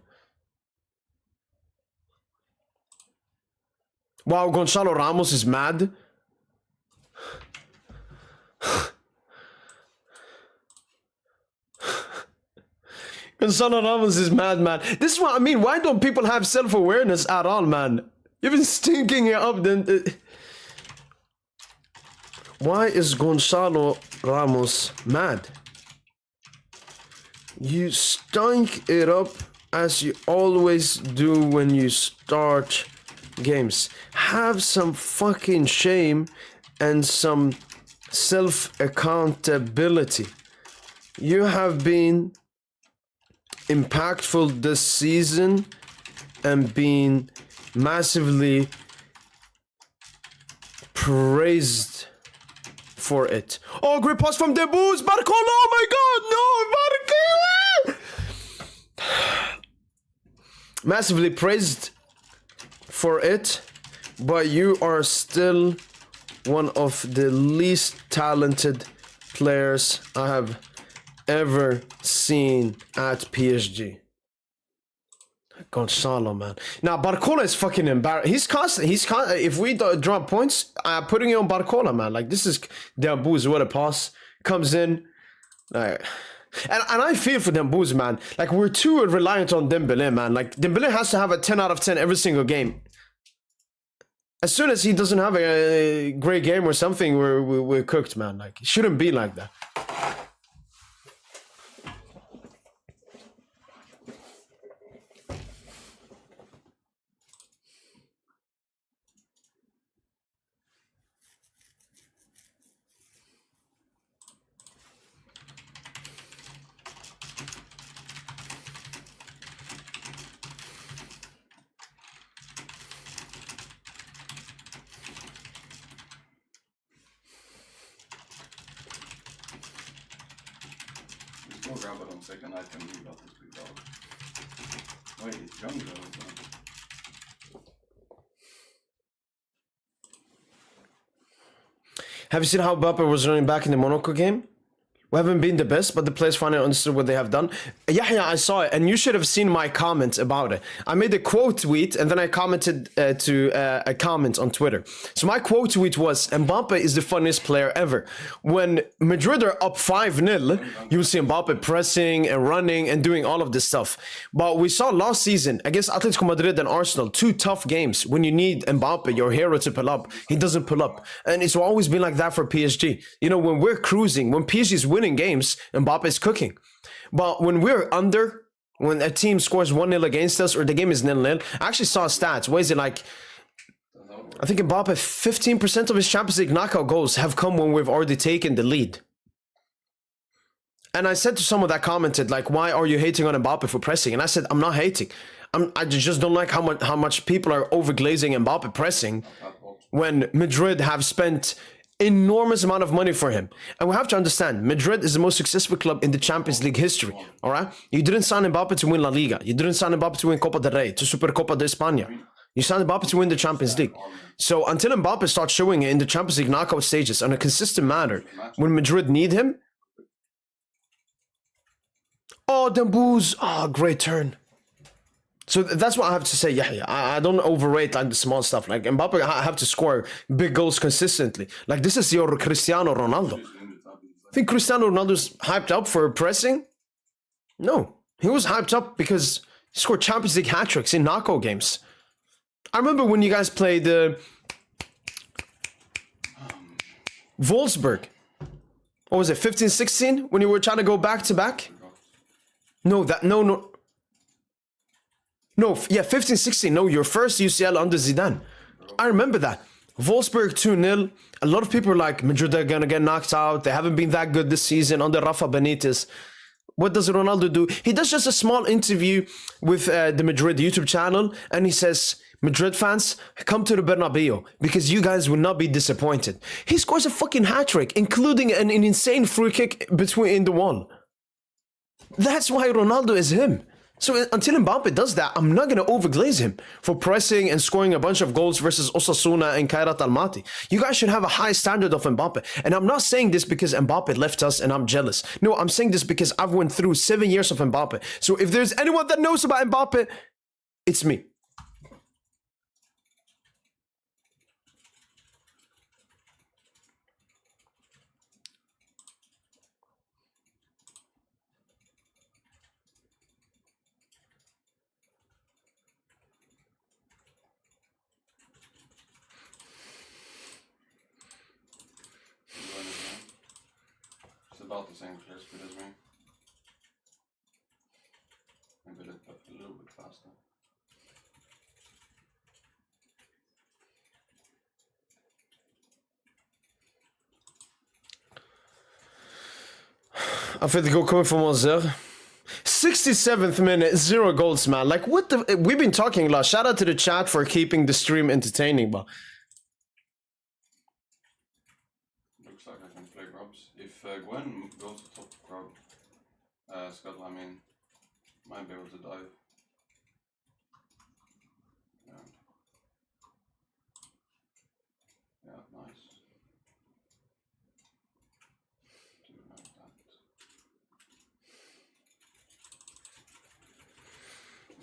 Wow, Gonzalo Ramos is mad. Gonzalo Ramos is mad, man. This is what I mean. Why don't people have self-awareness at all, man? You've been stinking it up. Then, why is Gonzalo Ramos mad? You stunk it up as you always do when you start games. Have some fucking shame and some self-accountability. You have been impactful this season and been massively praised for it. Oh, great pass from Deboo's. Barcola, oh my god, no, Barcola! Massively praised for it, but you are still one of the least talented players I have ever seen at PSG. Gonzalo, man. Now Barcola is fucking embarrassed. He's constant. If we drop points, putting it on Barcola, man. Like this is Demboo's. What a pass comes in. Like, and I feel for Demboo's, man. Like we're too reliant on Dembele, man. Like Dembele has to have a 10 out of 10 every single game. As soon as he doesn't have a great game or something, we're cooked, man. Like it shouldn't be like that. We'll grab it on second. I can leave out this big dog. Wait, it's young though. Have you seen how Mbappe was running back in the Monaco game? We haven't been the best, but the players finally understood what they have done. Yeah, I saw it, and you should have seen my comment about it. I made a quote tweet, and then I commented to a comment on Twitter. So my quote tweet was, Mbappe is the funniest player ever. When Madrid are up 5-0, you'll see Mbappe pressing and running and doing all of this stuff. But we saw last season against Atletico Madrid and Arsenal, 2 tough games. When you need Mbappe, your hero, to pull up, he doesn't pull up. And it's always been like that for PSG. You know, when we're cruising, when PSG is winning games, Mbappe is cooking. But when we're under, when a team scores 1-0 against us or the game is 0-0, I actually saw stats. What is it like? I think Mbappe, 15% of his Champions League knockout goals have come when we've already taken the lead. And I said to someone that commented, like, why are you hating on Mbappe for pressing? And I said, I'm not hating. I just don't like how much people are overglazing Mbappe pressing when Madrid have spent enormous amount of money for him. And we have to understand, Madrid is the most successful club in the Champions League history, all right? You didn't sign Mbappe to win La Liga. You didn't sign Mbappe to win Copa del Rey, to Supercopa de España. You signed Mbappe to win the Champions League. So until Mbappe starts showing it in the Champions League knockout stages on a consistent manner, when Madrid need him. Oh, Dembouz. Oh, great turn. So that's what I have to say. Yeah. I don't overrate like the small stuff. Like Mbappe have to score big goals consistently. Like this is your Cristiano Ronaldo. I think Cristiano Ronaldo's hyped up for pressing. No, he was hyped up because he scored Champions League hat tricks in knockout games. I remember when you guys played Wolfsburg. What was it, 15-16? When you were trying to go back to back? No, yeah, 15-16. No, your first UCL under Zidane. I remember that. Wolfsburg 2-0. A lot of people are like, Madrid are going to get knocked out. They haven't been that good this season under Rafa Benitez. What does Ronaldo do? He does just a small interview with the Madrid YouTube channel, and he says, Madrid fans, come to the Bernabeu because you guys will not be disappointed. He scores a fucking hat-trick, including an insane free kick in the wall. That's why Ronaldo is him. So until Mbappe does that, I'm not going to overglaze him for pressing and scoring a bunch of goals versus Osasuna and Kairat Almaty. You guys should have a high standard of Mbappe. And I'm not saying this because Mbappe left us and I'm jealous. No, I'm saying this because I've went through 7 years of Mbappe. So if there's anyone that knows about Mbappe, it's me. About the same clear speed as me. Maybe a little bit faster. I feel the goal coming from Auxerre. 67th minute, 0 goals, man. Like, what the... We've been talking a lot. Shout out to the chat for keeping the stream entertaining, but... Looks like I can play grubs. If Gwen goes to top grub, Scuttle, I mean, might be able to dive. Yeah. Yeah, nice. Do like that.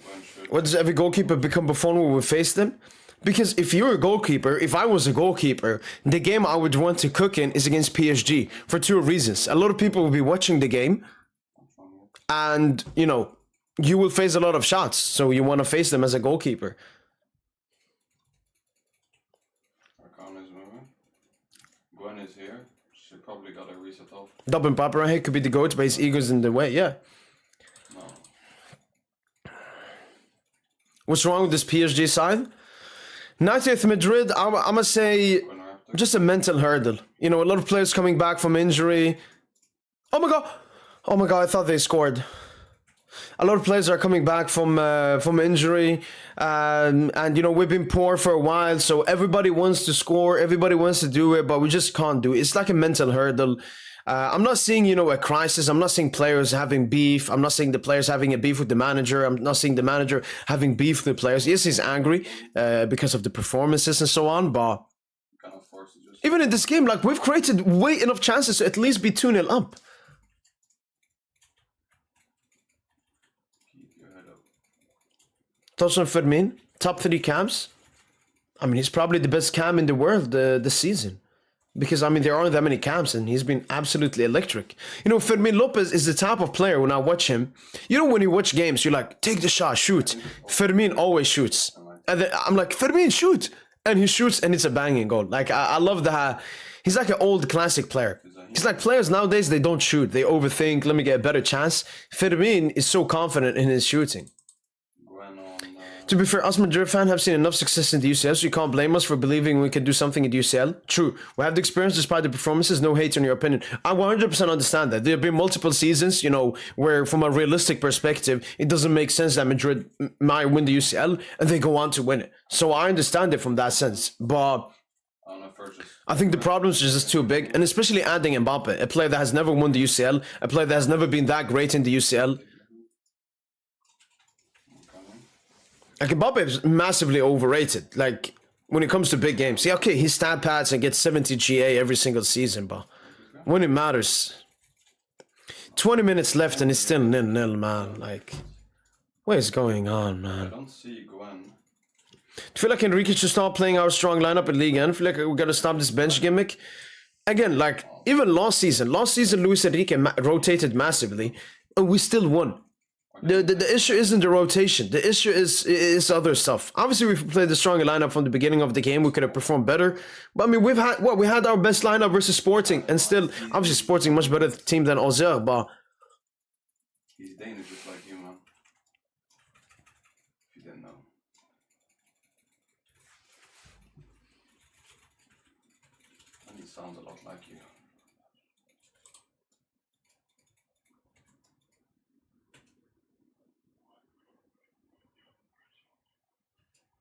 Gwen should... What does every goalkeeper become before when we face them? Because if you're a goalkeeper, if I was a goalkeeper, the game I would want to cook in is against PSG for 2 reasons. A lot of people will be watching the game and, you know, you will face a lot of shots. So you want to face them as a goalkeeper. Arcana is moving. Gwen is here. She probably got a reset off. Dublin Papa right here could be the goat, but his ego's in the way, yeah. No. What's wrong with this PSG side? 90th Madrid, I'm going to say just a mental hurdle. You know, a lot of players coming back from injury. Oh my god. Oh my god, I thought they scored. A lot of players are coming back from injury. And, you know, we've been poor for a while. So everybody wants to score. Everybody wants to do it. But we just can't do it. It's like a mental hurdle. I'm not seeing, you know, a crisis. I'm not seeing players having beef. I'm not seeing the players having a beef with the manager. I'm not seeing the manager having beef with the players. Yes, he's angry because of the performances and so on, but even in this game, like, we've created way enough chances to at least be 2-0 up. Touch on Fermin, top 3 cams. I mean, he's probably the best cam in the world this season. Because, I mean, there aren't that many camps and he's been absolutely electric. You know, Fermin Lopez is the type of player when I watch him. You know, when you watch games, you're like, take the shot, shoot. Fermin always shoots. And then I'm like, Fermin, shoot. And he shoots and it's a banging goal. Like, I love that. He's like an old classic player. He's like players nowadays, they don't shoot. They overthink, let me get a better chance. Fermin is so confident in his shooting. To be fair, us Madrid fans have seen enough success in the UCL, so you can't blame us for believing we can do something in the UCL. True, we have the experience despite the performances, no hate on your opinion. I 100% understand that. There have been multiple seasons, you know, where from a realistic perspective, it doesn't make sense that Madrid might win the UCL and they go on to win it. So I understand it from that sense, but I think the problems are just too big, and especially adding Mbappe, a player that has never won the UCL, a player that has never been that great in the UCL. Like Mbappe is massively overrated. Like when it comes to big games, yeah, okay, he stat pads and gets 70 GA every single season, but when it matters, 20 minutes left and it's still 0-0, man. Like, what is going on, I man? don't see Gwen. I feel like Enrique should stop playing our strong lineup in Ligue 1. I feel like we gotta stop this bench gimmick. Again, like even last season, Luis Enrique rotated massively, and we still won. The issue isn't the rotation. The issue is other stuff. Obviously, if we played the stronger lineup from the beginning of the game, we could have performed better. But I mean, we had our best lineup versus Sporting, and still, obviously, Sporting much better team than Auxerre. But He's Danish just like you, man. If you didn't know. And he sounds a lot like you.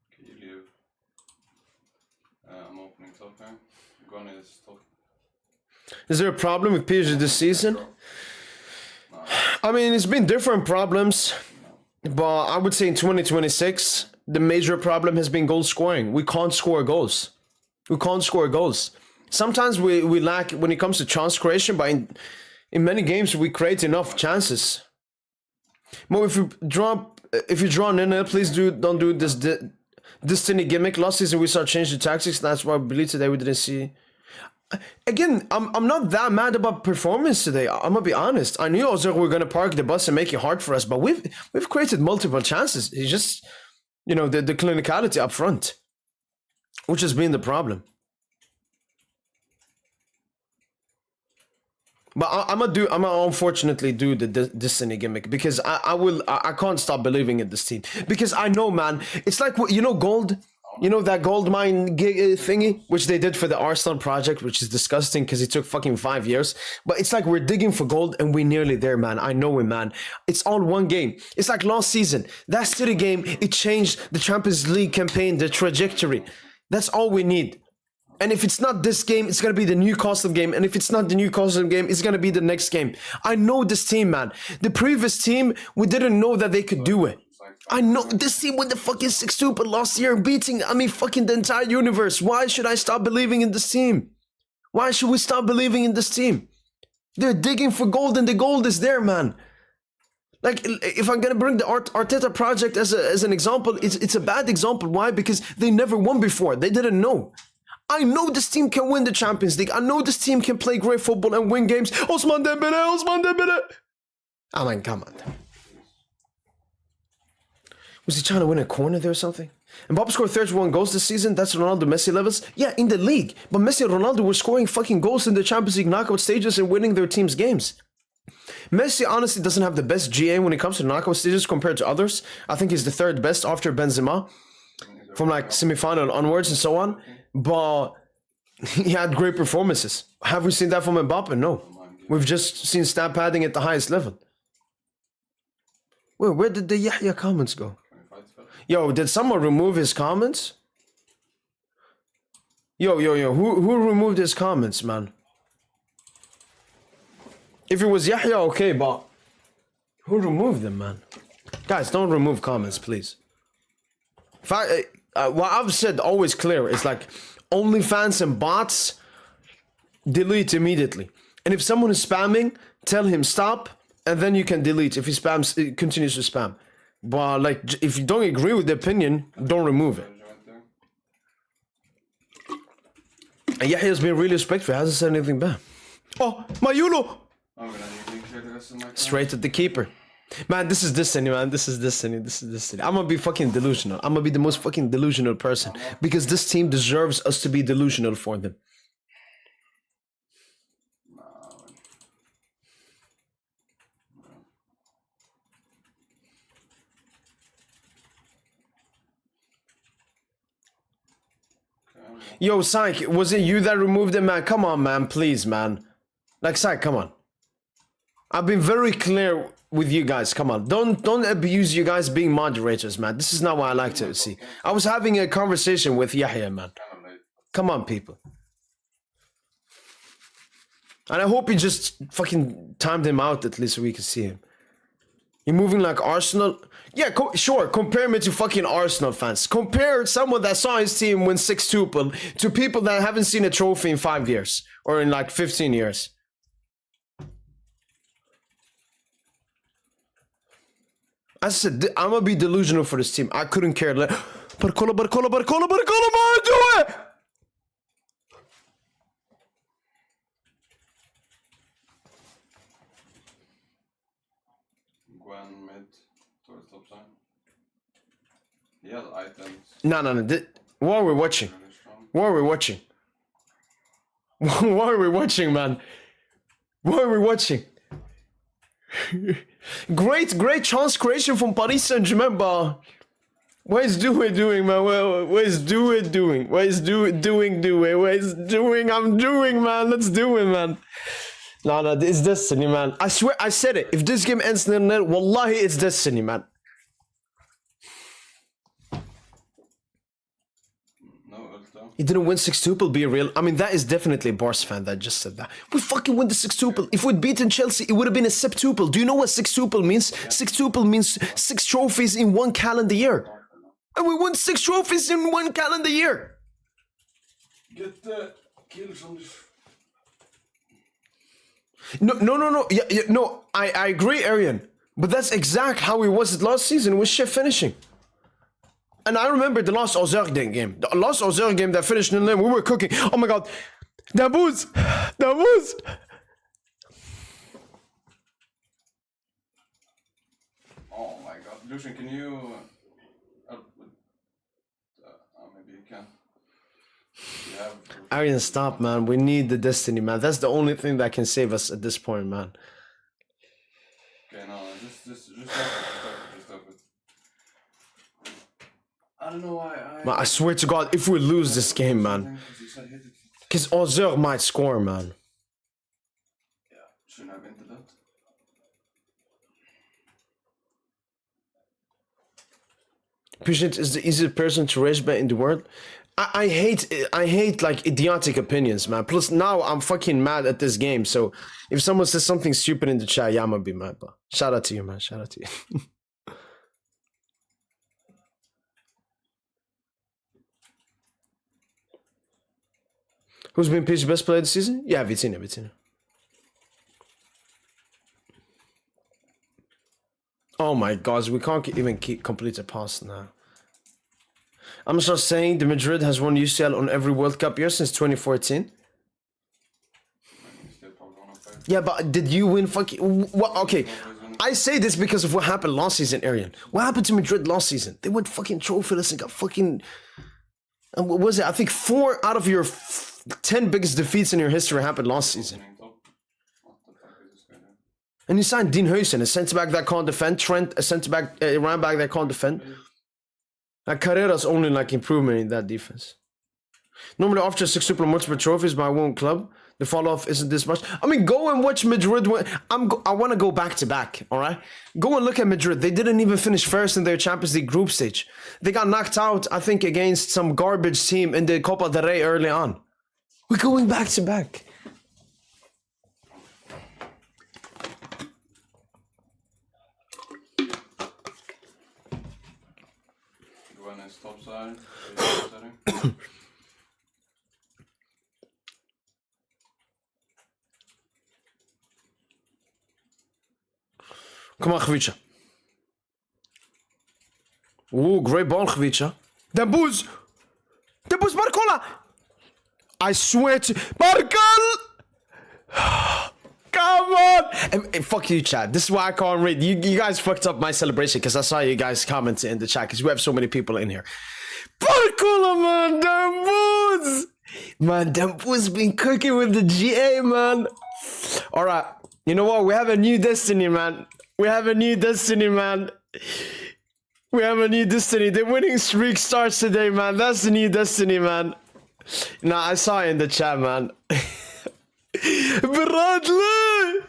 Okay, you leave. I'm opening top here. Gwen is top. is there a problem with PSG this season? I mean, it's been different problems, but I would say in 2026, the major problem has been goal scoring. We can't score goals. We can't score goals. Sometimes we lack when it comes to chance creation, but in many games we create enough chances. Mo, if you draw 0-0, please don't do this destiny gimmick. Last season we saw change the tactics. That's why I believe today we didn't see. Again, I'm not that mad about performance today. I'm gonna be honest. I knew Auxerre were gonna park the bus and make it hard for us, but we've created multiple chances. It's just, you know, the clinicality up front, which has been the problem. But I'm gonna unfortunately do the Destiny gimmick because I can't stop believing in this team because I know, man. It's like, you know, gold. You know that gold mine thingy, which they did for the Arsenal project, which is disgusting because it took fucking 5 years. But it's like we're digging for gold and we're nearly there, man. I know it, man. It's all one game. It's like last season. That City game, it changed the Champions League campaign, the trajectory. That's all we need. And if it's not this game, it's going to be the Newcastle game. And if it's not the Newcastle game, it's going to be the next game. I know this team, man. The previous team, we didn't know that they could do it. I know this team with the fucking 6-2 but last year beating, I mean, fucking the entire universe. Why should I stop believing in this team? Why should we stop believing in this team? They're digging for gold and the gold is there, man. Like, if I'm going to bring the Arteta project as an example, it's a bad example. Why? Because they never won before. They didn't know. I know this team can win the Champions League. I know this team can play great football and win games. Osman Dembele. I mean, come on. Was he trying to win a corner there or something? Mbappe scored 31 goals this season. That's Ronaldo Messi levels. Yeah, in the league. But Messi and Ronaldo were scoring fucking goals in the Champions League knockout stages and winning their team's games. Messi honestly doesn't have the best GA when it comes to knockout stages compared to others. I think he's the third best after Benzema from like semi-final onwards and so on. But he had great performances. Have we seen that from Mbappe? No. We've just seen stat padding at the highest level. Wait, where did the Yahya comments go? Yo, did someone remove his comments? Yo, who removed his comments, man? If it was Yahya, okay, but who removed them, man? Guys, don't remove comments, please. What I've said always clear is like OnlyFans and bots, delete immediately. And if someone is spamming, tell him stop, and then you can delete if he continues to spam. But like, if you don't agree with the opinion, don't remove it. And Yahya's been really respectful. He hasn't said anything bad. Oh, my Yulo! Straight at the keeper. Man, this is Destiny, man. This is Destiny. I'm gonna be fucking delusional. I'm gonna be the most fucking delusional person. Because this team deserves us to be delusional for them. Yo, Psych, was it you that removed it, man? Come on, man, please, man. Like, Psych, come on. I've been very clear with you guys. Come on, don't abuse you guys being moderators, man. This is not what I like to see. I was having a conversation with Yahya, man. Come on, people. And I hope you just fucking timed him out at least so we can see him. You're moving like Arsenal. Yeah, sure. Compare me to fucking Arsenal fans. Compare someone that saw his team win 6-2 to people that haven't seen a trophy in 5 years or in like 15 years. I said I'm gonna be delusional for this team. I couldn't care. Barcola, man, do it! Gwen mid towards top side. He has items. No. What are we watching? Really strong. What are we watching? What are we watching, man? What are we watching? Great chance creation from Paris Saint-Germain, but what is Due doing, man? What is Due doing? What is Due doing? What is doing? I'm doing, man. Let's do it, man. No, it's destiny, man. I swear, I said it. If this game ends 0-0, wallahi, it's destiny, man. No ulta. He didn't win 6-2, be real. I mean, that is definitely a Barca fan that just said that. We fucking win the 6-2. If we'd beaten Chelsea, it would have been a 7-2. Do you know what 6-2 means? 6-2 means 6 trophies in 1 calendar year. And we won 6 trophies in 1 calendar year. Get the kills on this. No. Yeah, no, I agree, Arian. But that's exactly how it was last season with shit finishing. And I remember the last Auxerre game. The last Auxerre game that finished 0-0, we were cooking. Oh my god. Dabuz! Oh my god. Lucian, can you help with maybe you can. You have Arian, stop, man. We need the destiny, man. That's the only thing that can save us at this point, man. okay, no, just help it. I don't know why Man, I swear to God, if we lose this game, man. Because Auxerre might score, man. Yeah, shouldn't have entered that. Pishit is the easiest person to raise bet in the world. I hate like idiotic opinions, man. Plus now I'm fucking mad at this game. So if someone says something stupid in the chat, yeah, I'm gonna be mad, but shout out to you, man. Shout out to you. Who's been PSG's best player this season? Yeah, Vitinha. Oh my god, we can't even complete a pass now. I'm just saying the Madrid has won UCL on every World Cup year since 2014. Yeah, but did you win fucking... What? Okay, I say this because of what happened last season, Arian. What happened to Madrid last season? They went fucking trophyless and got fucking... And what was it? I think 4 out of your 10 biggest defeats in your history happened last season. And you signed Dean Huijsen, a centre-back that can't defend. Trent, a centre-back, a right-back that can't defend. Like Carrera's only like improvement in that defense. Normally after 6 super multiple trophies by one club, the fall-off isn't this much. I mean, go and watch Madrid. I want to go back-to-back, all right? Go and look at Madrid. They didn't even finish first in their Champions League group stage. They got knocked out, I think, against some garbage team in the Copa del Rey early on. We're going back-to-back. Top side. Come on, Khvicha. Ooh, great ball, Khvicha. Dabuz Barcola! I swear to... Barcola! Come on! And fuck you, chat. This is why I can't read. You guys fucked up my celebration because I saw you guys commenting in the chat because we have so many people in here. Barcola, man! Dabuz! Man, Dabuz been cooking with the GA, man. Alright. You know what? We have a new destiny, man. We have a new destiny. The winning streak starts today, man. That's the new destiny, man. Nah, I saw it in the chat, man. Bradley!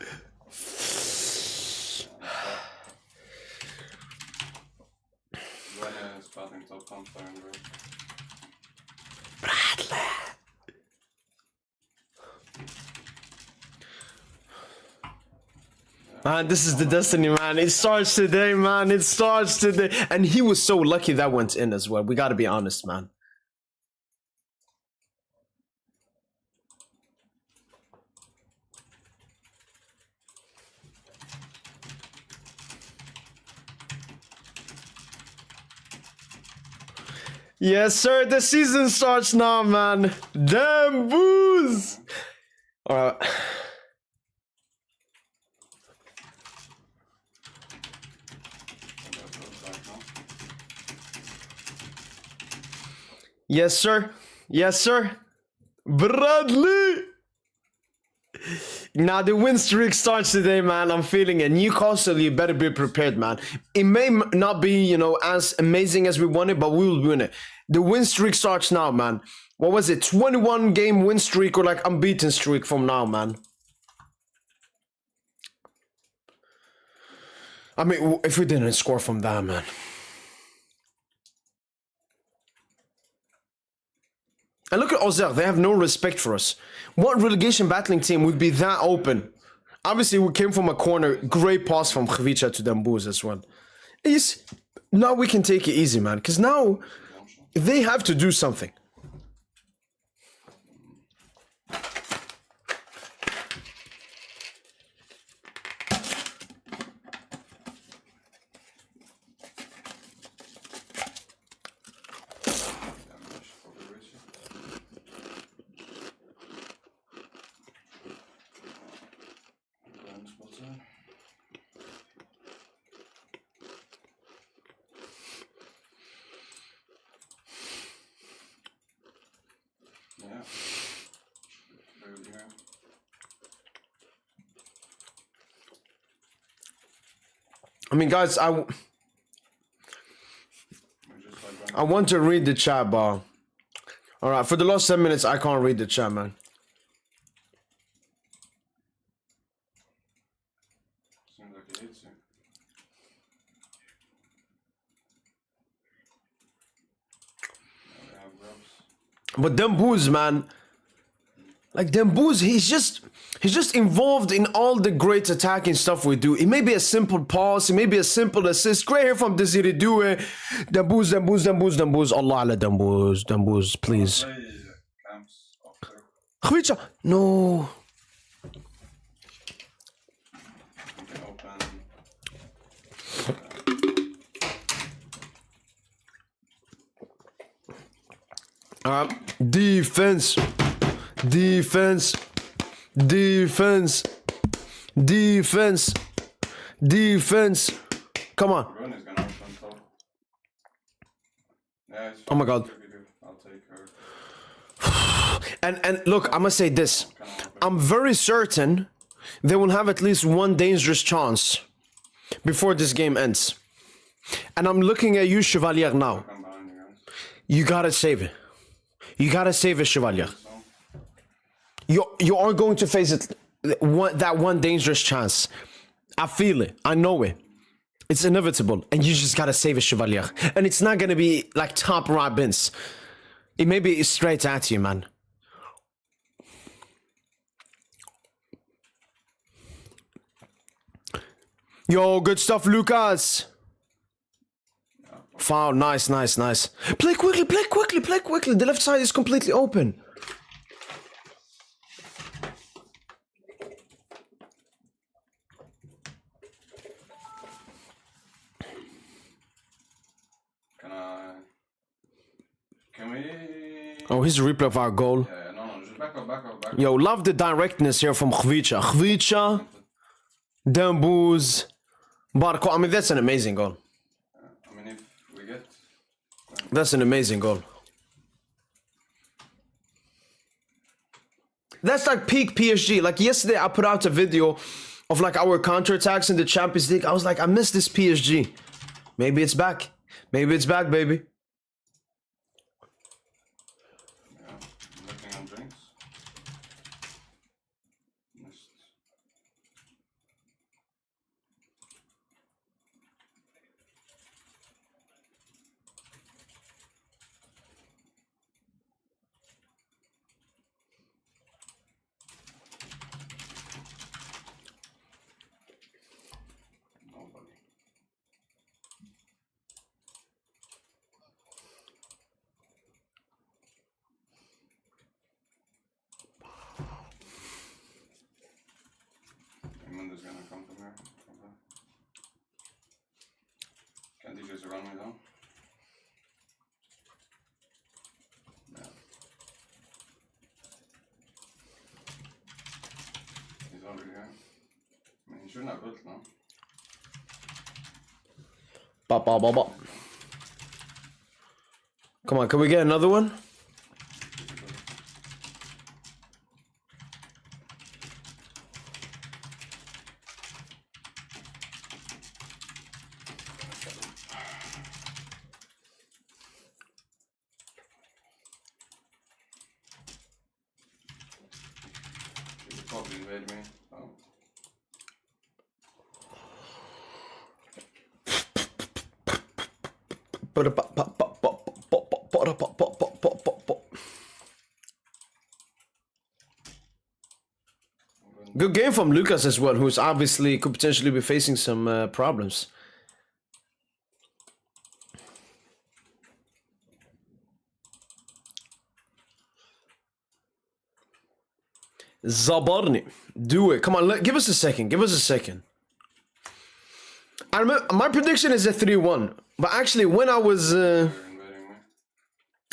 Bradley! Man, this is the destiny, man. It starts today, man. It starts today. And he was so lucky that went in as well. We gotta be honest, man. Yes, sir. The season starts now, man. Damn booze. All right. Yes, sir. Yes, sir. Bradley. Now the win streak starts today, man. I'm feeling it. Newcastle, you better be prepared, man. It may not be, you know, as amazing as we want it, but we will win it. The win streak starts now, man. What was it? 21 game win streak or like unbeaten streak from now, man. I mean, if we didn't score from that, man. And look at Auxerre, they have no respect for us. What relegation battling team would be that open? Obviously, we came from a corner. Great pass from Khvicha to Dembuz as well. Now we can take it easy, man. Because now, they have to do something. Yeah. I mean, guys, I want to read the chat, but all right, for the last 10 minutes, I can't read the chat, man. Seems like he hates you. Now they have grubs. But Dembuz, man, like Dembuz, he's just involved in all the great attacking stuff we do. It may be a simple pass, it may be a simple assist. Great here from Desiree Doué. Dembuz. Allah ala Dembuz, please. Play camps Auxerre. Khvicha, no. You can open. Defense. Come on. Run is gonna open top. Yeah, it's Oh my God. I'll take her. And look, I'm gonna say this. I'm very certain they will have at least one dangerous chance before this game ends. And I'm looking at you, Chevalier, now. Come behind you guys. You gotta save it. You gotta save it, Chevalier. So, You are going to face it, that one dangerous chance. I feel it. I know it. It's inevitable. And you just gotta save it, Chevalier. And it's not gonna be like top Robins. It may be straight at you, man. Yo, good stuff, Lucas. Foul, nice. Play quickly. The left side is completely open. can we? Oh, here's a replay of our goal. Yeah, no, just back up. Yo, love the directness here from Khvicha, Dembuz, Barco. I mean, that's an amazing goal. I mean, if we get. That's an amazing goal. That's like peak PSG. Like yesterday, I put out a video of like our counterattacks in the Champions League. I was like, I miss this PSG. Maybe it's back. Maybe it's back, baby. Yeah, looking on drinks. Missed. don't really care. I mean, you shouldn't have built now. Bop, bop, bop, bop. Come on, can we get another one? She would probably invade me. Oh. Good game from Lucas as well, who's obviously could potentially be facing some problems. Zabarni, do it. Come on, give us a second. Give us a second. I remember, my prediction is a 3-1, but actually when I was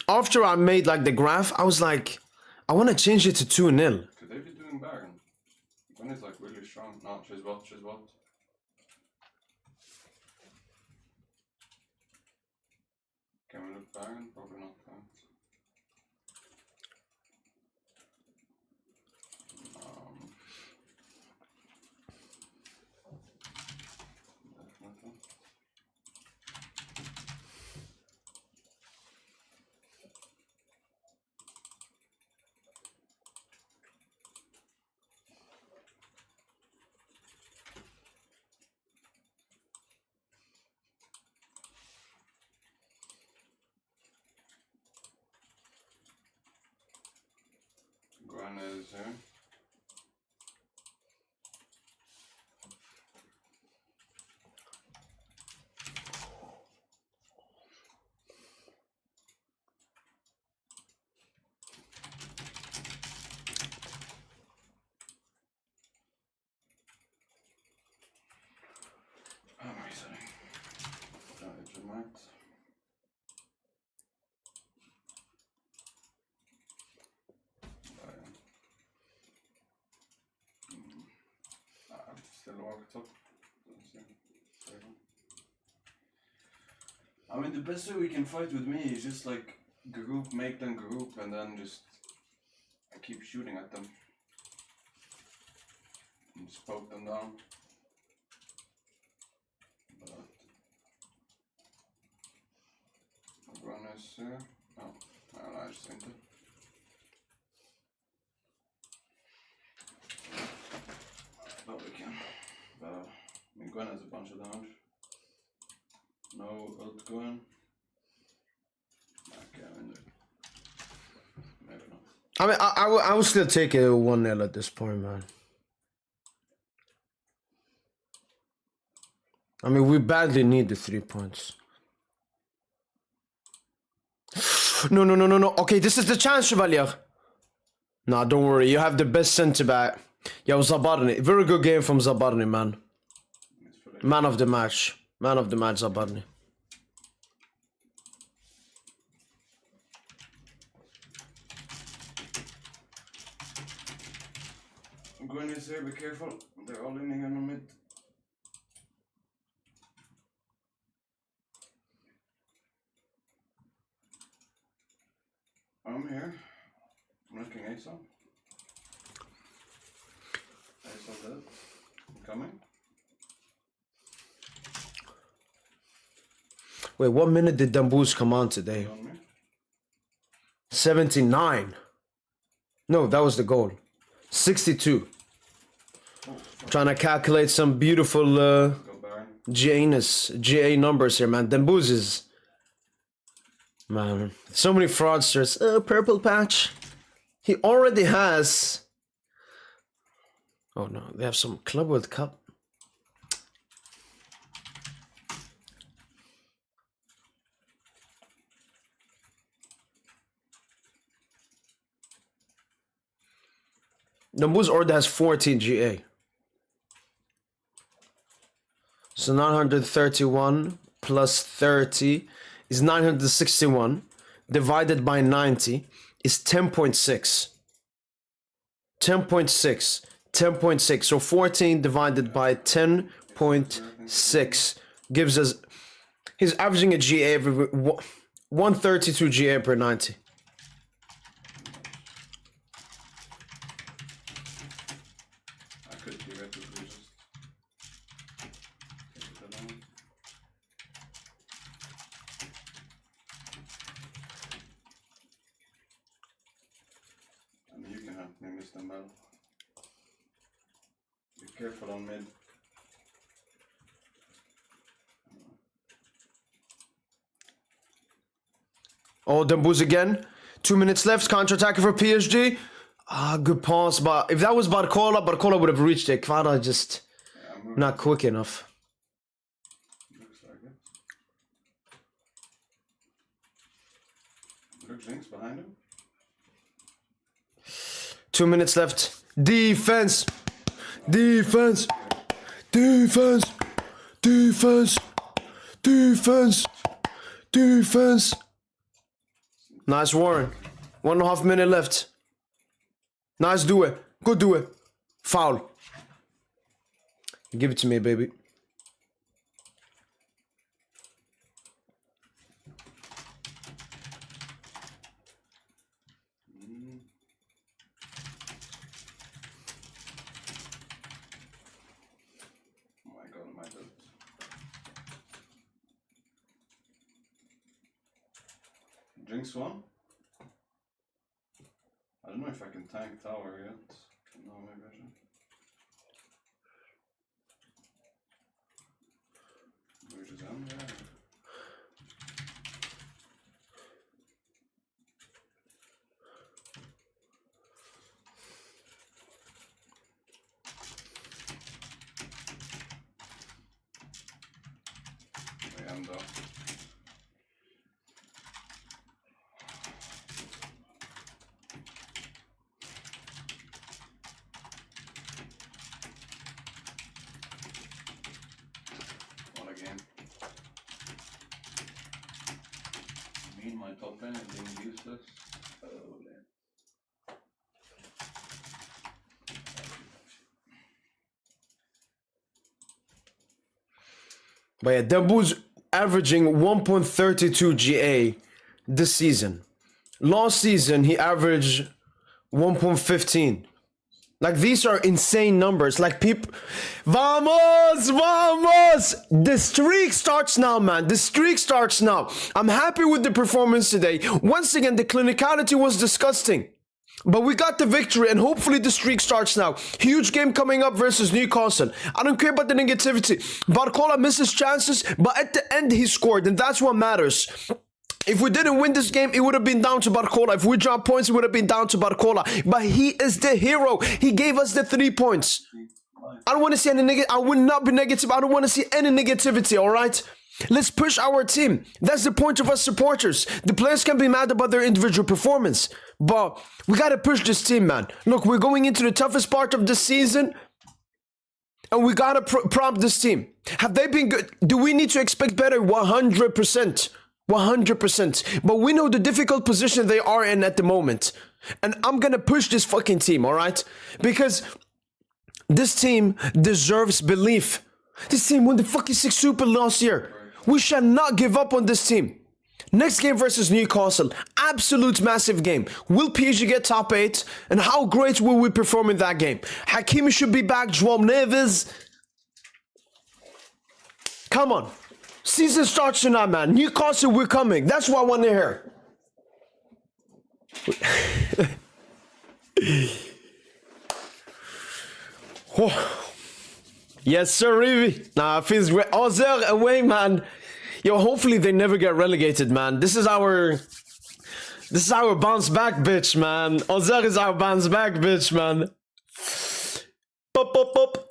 after I made like the graph, I was like, I want to change it to 2-0. Could they be doing Baron? Gwen is like really strong. No, she's what? She's what? Can we look Baron? Probably not. Definitely. Gwen is here. I'm resetting. It's a max. Still walked up. I mean, the best way we can fight with me is just like group, make them group, and then just I keep shooting at them and just poke them down. But run is here. Oh, no, I just entered. But we can. But I mean, Gwen has a bunch of damage. No ult Gwen. Okay, I'm in there. Maybe not. I mean, I would still take a 1-0 at this point, man. I mean, we badly need the 3 points. No. Okay, this is the chance, Chevalier. Nah, don't worry. You have the best centre back. Yo, Zabarni. Very good game from Zabarni, man. Man of the match. Man of the match, Zabarni. Gwen is here, be careful. They're all leaning in the mid. I'm here. I'm looking ASO. ASO dead. I'm coming. Wait, what minute did Dambouz come on today? On me. 79. No, that was the goal. 62. Trying to calculate some beautiful Go Baron. GA numbers here, man. Dambouz is... Man, so many fraudsters. Purple patch. He already has... Oh no, they have some Club World Cup. Dambouz already has 14 GA. So 931 plus 30 is 961. Divided by 90 is 10.6. 10.6 10.6. So 14 divided by 10.6 gives us. He's averaging a GA every 132 GA per 90. I could theoretically just take it along. I mean, you can help me, Mr. Mel. Be careful on mid. Oh, Dembouz again. 2 minutes left. Counter-attack for PSG. Ah, good pass. But if that was Barcola would have reached it. Kvara just not quick enough. Looks like it. Look, Jinx behind him. 2 minutes left. Defense. Defense. Defense. Defense. Defense. Defense. Nice Warren. 1.5 minute left. Nice do it. Good do it. Foul. Give it to me, baby. Oh my god, my god. Jinx one? I don't know if I can tank tower yet. No, maybe I should. Maybe just end there. I am though. What a game. Me and my top lane are being useless. Oh man. But yeah, Dembouz averaging 1.32 GA this season. Last season, he averaged 1.15. Like, these are insane numbers. Like, people... Vamos! Vamos! The streak starts now, man. The streak starts now. I'm happy with the performance today. Once again, the clinicality was disgusting. But we got the victory, and hopefully the streak starts now. Huge game coming up versus Newcastle. I don't care about the negativity. Barcola misses chances, but at the end he scored, and that's what matters. If we didn't win this game, it would have been down to Barcola. If we dropped points, it would have been down to Barcola. But he is the hero. He gave us the 3 points. I don't want to see any negative. I will not be negative. I don't want to see any negativity, all right? Let's push our team. That's the point of us supporters. The players can be mad about their individual performance, but we got to push this team, man. Look, we're going into the toughest part of the season, and we got to prompt this team. Have they been good? Do we need to expect better? 100%. 100%. But we know the difficult position they are in at the moment. And I'm going to push this fucking team, all right? Because this team deserves belief. This team won the fucking 6 Super last year. We shall not give up on this team. Next game versus Newcastle. Absolute massive game. Will PSG get top 8? And how great will we perform in that game? Hakimi should be back. João Neves. Come on. Season starts tonight, man. Newcastle, we're coming. That's what I want to hear. Yes, sir, Rivi. Nah, it feels great. Auxerre away, man. Yo, hopefully they never get relegated, man. This is our bounce back, bitch, man. Auxerre is our bounce back, bitch, man. Pop, pop, pop.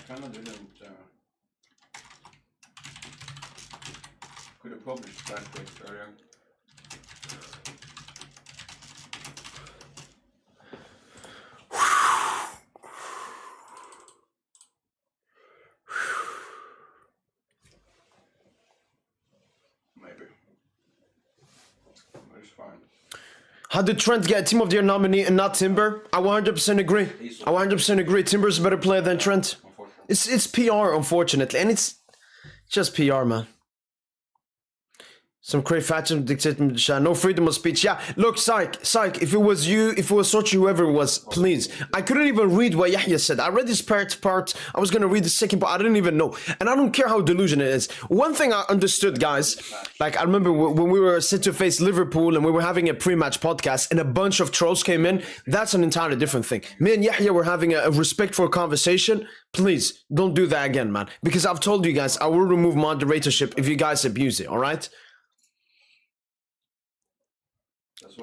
kind of didn't. Could have published that text earlier. Maybe. But it's fine. How did Trent get Team of the Year nominee and not Timber? I 100% agree. I 100% agree. Timber's a better player than Trent. It's PR, unfortunately, and it's just PR, man. Some crazy fashion dictating no freedom of speech. Yeah, look, Psych, if it was you, if it was Sochi, whoever it was, please. I couldn't even read what Yahya said. I read this part. I was gonna read the second part. I didn't even know. And I don't care how delusional it is. One thing I understood, guys, like I remember when we were set to face Liverpool and we were having a pre-match podcast and a bunch of trolls came in, that's an entirely different thing. Me and Yahya were having a respectful conversation. Please, don't do that again, man. Because I've told you guys, I will remove moderatorship if you guys abuse it, alright?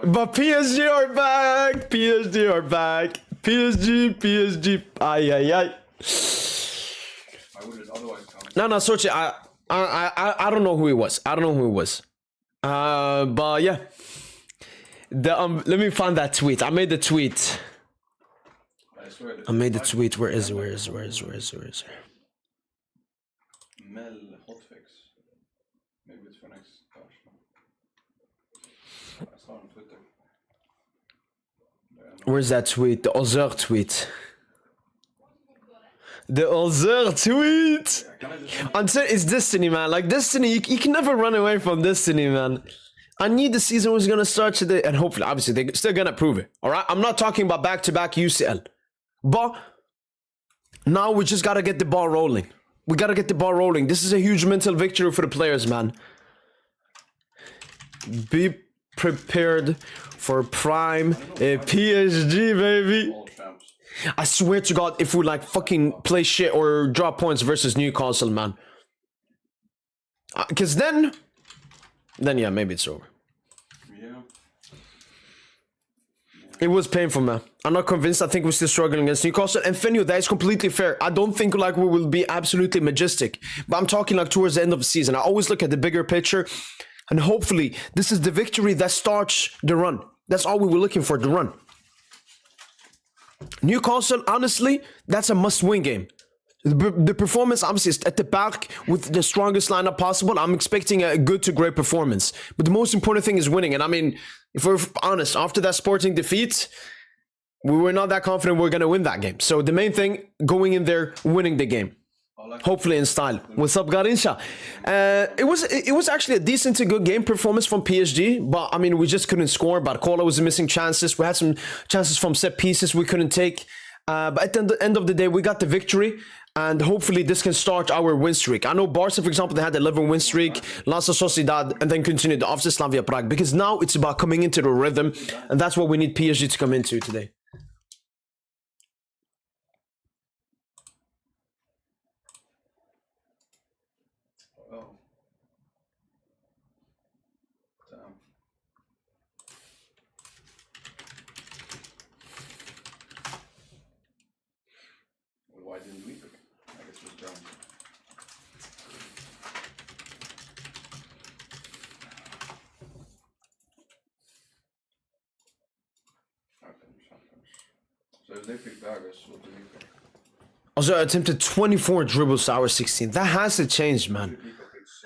But PSG are back! PSG are back! PSG! Ay. Why would it otherwise come? No, Sochi, I don't know who he was. But yeah. Let me find that tweet. I made the tweet. I swear. I made the tweet. Where is it? Mel Hotfix. Maybe it's for next. Gosh. I saw on Twitter. Where's that tweet? The Auxerre tweet. The Auxerre tweet! Until it's Destiny, man. Like, Destiny, you can never run away from Destiny, man. I knew the season was gonna start today, and hopefully, obviously, they're still gonna prove it, alright? I'm not talking about back-to-back UCL. But, now we just gotta get the ball rolling. We gotta get the ball rolling. This is a huge mental victory for the players, man. Be prepared for prime PSG, baby. I swear to God, if we like fucking play shit or drop points versus Newcastle, man. Because then yeah, maybe it's over. Yeah. It was painful, man. I'm not convinced. I think we're still struggling against Newcastle. And Fenio, that is completely fair. I don't think like we will be absolutely majestic. But I'm talking like towards the end of the season. I always look at the bigger picture. And hopefully, this is the victory that starts the run. That's all we were looking for, the run. Newcastle, honestly, that's a must-win game. The performance, obviously, is at the back with the strongest lineup possible. I'm expecting a good to great performance. But the most important thing is winning. And I mean, if we're honest, after that Sporting defeat, we were not that confident we were going to win that game. So the main thing, going in there, winning the game. Hopefully in style. What's up, Garincha? It was actually a decent to good game performance from PSG, but I mean we just couldn't score. Barcola was missing chances. We had some chances from set pieces we couldn't take. But at the end of the day, we got the victory, and hopefully this can start our win streak. I know Barca, for example, they had 11 win streak, Lasa Sociedad, and then continued after Slavia Prague. Because now it's about coming into the rhythm, and that's what we need PSG to come into today. Why didn't we pick? I guess it was Brown. So if they pick Vargas, what do we pick? Also attempted 24 dribbles to our 16. That has to change, man.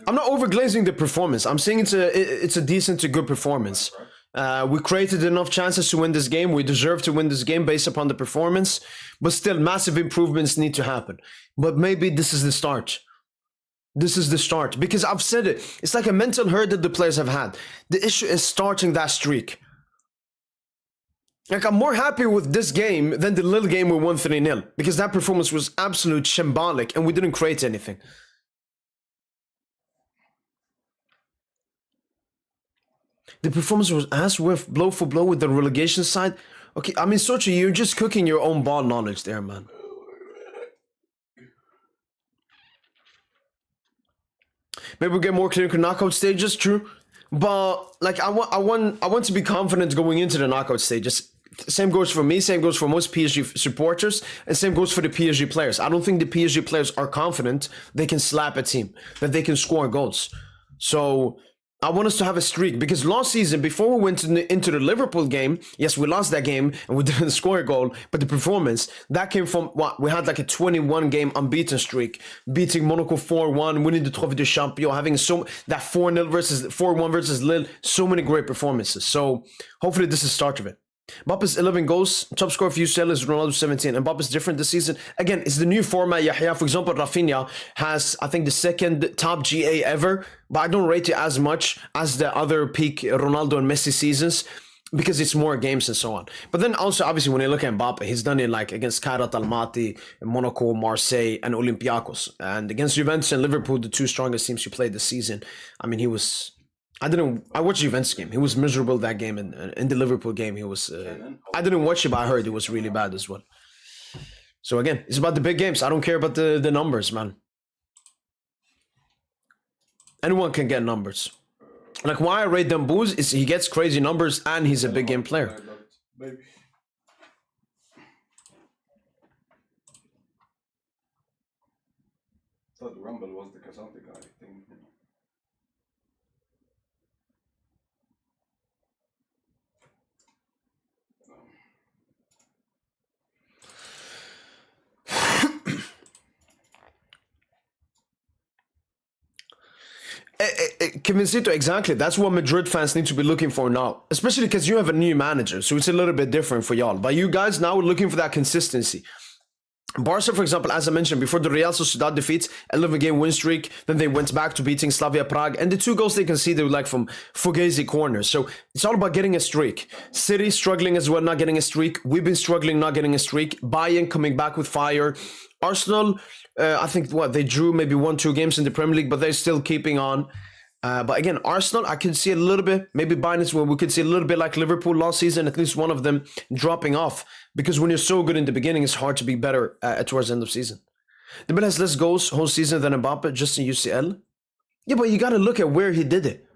I'm not overglazing the performance. I'm saying it's a decent to good performance. We created enough chances to win this game. We deserve to win this game based upon the performance. But still, massive improvements need to happen. But maybe this is the start. This is the start. Because I've said it. It's like a mental hurt that the players have had. The issue is starting that streak. Like, I'm more happy with this game than the little game we won 3-0. Because that performance was absolute shambolic and we didn't create anything. The performance was as with blow for blow with the relegation side. Okay, I mean, Sochi, you're just cooking your own ball knowledge there, man. Maybe we'll get more clinical knockout stages, true. But like I want to be confident going into the knockout stages. Same goes for me, same goes for most PSG supporters, and same goes for the PSG players. I don't think the PSG players are confident they can slap a team, that they can score goals. So I want us to have a streak, because last season, before we went into the Liverpool game, yes, we lost that game and we didn't score a goal, but the performance, that came from what? We had like a 21 game unbeaten streak, beating Monaco 4-1, winning the Trophée de Champion, having that 4-0 versus 4-1 versus Lille, so many great performances. So hopefully this is the start of it. Mbappe's 11 goals, top scorer for UCL is Ronaldo 17. Mbappe's different this season. Again, it's the new format, Yahya. For example, Rafinha has, I think, the second top GA ever, but I don't rate it as much as the other peak Ronaldo and Messi seasons, because it's more games and so on. But then also, obviously, when you look at Mbappe, he's done it like against Kairat Almaty, Monaco, Marseille, and Olympiacos. And against Juventus and Liverpool, the two strongest teams he played this season, I mean, he was... I watched the Juventus game. He was miserable that game, and in the Liverpool game, he was... I didn't watch it, but I heard it was really bad as well. So again, it's about the big games. I don't care about the numbers, man. Anyone can get numbers. Like, why I rate Dembouz is he gets crazy numbers and he's a big game player. Maybe. I thought the Rumble was the Casante guy thing. Convincito, exactly. That's what Madrid fans need to be looking for now, especially because you have a new manager, so it's a little bit different for y'all. But you guys now are looking for that consistency. Barca, for example, as I mentioned before, the Real Sociedad defeats, 11-game win streak. Then they went back to beating Slavia Prague, and the 2 goals they conceded were like from Fugazi corners. So it's all about getting a streak. City struggling as well, not getting a streak. We've been struggling, not getting a streak. Bayern coming back with fire. Arsenal, I think they drew maybe 1-2 games in the Premier League, but they're still keeping on. But again, Arsenal, I could see a little bit, maybe Bayern as well, we could see a little bit like Liverpool last season, at least one of them dropping off. Because when you're so good in the beginning, it's hard to be better towards the end of the season. Dembele has less goals whole season than Mbappe, just in UCL. Yeah, but you got to look at where he did it.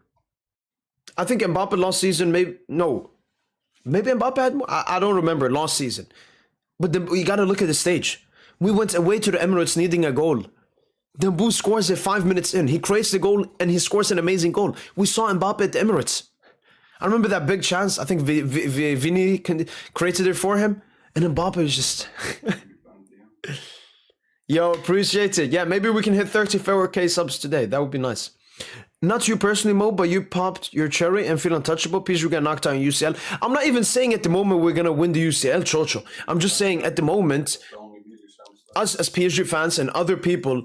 I think Mbappe last season, maybe Mbappe had more. I don't remember last season. But you got to look at the stage. We went away to the Emirates needing a goal. Dembouz scores it 5 minutes in. He creates the goal and he scores an amazing goal. We saw Mbappe at the Emirates. I remember that big chance. I think Vini created it for him. And Mbappe is just... Yo, appreciate it. Yeah, maybe we can hit 34k subs today. That would be nice. Not you personally, Mo, but you popped your cherry and feel untouchable. PSG will get knocked out in UCL. I'm not even saying at the moment we're going to win the UCL, Chocho. I'm just saying at the moment, us as PSG fans and other people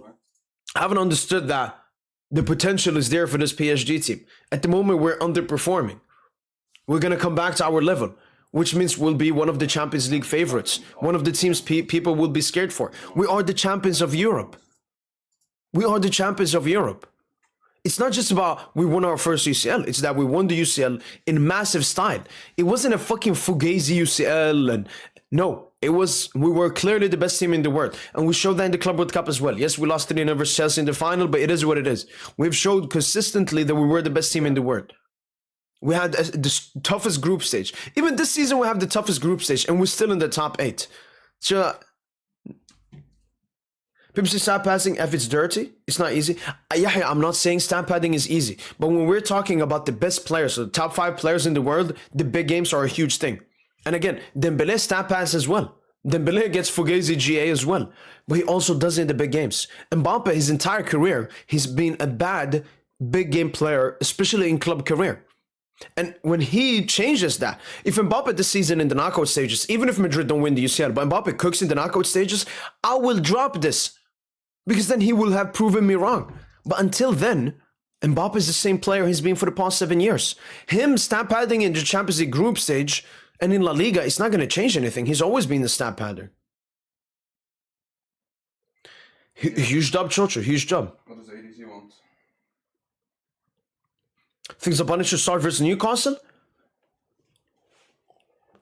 haven't understood that the potential is there for this PSG team. At the moment, we're underperforming. We're going to come back to our level, which means we'll be one of the Champions League favorites, one of the teams people will be scared for. We are the champions of Europe. We are the champions of Europe. It's not just about we won our first UCL. It's that we won the UCL in massive style. It wasn't a fucking Fugazi UCL. And no, we were clearly the best team in the world. And we showed that in the Club World Cup as well. Yes, we lost to the versus Chelsea in the final, but it is what it is. We've showed consistently that we were the best team in the world. We had the toughest group stage. Even this season, we have the toughest group stage, and we're still in the top 8. So, people say stat passing, if it's dirty, it's not easy. Yeah, I'm not saying stat padding is easy. But when we're talking about the best players, so the top 5 players in the world, the big games are a huge thing. And again, Dembele stat pass as well. Dembele gets Fugazi GA as well. But he also does it in the big games. Mbappe, his entire career, he's been a bad big game player, especially in club career. And when he changes that, if Mbappe this season in the knockout stages, even if Madrid don't win the UCL, but Mbappe cooks in the knockout stages, I will drop this. Because then he will have proven me wrong. But until then, Mbappe is the same player he's been for the past 7 years. Him stat padding in the Champions League group stage and in La Liga, it's not going to change anything. He's always been the stat padder. Huge job, Chocho. Huge job. What does ADC want? Thinks Zabani should start versus Newcastle?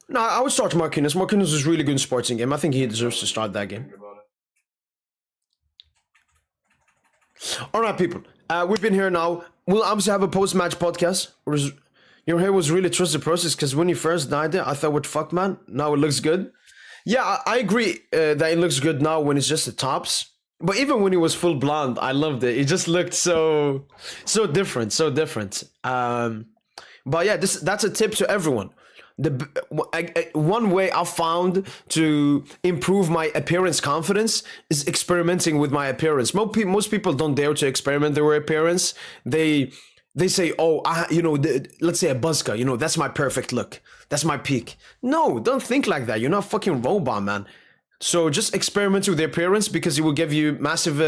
No, I would start Marquinhos. Marquinhos is really good in sporting game. I think he deserves to start that game. All right, people. We've been here now. We'll obviously have a post-match podcast. Your hair was really trust the process because when you first dyed it, I thought, what fuck, man? Now it looks good. Yeah, I agree that it looks good now when it's just the tops. But even when it was full blonde, I loved it. It just looked so different, so different. But yeah, that's a tip to everyone. One way I found to improve my appearance confidence is experimenting with my appearance. Most people don't dare to experiment their appearance. They say, oh, let's say a buzzcut, that's my perfect look. That's my peak. No, don't think like that. You're not a fucking robot, man. So just experiment with the appearance because it will give you massive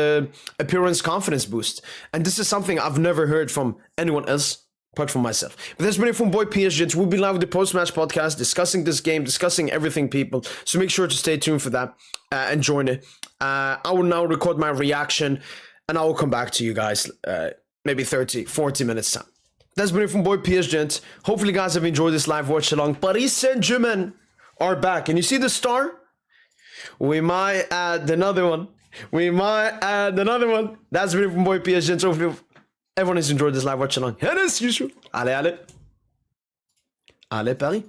appearance confidence boost. And this is something I've never heard from anyone else apart from myself. But that's been it from Boy PSG. We'll be live with the post-match podcast discussing this game, discussing everything, people. So make sure to stay tuned for that and join it. I will now record my reaction and I will come back to you guys maybe 30, 40 minutes time. That's been it from Boy PSG. Hopefully you guys have enjoyed this live watch along. Paris Saint-Germain are back. And you see the star? We might add another one. That's been it from Boy PSG. Hopefully everyone has enjoyed this live watch along. And as usual, allez, Paris.